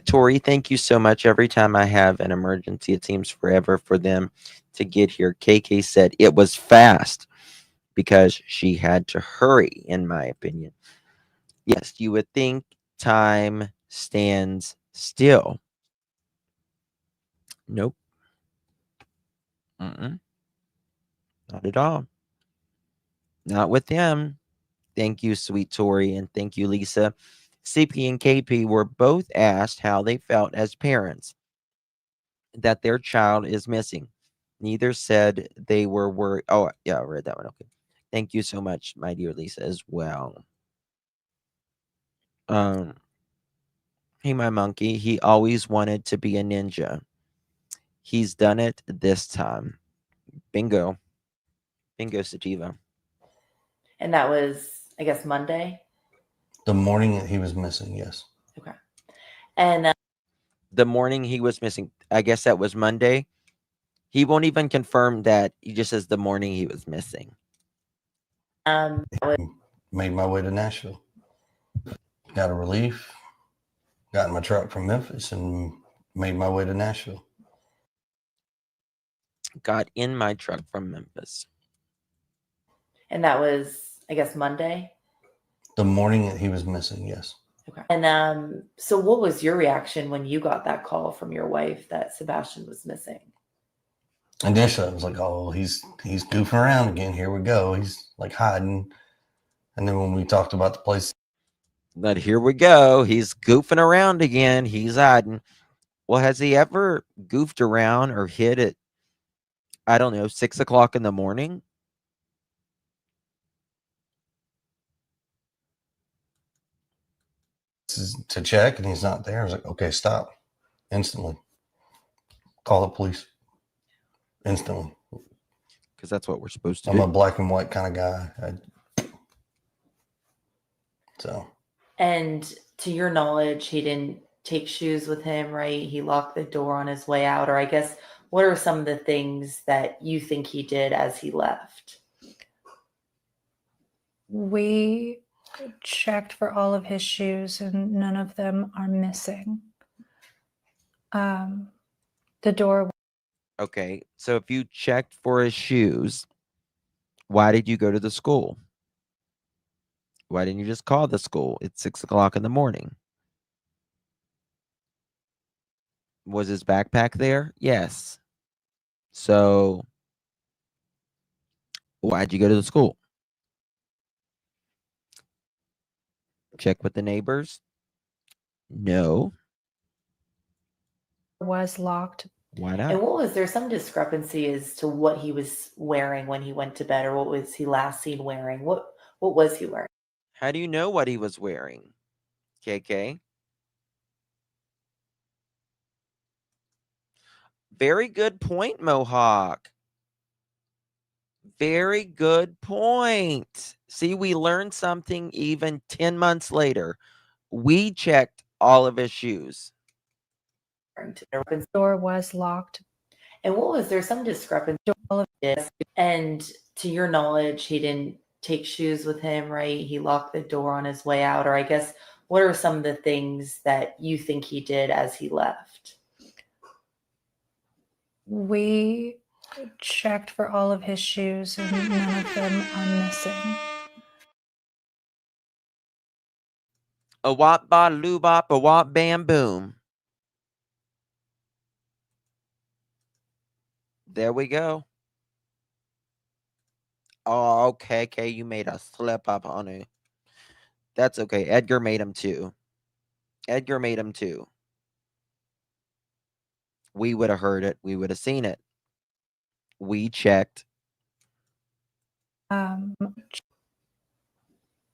Tori, thank you so much. Every time I have an emergency, it seems forever for them to get here. KK said it was fast because she had to hurry, in my opinion. Yes, you would think time stands still. Nope. Mm-mm. Not at all. Not with them. Thank you, sweet Tori, and thank you, Lisa. CP and KP were both asked how they felt as parents that their child is missing. Neither said they were worried. Oh, yeah, I read that one. Okay. Thank you so much, my dear Lisa, as well. Hey, my monkey, he always wanted to be a ninja. He's done it this time. Bingo. Bingo, Sativa. And that was, I guess, Monday. The morning that he was missing, yes. Okay. And The morning he was missing, I guess that was Monday. He won't even confirm that. He just says the morning he was missing. Made my way to Nashville. Got a relief. Got in my truck from Memphis and made my way to Nashville. Got in my truck from Memphis. And that was, I guess, Monday. The morning that he was missing, yes. Okay. And so what was your reaction when you got that call from your wife that Sebastian was missing? Initially, I was like, "Oh, he's goofing around again. Here we go. He's like hiding." And then when we talked about the place, But here we go. He's goofing around again. He's hiding. Well, has he ever goofed around or hid at, I don't know, 6 o'clock in the morning? to check, and he's not there. I was like, "Okay, stop!" Instantly, call the police. Instantly, because that's what we're supposed to I'm do. a black and white kind of guy. So. And to your knowledge, he didn't take shoes with him, right? He locked the door on his way out. Or I guess, what are some of the things that you think he did as he left? We checked for all of his shoes and none of them are missing. The door. Okay, so if you checked for his shoes, why did you go to the school? Why didn't you just call the school? It's 6 o'clock in the morning. Was his backpack there? Yes. So why'd you go to the school? Check with the neighbors? No. Was locked. Why not? And what was there some discrepancy as to what he was wearing when he went to bed, or what was he last seen wearing? What was he wearing? How do you know what he was wearing, KK? Very good point, Mohawk. Very good point. See, we learned something even 10 months later. We checked all of his shoes. The door was locked. And what was there some discrepancy? And to your knowledge, he didn't take shoes with him, right? He locked the door on his way out. Or I guess, what are some of the things that you think he did as he left? We checked for all of his shoes and none of them are missing. A wop ba loo bop, a wop bam boom. There we go. Oh, okay, you made a slip up, honey. That's okay. Edgar made him too. Edgar made him too. We would have heard it. We would have seen it. We checked.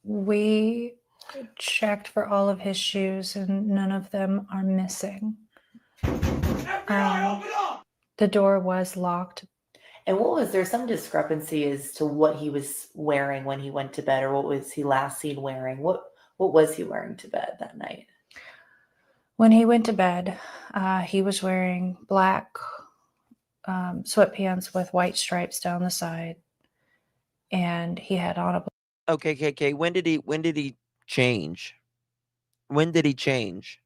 We checked for all of his shoes and none of them are missing. The door was locked. And what was there some discrepancy as to what he was wearing when he went to bed, or what was he last seen wearing? What was he wearing to bed that night? When he went to bed, he was wearing black sweatpants with white stripes down the side, and he had on a Okay, KK. When did he change? When did he change?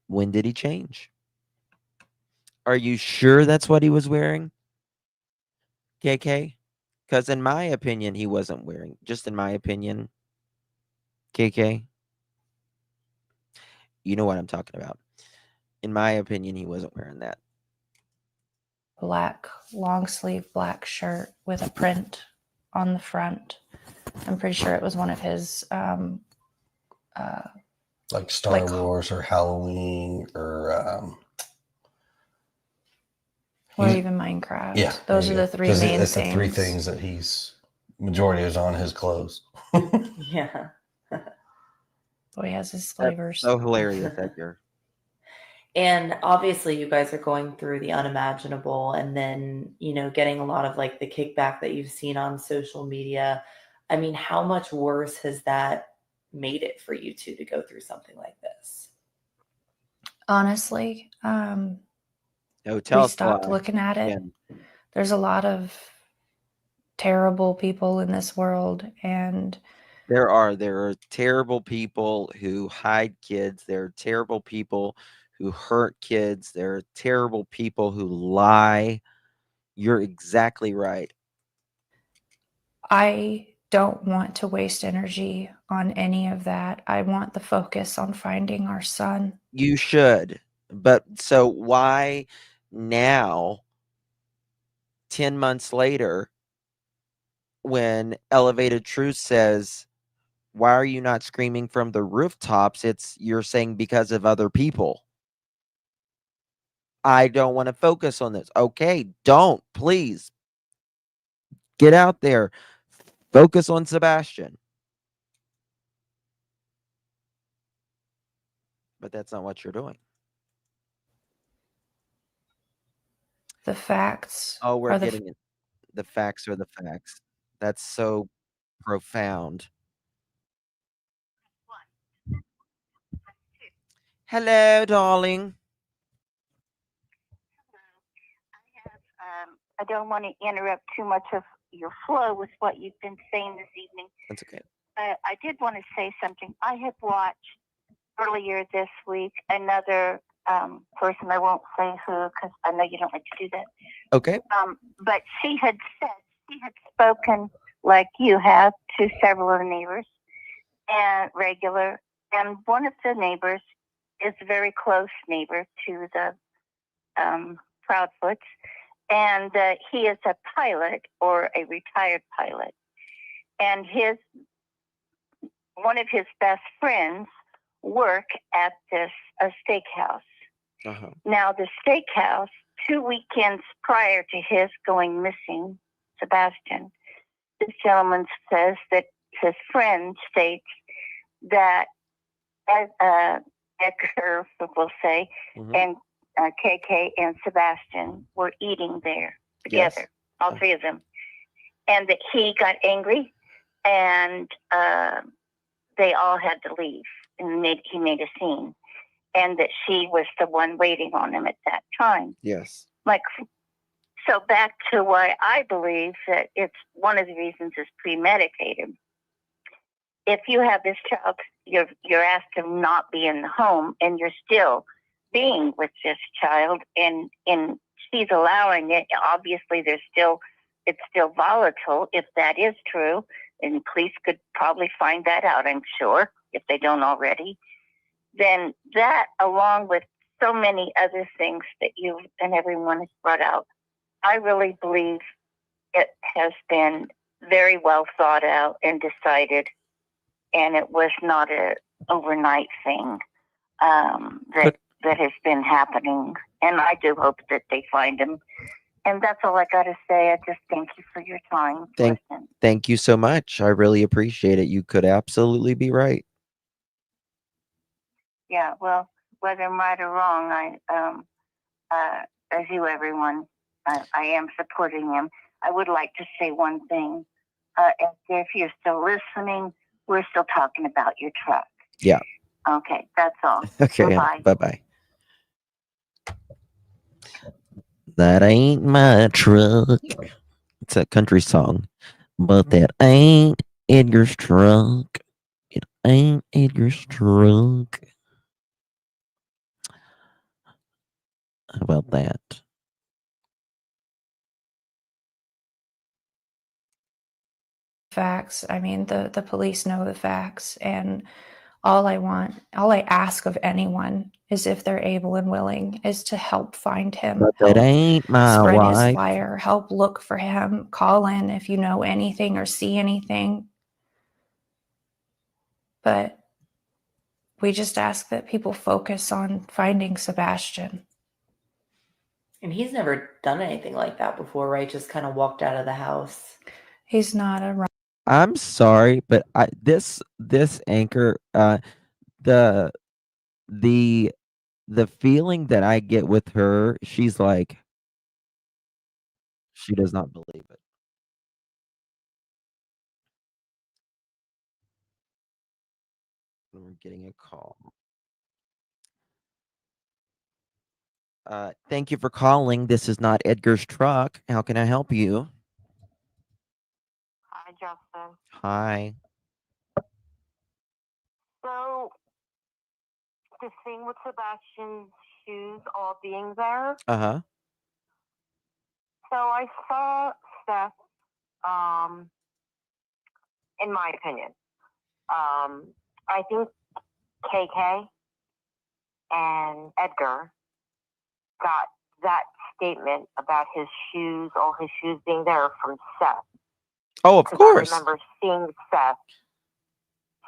When did he change? Are you sure that's what he was wearing? KK? Because in my opinion, he wasn't wearing, just in my opinion, KK, you know what I'm talking about. In my opinion, he wasn't wearing that. black long sleeve black shirt with a print on the front. I'm pretty sure it was one of his like Star Wars or Halloween or even Minecraft. Yeah, Those are the three main it's things. the three things that majority is on his clothes. Yeah. Boy, he has his flavors. So hilarious, Edgar. And obviously you guys are going through the unimaginable and then, getting a lot of like the kickback that you've seen on social media. I mean, how much worse has that made it for you two to go through something like this? Honestly, No, we tell us stopped why. looking at it. And There's a lot of terrible people in this world, and there are terrible people who hide kids. There are terrible people who hurt kids. There are terrible people who lie. You're exactly right. I don't want to waste energy on any of that. I want the focus on finding our son. You should. But so why now, 10 months later, when Elevated Truth says, why are you not screaming from the rooftops? You're saying because of other people. I don't want to focus on this. Okay, don't, please. Get out there. Focus on Sebastian. But that's not what you're doing. The facts. Oh, we're are the getting it. The facts are the facts. That's so profound. Hello, darling. I don't want to interrupt too much of your flow with what you've been saying this evening. That's okay. I did want to say something. I had watched earlier this week another person. I won't say who because I know you don't like to do that. Okay. But she had spoken like you have to several of the neighbors and regular. And one of the neighbors is a very close neighbor to the Proudfoots. And he is a pilot or a retired pilot. And one of his best friends work at this steakhouse. Uh-huh. Now, the steakhouse, 2 weekends prior to his going missing, Sebastian, this gentleman says that his friend states that Edgar, will say, and KK and Sebastian were eating there together, all three of them, and that he got angry and they all had to leave, and he made a scene, and that she was the one waiting on him at that time. Yes. So back to why I believe that it's one of the reasons is premeditated. If you have this child, you're asked to not be in the home, and you're still being with this child, and she's allowing it. Obviously, it's still volatile if that is true, and police could probably find that out, I'm sure, if they don't already. Then that, along with so many other things that you and everyone has brought out, I really believe it has been very well thought out and decided, and it was not an overnight thing that has been happening. And I do hope that they find him. And that's all I got to say. I just thank you for your time. Thank you so much. I really appreciate it. You could absolutely be right. Yeah, well, whether I'm right or wrong, as you, everyone, I am supporting him. I would like to say one thing. If you're still listening, We're still talking about your truck. Yeah. Okay, that's all. Okay. Bye-bye. Bye-bye. That ain't my truck. It's a country song. But that ain't Edgar's truck. It ain't Edgar's truck. How about that? Facts. I mean, the police know the facts, and all I ask of anyone is if they're able and willing is to help find him, But that help ain't my spread his wife. flyer, help look for him, call in if you know anything or see anything. But we just ask that people focus on finding Sebastian. And he's never done anything like that before, right? Just kind of walked out of the house. He's not a I'm sorry, but this anchor, the feeling that I get with her, she's like, she does not believe it. We're getting a call. Thank you for calling. This is not Edgar's truck. How can I help you? Hi, Justin. Hi. So, the thing with Sebastian's shoes all being there. Uh-huh. So I saw Steph, in my opinion, I think KK and Edgar got that statement about his shoes, all his shoes being there from Seth. Oh, of 'Cause course. I remember seeing Seth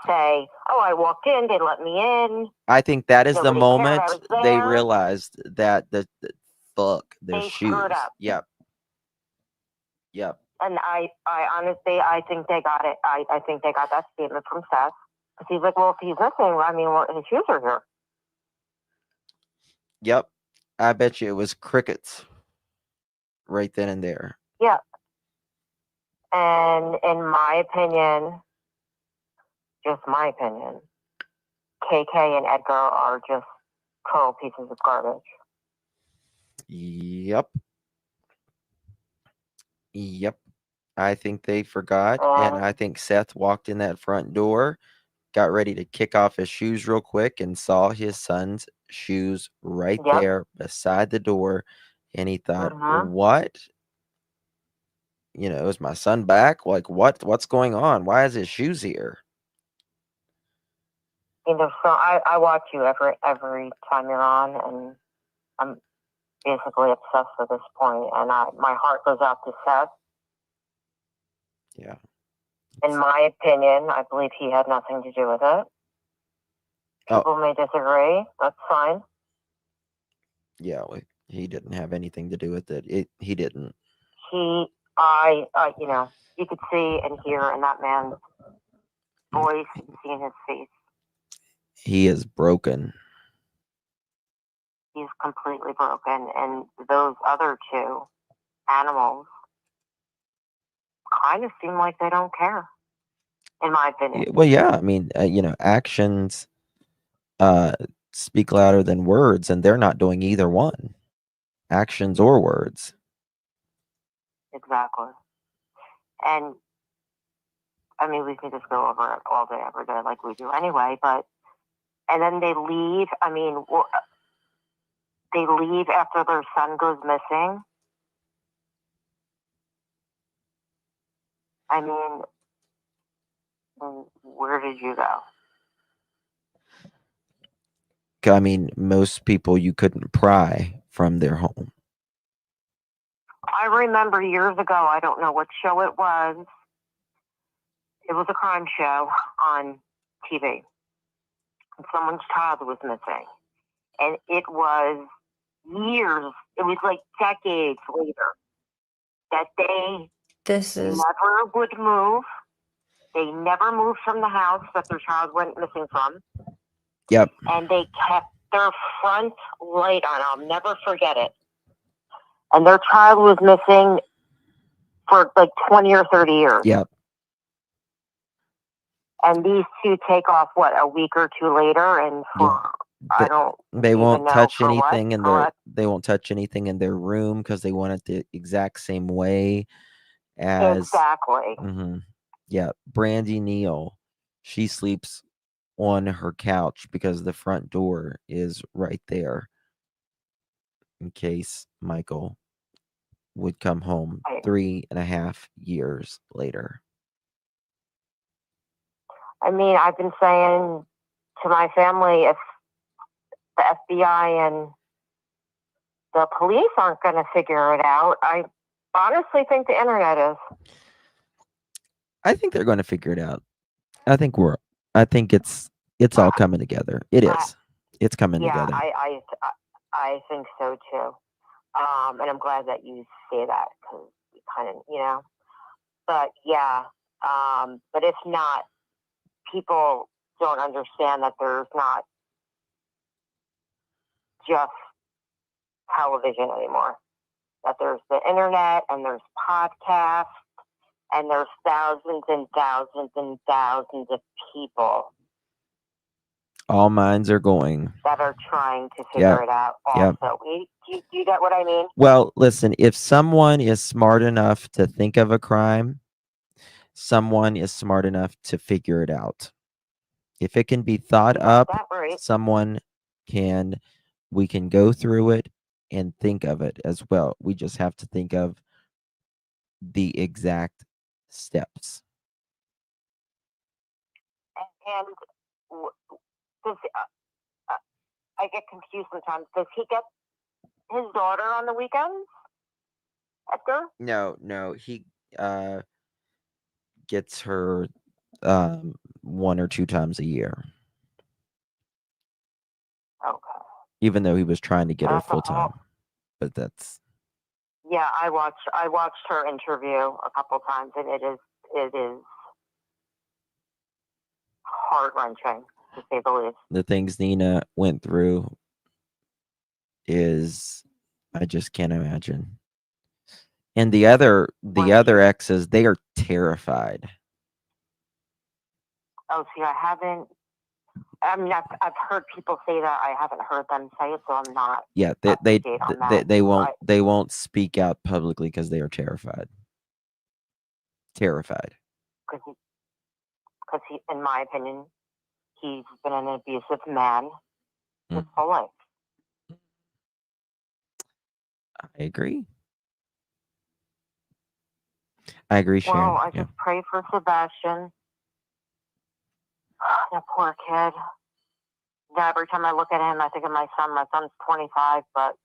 say, "Oh, I walked in, they let me in." I think that is the Nobody cared moment I was they there. realized that the fuck their They shoes. screwed up. Yep. Yep. And I honestly, I think they got it. I think they got that statement from Seth. Because he's like, well, if he's missing, I mean, well, his shoes are here. Yep. I bet you it was crickets right then and there. Yeah. And in my opinion, just my opinion, KK and Edgar are just total pieces of garbage. Yep. Yep. I think they forgot. And I think Seth walked in that front door, got ready to kick off his shoes real quick, and saw his son's shoes right Yep. there beside the door. And he thought, Mhm. what? You know, is my son back? Like, what's going on? Why is his shoes here? You know, so I watch you every time you're on, and I'm basically obsessed at this point. And my heart goes out to Seth. Yeah. In my opinion, I believe he had nothing to do with it. People may disagree. That's fine. Yeah, he didn't have anything to do with it. He didn't. You know, you could see and hear in that man's voice and see in his face. He is broken. He's completely broken. And those other two animals kind of seem like they don't care, in my opinion. Well, yeah, I mean, you know, actions speak louder than words, and they're not doing either one, actions or words. Exactly. And I mean, we can just go over it all day, every day, like we do anyway. And then they leave. I mean, they leave after their son goes missing. I mean, where did you go? I mean, most people you couldn't pry from their home. I remember years ago, I don't know what show it was. It was a crime show on TV. And someone's child was missing. And it was years, it was like decades later, that they never would move. They never moved from the house that their child went missing from. Yep. And they kept their front light on. I'll never forget it. And their child was missing for like 20 or 30 years. Yep. And these two take off a week or two later, and for I don't They even won't know touch for what, anything in their they won't touch anything in their room because they want it the exact same way as exactly. Yeah, Brandy Neal, she sleeps on her couch because the front door is right there in case Michael would come home 3.5 years later. I mean, I've been saying to my family, if the FBI and the police aren't going to figure it out, I honestly think the internet is. I think they're going to figure it out. I think it's all coming together. It is. It's coming Yeah, together. I think so too. And I'm glad that you say that because we kind of, but yeah. But if not, people don't understand that there's not just television anymore. That there's the internet and there's podcasts and there's thousands and thousands and thousands of people All minds are going. that are trying to figure it out Yep. also. Do you get what I mean? Well, listen, if someone is smart enough to think of a crime, someone is smart enough to figure it out. If it can be thought up, that right. we can go through it and think of it as well. We just have to think of the exact steps. And does, I get confused sometimes. Does he get his daughter on the weekends, Edgar? No, he gets her 1 or 2 times a year. Okay. Even though he was trying to get her full time. But that's Yeah, I watched her interview a couple times, and it is heart wrenching to say the least. the things Nina went through is I just can't imagine. And the other exes, they are terrified. Oh, see, I haven't. I mean, I've heard people say that. I haven't heard them say it, so I'm not. Yeah, they won't speak out publicly because they are terrified. Terrified. Because he, in my opinion, he's been an abusive man his whole life. I agree. Sharon. Well, I just pray for Sebastian. That poor kid. Yeah, every time I look at him, I think of my son. My son's 25, but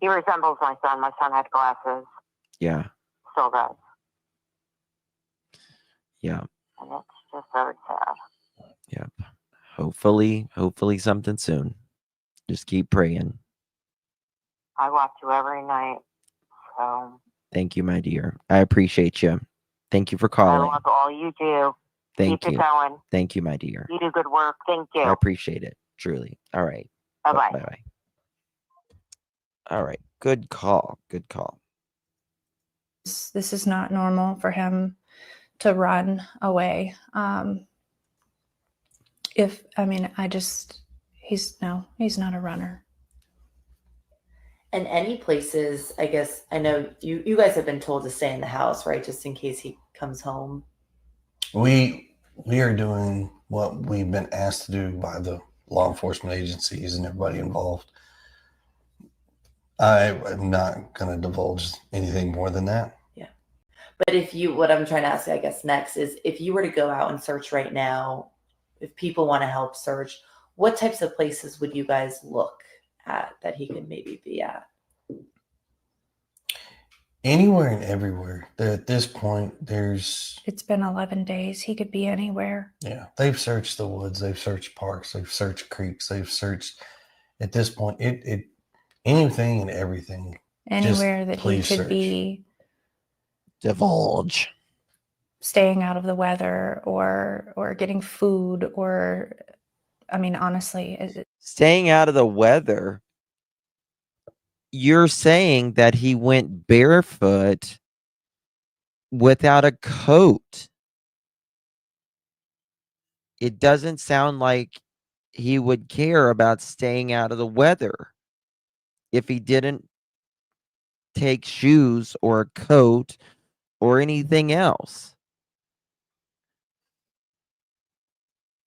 he resembles my son. My son had glasses. Yeah. Still does. Yeah. And it's just very sad. Yep. Hopefully something soon. Just keep praying. I watch you every night. So Thank you, my dear. I appreciate you. Thank you for I calling. love all you do. Thank Keep you. it going. Thank you, my dear. You do good work. Thank you. I appreciate it. Truly. All right. Bye-bye. Bye-bye. All right. Good call. Good call. This is not normal for him to run away. He's not a runner. And any places, I guess, I know you guys have been told to stay in the house, right? Just in case he comes home. We are doing what we've been asked to do by the law enforcement agencies and everybody involved. I am not going to divulge anything more than that. Yeah. But what I'm trying to ask, I guess, next is if you were to go out and search right now, if people want to help search, what types of places would you guys look at that he could maybe be at? Anywhere and everywhere. At this point, It's been 11 days. He could be anywhere. Yeah, they've searched the woods, they've searched parks, they've searched creeks, they've searched. At this point, it anything and everything. Anywhere that he could be. Divulge. Staying out of the weather or getting food or, I mean, honestly. Staying out of the weather. You're saying that he went barefoot without a coat. it doesn't sound like he would care about staying out of the weather if he didn't take shoes or a coat or anything else.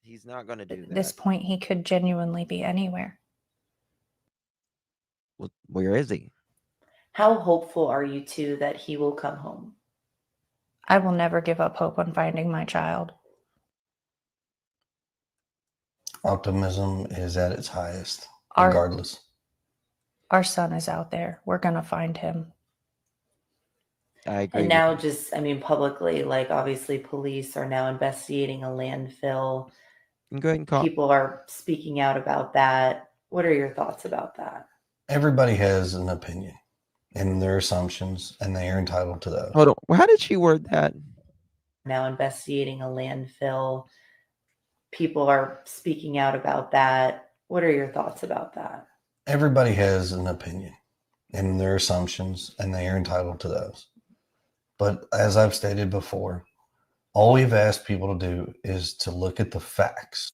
He's not going to do At this that. point, he could genuinely be anywhere. Well, where is he? How hopeful are you two that he will come home? I will never give up hope on finding my child. Optimism is at its highest, Our- regardless. Our son is out there. We're going to find him. I agree. And now just, I mean, publicly, like obviously police are now investigating a landfill. Go ahead and call. People are speaking out about that. What are your thoughts about that? Everybody has an opinion and their assumptions, and they are entitled to those. Hold on. How did she word that? Now investigating a landfill. People are speaking out about that. What are your thoughts about that? Everybody has an opinion and their assumptions, and they are entitled to those. But as I've stated before, all we've asked people to do is to look at the facts.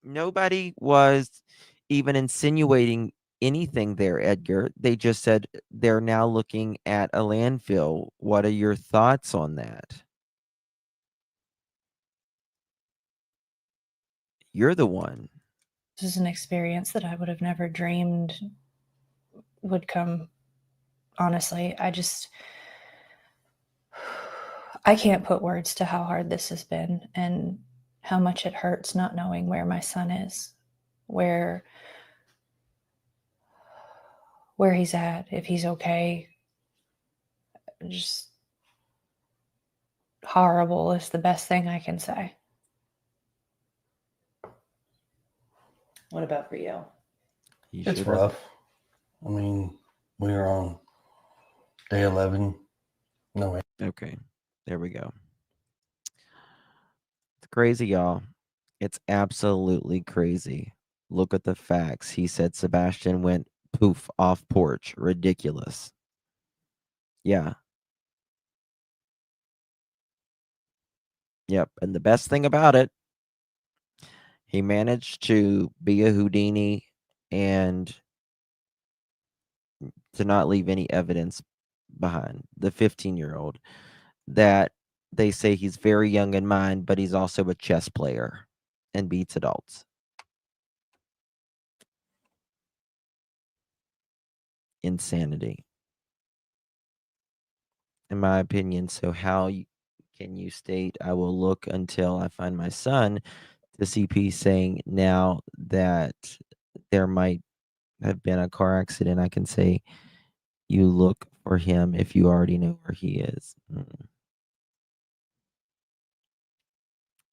Nobody was even insinuating anything there, Edgar. They just said they're now looking at a landfill. What are your thoughts on that? You're the one. This is an experience that I would have never dreamed would come. Honestly, I can't put words to how hard this has been and how much it hurts not knowing where my son is, where he's at, if he's okay. Just horrible is the best thing I can say. What about for you? It's rough. I mean, we are on day 11. No way. Okay, there we go. It's crazy, y'all. It's absolutely crazy. Look at the facts. He said Sebastian went poof off porch. Ridiculous. Yeah. Yep. And the best thing about it, he managed to be a Houdini and to not leave any evidence behind. The 15-year-old that they say he's very young in mind, but he's also a chess player and beats adults. Insanity, in my opinion. So how can you state, I will look until I find my son? The CP saying now that there might have been a car accident, I can say you look for him if you already know where he is.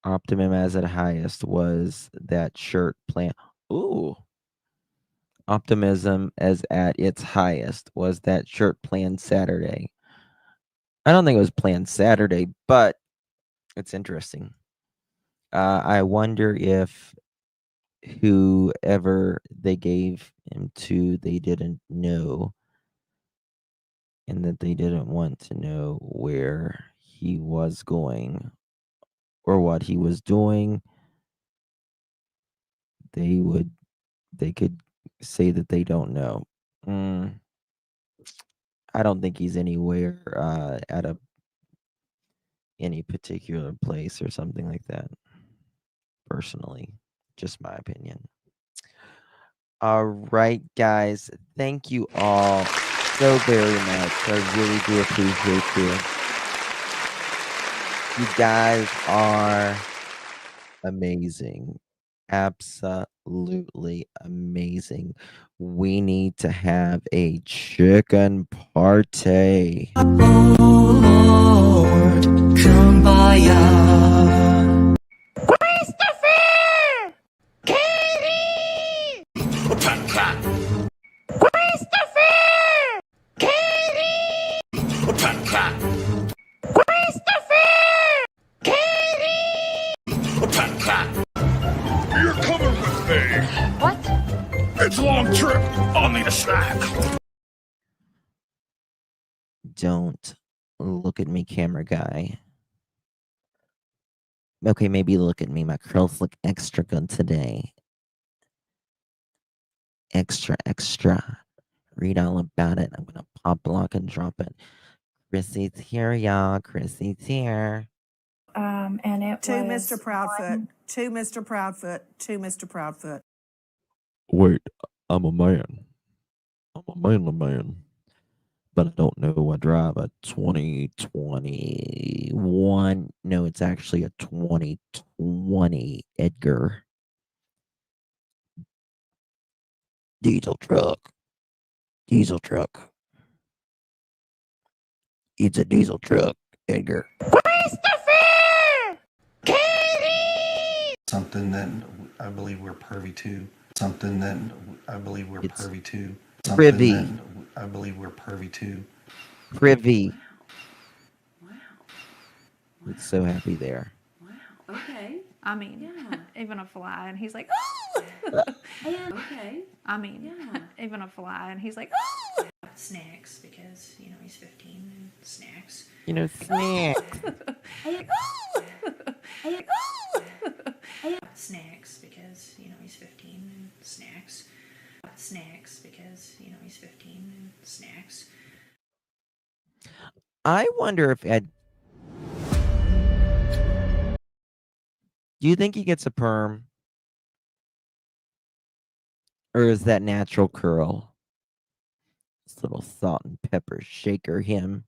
Optimum as at highest was that shirt plan. Ooh. Optimism as at its highest was that shirt planned Saturday. I don't think it was planned Saturday, but it's interesting. I wonder if whoever they gave him to, they didn't know, and that they didn't want to know where he was going or what he was doing. They could say that they don't know. I don't think he's anywhere at any particular place or something like that. Personally, just my opinion. All right, guys. Thank you all so very much. I really do appreciate you. You guys are amazing. Absolutely amazing. We need to have a chicken party. Lord, kumbaya. Christopher! Katie! Christopher! Katie! Christopher! Katie! You're coming with me. What? It's a long trip. I'll need a snack. Don't look at me, camera guy. Okay, maybe look at me. My curls look extra good today. Extra, extra. Read all about it. I'm gonna pop block and drop it. Chrissy's here, y'all. Chrissy's here. And it To was Mr. Proudfoot, to Mr. Proudfoot, to Mr. Proudfoot. Wait, I'm a man. I'm a manly man. But I don't know. I drive a 2021. No, it's actually a 2020 Edgar diesel truck. Diesel truck. It's a diesel truck, Edgar. Something that I believe we're privy to. Something that I believe we're privy to. Something Privy. that I believe we're privy to. Privy. It's so happy there. Okay. I mean, Yeah. even a fly, and he's like, And okay. I mean, Yeah. even a fly, and he's like, snacks, because, you know, he's 15 and snacks. You know, snacks. Snacks, because, you know, he's 15 and snacks. Snacks, because, you know, he's 15 and snacks. I wonder if Ed. Do you think he gets a perm? Or is that natural curl? This little salt and pepper shaker him.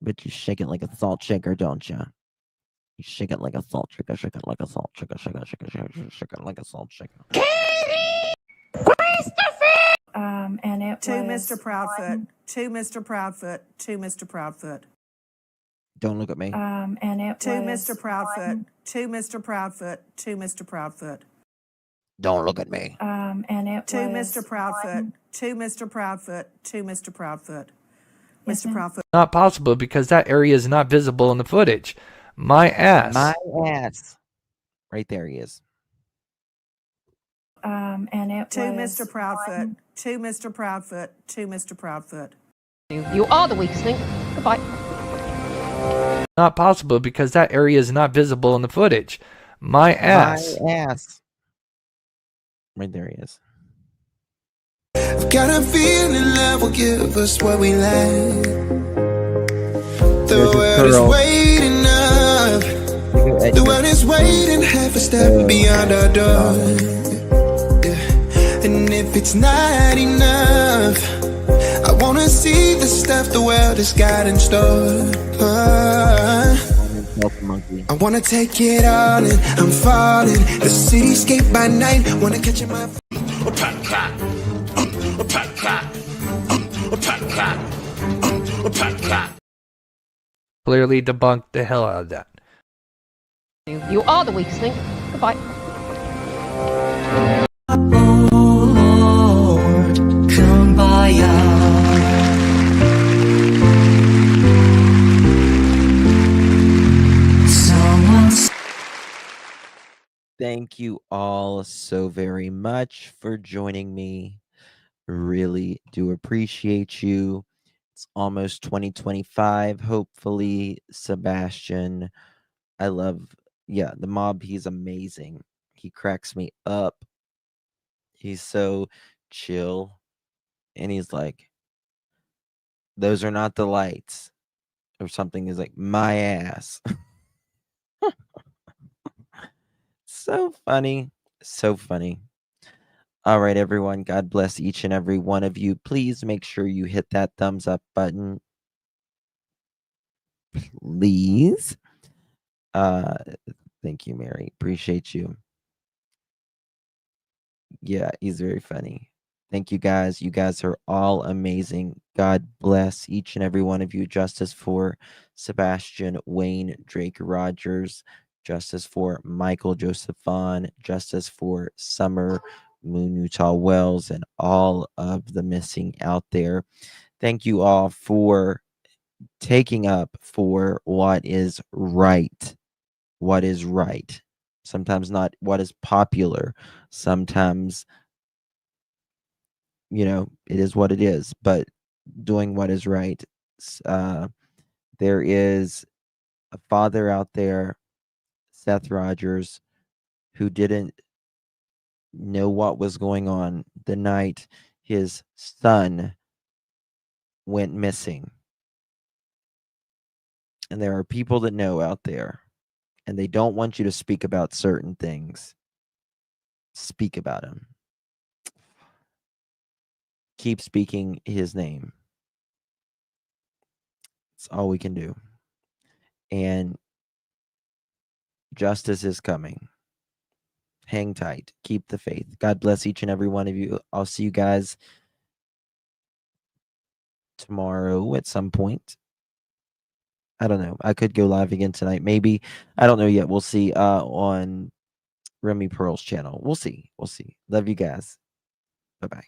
But you shake it like a salt shaker, don't you? You shake it like a salt shaker, shake it like a salt shaker, shake it, shake it, shake it, shake it like a salt shaker. And it To was Mr. Proudfoot, to Mr. Proudfoot, to Mr. Proudfoot. Don't look at me. And it To was Mr. Proudfoot, to Mr. Proudfoot, to Mr. Proudfoot. Don't look at me. And it To was Mr. Proudfoot, to Mr. Proudfoot, to Mr. Proudfoot. Mr. Proudfoot. Not possible because that area is not visible in the footage. My ass. My ass. Right there he is. and it To was Mr. Proudfoot, to Mr. Proudfoot, to Mr. Proudfoot. You are the weakest link. Goodbye. Not possible because that area is not visible in the footage. My ass. My ass. Right there he is. I've got a feeling love will give us what we like. The world is waiting up. The world is waiting half a step beyond our door. Yeah. And if it's not enough, I wanna see the stuff the world has got in store. I wanna take it all in, I'm falling. The cityscape by night, wanna catch in my. Clearly debunked the hell out of that. You are the weakest link. Goodbye. Thank you all so very much for joining me. Really do appreciate you. It's almost 2025. Hopefully, Sebastian. I love, the mob. He's amazing. He cracks me up. He's so chill. And he's like, those are not the lights. Or something. He's like, my ass. So funny. So funny. All right, everyone. God bless each and every one of you. Please make sure you hit that thumbs up button. Please. Thank you, Mary. Appreciate you. Yeah, he's very funny. Thank you, guys. You guys are all amazing. God bless each and every one of you. Justice for Sebastian, Wayne, Drake Rogers. Justice for Michael Josephon. Justice for Summer, Moon Utah Wells, and all of the missing out there. Thank you all for taking up for what is right. What is right. Sometimes not what is popular. Sometimes, it is what it is, but doing what is right. There is a father out there Seth Rogers, who didn't know what was going on the night his son went missing. And there are people that know out there, and they don't want you to speak about certain things. Speak about him. Keep speaking his name. It's all we can do. And justice is coming. Hang tight. Keep the faith. God bless each and every one of you. I'll see you guys tomorrow at some point. I don't know. I could go live again tonight. Maybe. I don't know yet. We'll see on Remy Pearl's channel. We'll see. Love you guys. Bye-bye.